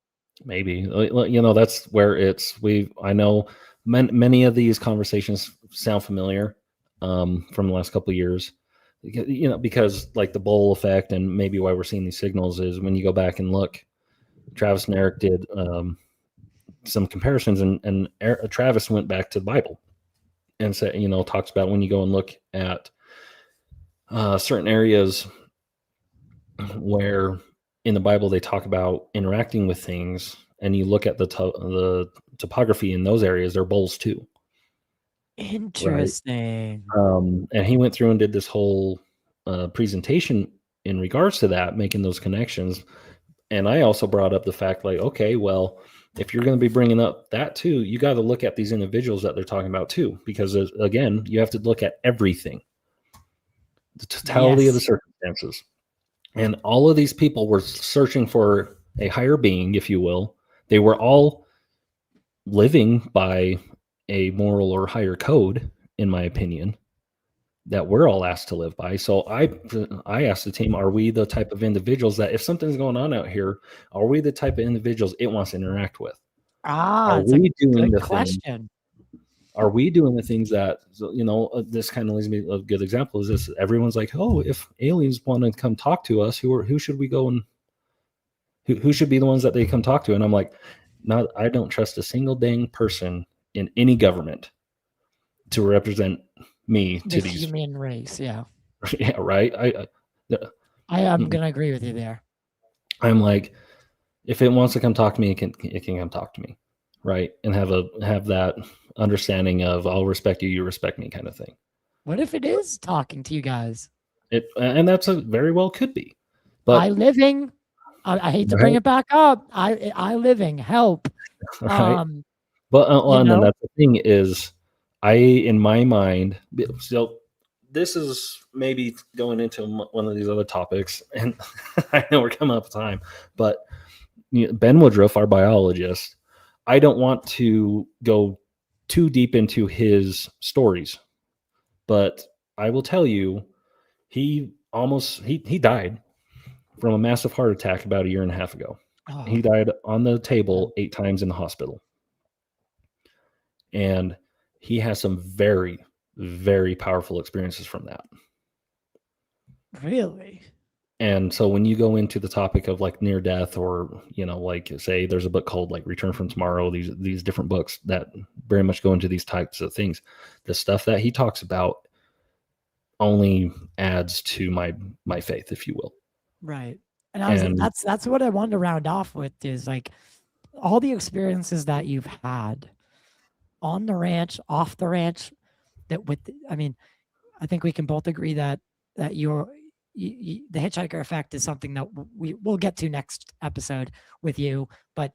maybe that's where I know many of these conversations sound familiar from the last couple of years, because like the bowl effect, and maybe why we're seeing these signals is when you go back and look. Travis and Eric did some comparisons, and Travis went back to the Bible and said, talks about when you go and look at certain areas where in the Bible they talk about interacting with things, and you look at the topography in those areas, they're bowls too. Interesting. And he went through and did this whole presentation in regards to that, making those connections. And I also brought up the fact, like, okay, well, if you're going to be bringing up that too, you got to look at these individuals that they're talking about too, because again, you have to look at everything, the totality of the circumstances. And all of these people were searching for a higher being, if you will. They were all living by a moral or higher code, in my opinion, that we're all asked to live by. So I asked the team, are we the type of individuals that if something's going on out here, are we the type of individuals it wants to interact with? That's a good question. Are we doing the things that, this kind of leads me, a good example is this. Everyone's like, oh, if aliens want to come talk to us, who should we go and who should be the ones that they come talk to? And I'm like, I don't trust a single dang person in any government to represent me to The these human race. Yeah. Yeah, right. I am gonna agree with you there. I'm like, if it wants to come talk to me, it can come talk to me, right? And have that understanding of I'll respect you, you respect me, kind of thing. What if it is talking to you guys? And that's a very well could be, but I hate to bring it back up. I living help. Right. But and then that's the thing is, in my mind, so this is maybe going into one of these other topics, and I know we're coming up with time, but Ben Woodruff, our biologist, I don't want to go too deep into his stories, but I will tell you, he died from a massive heart attack about 1.5 years ago. Oh. He died on the table 8 times in the hospital. And he has some very, very powerful experiences from that. Really? And so when you go into the topic of like near death, or, like say there's a book called like Return from Tomorrow, these different books that very much go into these types of things, the stuff that he talks about only adds to my faith, if you will. Right. And that's what I wanted to round off with is like all the experiences that you've had on the ranch, off the ranch, I think we can both agree that the hitchhiker effect is something that we'll get to next episode with you, but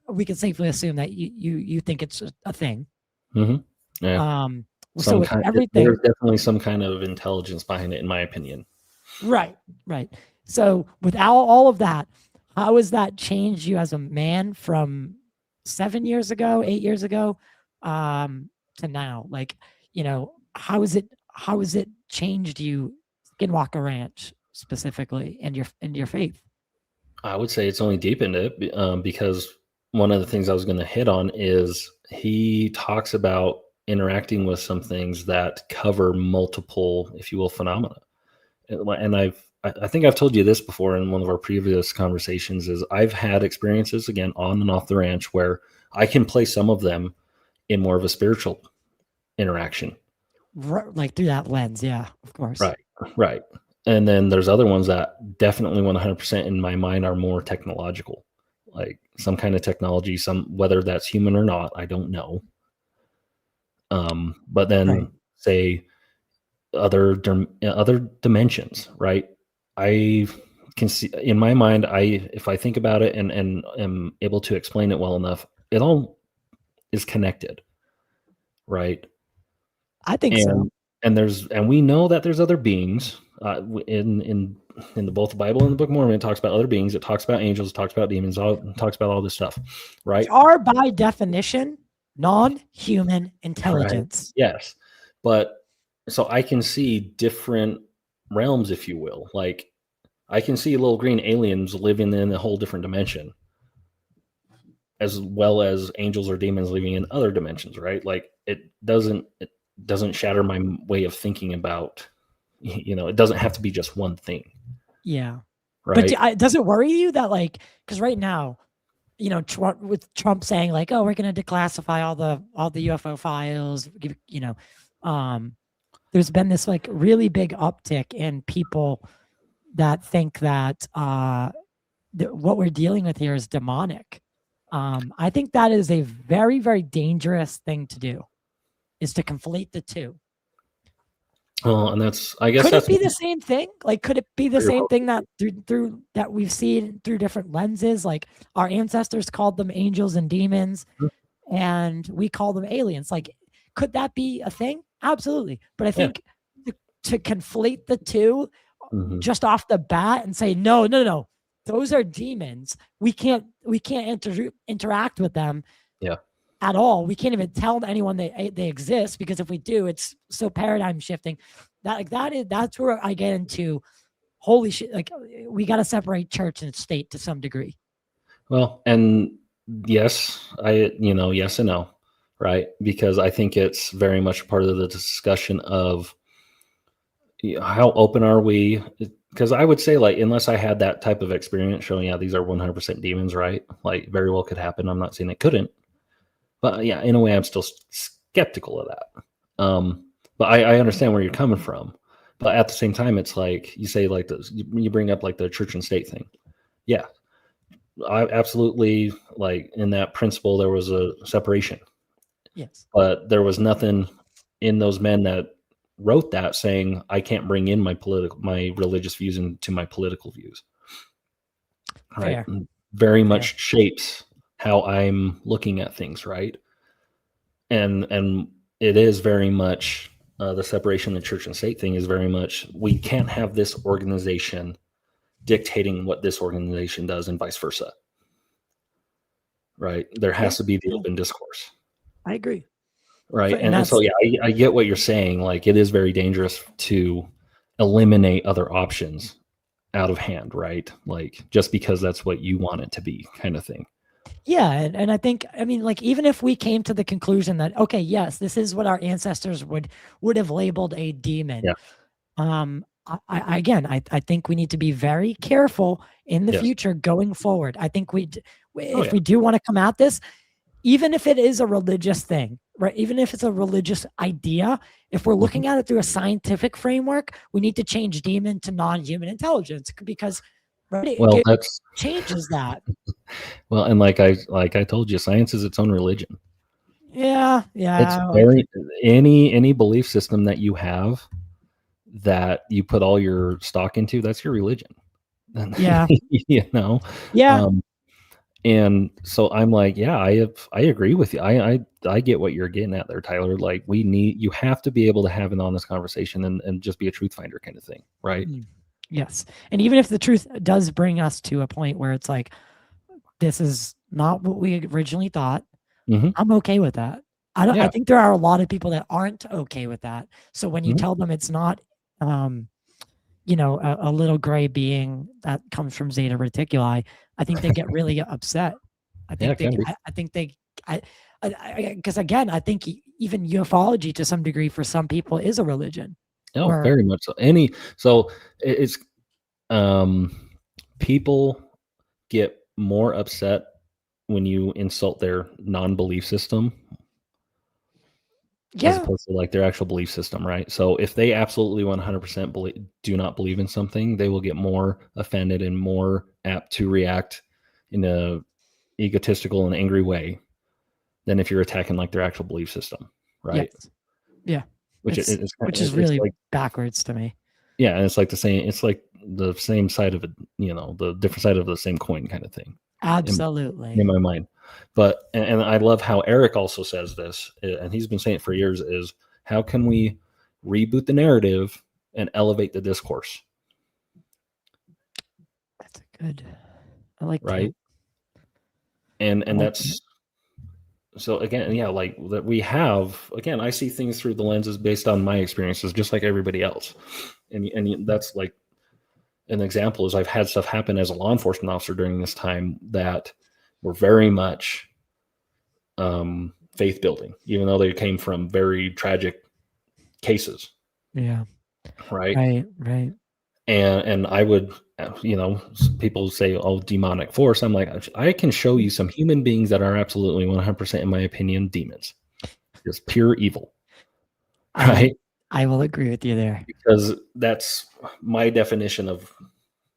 we can safely assume that you think it's a thing. Mm-hmm. Yeah. So with everything, there's definitely some kind of intelligence behind it, in my opinion. Right. So without all of that, how has that changed you as a man from 7 years ago, 8 years ago, to now? Like, how has it changed you, Skinwalker Ranch specifically, and your faith? I would say it's only deepened it, because one of the things I was going to hit on is he talks about interacting with some things that cover multiple, if you will, phenomena. And I think I've told you this before in one of our previous conversations, is I've had experiences, again, on and off the ranch, where I can place some of them in more of a spiritual interaction. Like through that lens. Yeah, of course. Right. And then there's other ones that definitely 100% in my mind are more technological, like some kind of technology, whether that's human or not, I don't know. But then say other dimensions, right? I can see in my mind, if I think about it and am able to explain it well enough, it all is connected, right? I think so. And we know that there's other beings in both the Bible and the Book of Mormon. It talks about other beings. It talks about angels. It talks about demons. It talks about all this stuff, right? Which are by definition non-human intelligence. Right. Yes, but so I can see different realms, if you will. Like I can see little green aliens living in a whole different dimension, as well as angels or demons living in other dimensions, right? Like it doesn't shatter my way of thinking about, it doesn't have to be just one thing. Yeah. Right. But does it worry you that, like, because right now, Trump saying like, oh, we're going to declassify all the UFO files, there's been this like really big uptick in people that think that what we're dealing with here is demonic. I think that is a very, very dangerous thing to do, is to conflate the two. Well, and I guess could it be the same thing? Like, could it be the same thing that through that we've seen through different lenses? Like our ancestors called them angels and demons, and we call them aliens. Like, could that be a thing? Absolutely. But I think to conflate the two just off the bat and say, no, those are demons. We can't interact with them. Yeah. At all. We can't even tell anyone they exist, because if we do, it's so paradigm shifting. That's where I get into holy shit. Like, we got to separate church and state to some degree. Well, and yes, yes and no, right? Because I think it's very much part of the discussion of how open are we? Because I would say, like, unless I had that type of experience showing, these are 100% demons, right? Like, very well could happen. I'm not saying it couldn't. But yeah, in a way, I'm still skeptical of that. But I understand where you're coming from. But at the same time, it's like you say, like you bring up like the church and state thing. Yeah, I absolutely, like, in that principle, there was a separation. Yes. But there was nothing in those men that wrote that saying I can't bring in my religious views into my political views. Right. Very much shapes how I'm looking at things, right? And it is very much the separation of church and state thing is very much, we can't have this organization dictating what this organization does and vice versa. Right? There has to be the open discourse. I agree. Right. And so, I get what you're saying. Like, it is very dangerous to eliminate other options out of hand, right? Like, just because that's what you want it to be, kind of thing. Yeah. And I think, like, even if we came to the conclusion that, okay, yes, this is what our ancestors would have labeled a demon. Yeah. I think we need to be very careful in the future going forward. I think we do want to come at this, even if it is a religious thing, right? Even if it's a religious idea, if we're looking at it through a scientific framework, we need to change demon to non-human intelligence, because it changes that. Well, and like I told you, science is its own religion. Yeah. It's any belief system that you have that you put all your stock into, that's your religion. Yeah. Yeah. And so I'm like, I agree with you. I get what you're getting at there, Tyler. Like, you have to be able to have an honest conversation and just be a truth finder kind of thing. Right. Yes. And even if the truth does bring us to a point where it's like, this is not what we originally thought, I'm okay with that. I think there are a lot of people that aren't okay with that. So when you tell them it's not, a little gray being that comes from Zeta Reticuli, I think they get really upset. Because again, I think even ufology to some degree for some people is a religion. Oh, Or- very much so. It's people get more upset when you insult their non-belief system as Yeah, opposed to like their actual belief system, right? So if they absolutely 100% do not believe in something, they will get more offended and more apt to react in a egotistical and angry way than if you're attacking like their actual belief system, right? yes. Yeah. Which Which is it's really like, backwards to me. yeah, and it's like the same side of it, the different side of the same coin kind of thing Absolutely. in my mind. But and I love how Eric also says this, and he's been saying it for years, is how can we reboot the narrative and elevate the discourse, That's good. I like right? that. And I like that's so again, yeah, like that we have, again, I see things through the lenses based on my experiences, just like everybody else. And that's like an example is I've had stuff happen as a law enforcement officer during this time that were very much faith building, even though they came from very tragic cases. Yeah. Right. Right. And I would, people say, oh, demonic force. I'm like, I can show you some human beings that are absolutely 100%, in my opinion, demons. Just pure evil. Right. I will agree with you there. Because that's my definition of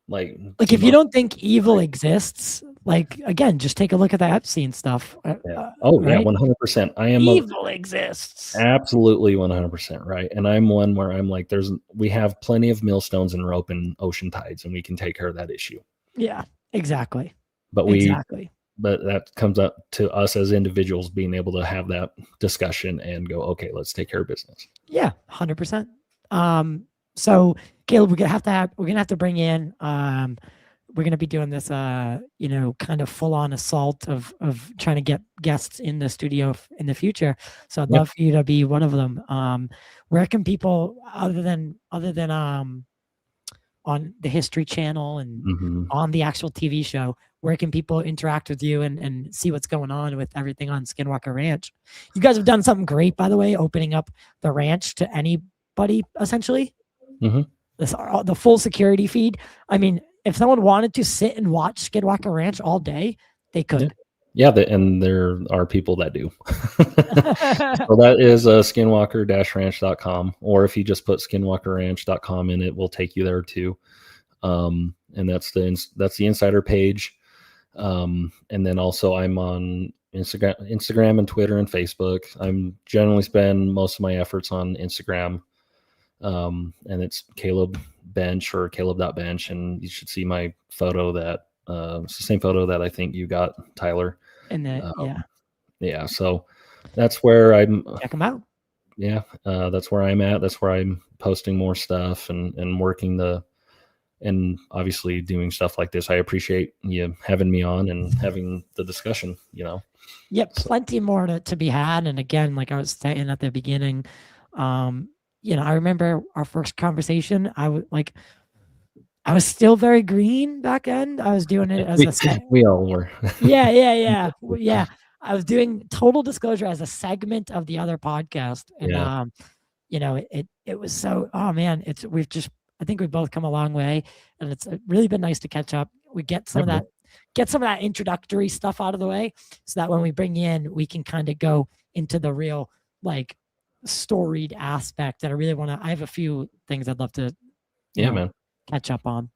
like if you don't think evil exists, like again, just take a look at the Epstein stuff. Yeah. Right? 100%. I am Evil exists. Absolutely 100% right. And I'm one where I'm like, we have plenty of millstones and rope and ocean tides, and we can take care of that issue. Yeah, exactly. But But that comes up to us as individuals being able to have that discussion and go, okay, let's take care of business. Yeah, 100%. So Kaleb, we're gonna have to bring in. We're gonna be doing this, kind of full on assault of trying to get guests in the studio in the future. So I'd love for you to be one of them. Where can people, other than on the History Channel and on the actual TV show, where can people interact with you and see what's going on with everything on Skinwalker Ranch? You guys have done something great, by the way, opening up the ranch to anybody, essentially. The full security feed. I mean, if someone wanted to sit and watch Skinwalker Ranch all day, they could. Yeah, and there are people that do. So that is skinwalker-ranch.com, or if you just put skinwalkerranch.com in, it will take you there too. And that's the insider page. And then also I'm on Instagram and Twitter and Facebook. I'm generally spend most of my efforts on Instagram. And it's Kaleb Bench or Kaleb.bench, and you should see my photo that it's the same photo that I think you got, Tyler. And yeah, so that's where I'm. Check them out. Yeah, that's where I'm at. That's where I'm posting more stuff and working and obviously doing stuff like this. I appreciate you having me on and having the discussion. Yep, plenty more to be had. And again, like I was saying at the beginning, I remember our first conversation. I was still very green back then. I was doing it as we all were. Yeah. I was doing Total Disclosure as a segment of the other podcast, and it was so. Oh man, I think we've both come a long way, and it's really been nice to catch up. We get some of that introductory stuff out of the way, so that when we bring you in, we can kind of go into the real like storied aspect that I really want to. I have a few things I'd love to, man, catch up on.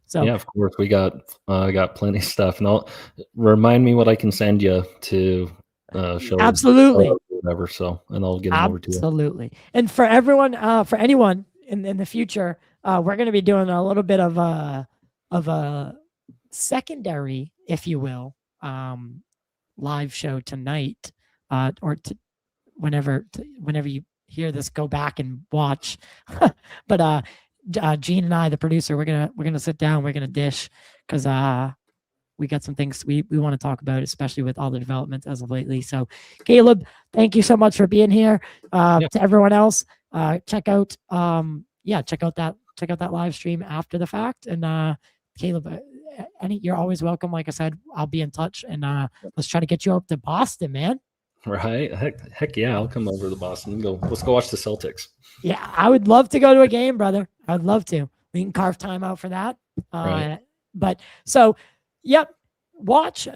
So yeah, of course, we got plenty of stuff, and I'll remind me what I can send you to show. Absolutely, whatever. So, and I'll get them over to you. Absolutely, and for everyone, for anyone in the future, we're going to be doing a little bit of a secondary, if you will, live show tonight, whenever you hear this, go back and watch. But Gene and I, the producer, we're gonna sit down, we're gonna dish, because we got some things we want to talk about, especially with all the developments as of lately. So Kaleb, thank you so much for being here. To everyone else, check out that live stream after the fact. And Kaleb, you're always welcome. Like I said, I'll be in touch, and let's try to get you up to Boston, man. Right? Heck yeah, I'll come over to Boston and go. Let's go watch the Celtics. Yeah, I would love to go to a game, brother. I would love to. We can carve time out for that. Right. But so, yep. Watch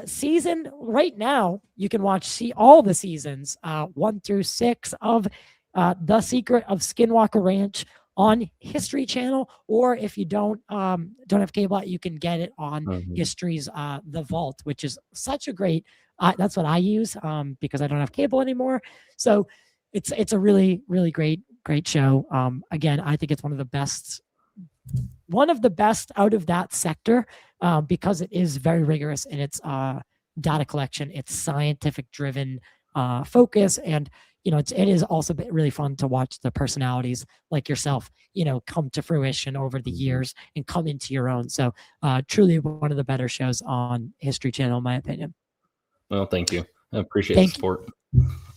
season right now. You can see all the seasons 1 through 6 of The Secret of Skinwalker Ranch on History Channel, or if you don't have cable, you can get it on History's The Vault, which is such a great. That's what I use because I don't have cable anymore. So it's a really great show. Again, I think it's one of the best out of that sector because it is very rigorous in its data collection, its scientific driven focus, and it is also really fun to watch the personalities like yourself come to fruition over the years and come into your own. So truly one of the better shows on History Channel, in my opinion. Well, thank you. I appreciate the support.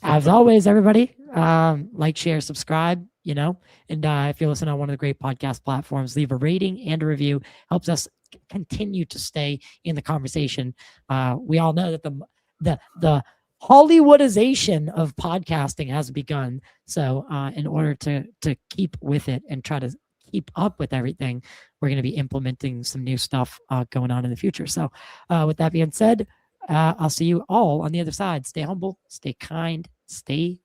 As always, everybody, like, share, subscribe, and if you listen on one of the great podcast platforms, leave a rating and a review. Helps us continue to stay in the conversation. We all know that the Hollywoodization of podcasting has begun. So in order to keep with it and try to keep up with everything, we're going to be implementing some new stuff going on in the future. So with that being said, I'll see you all on the other side. Stay humble, stay kind, stay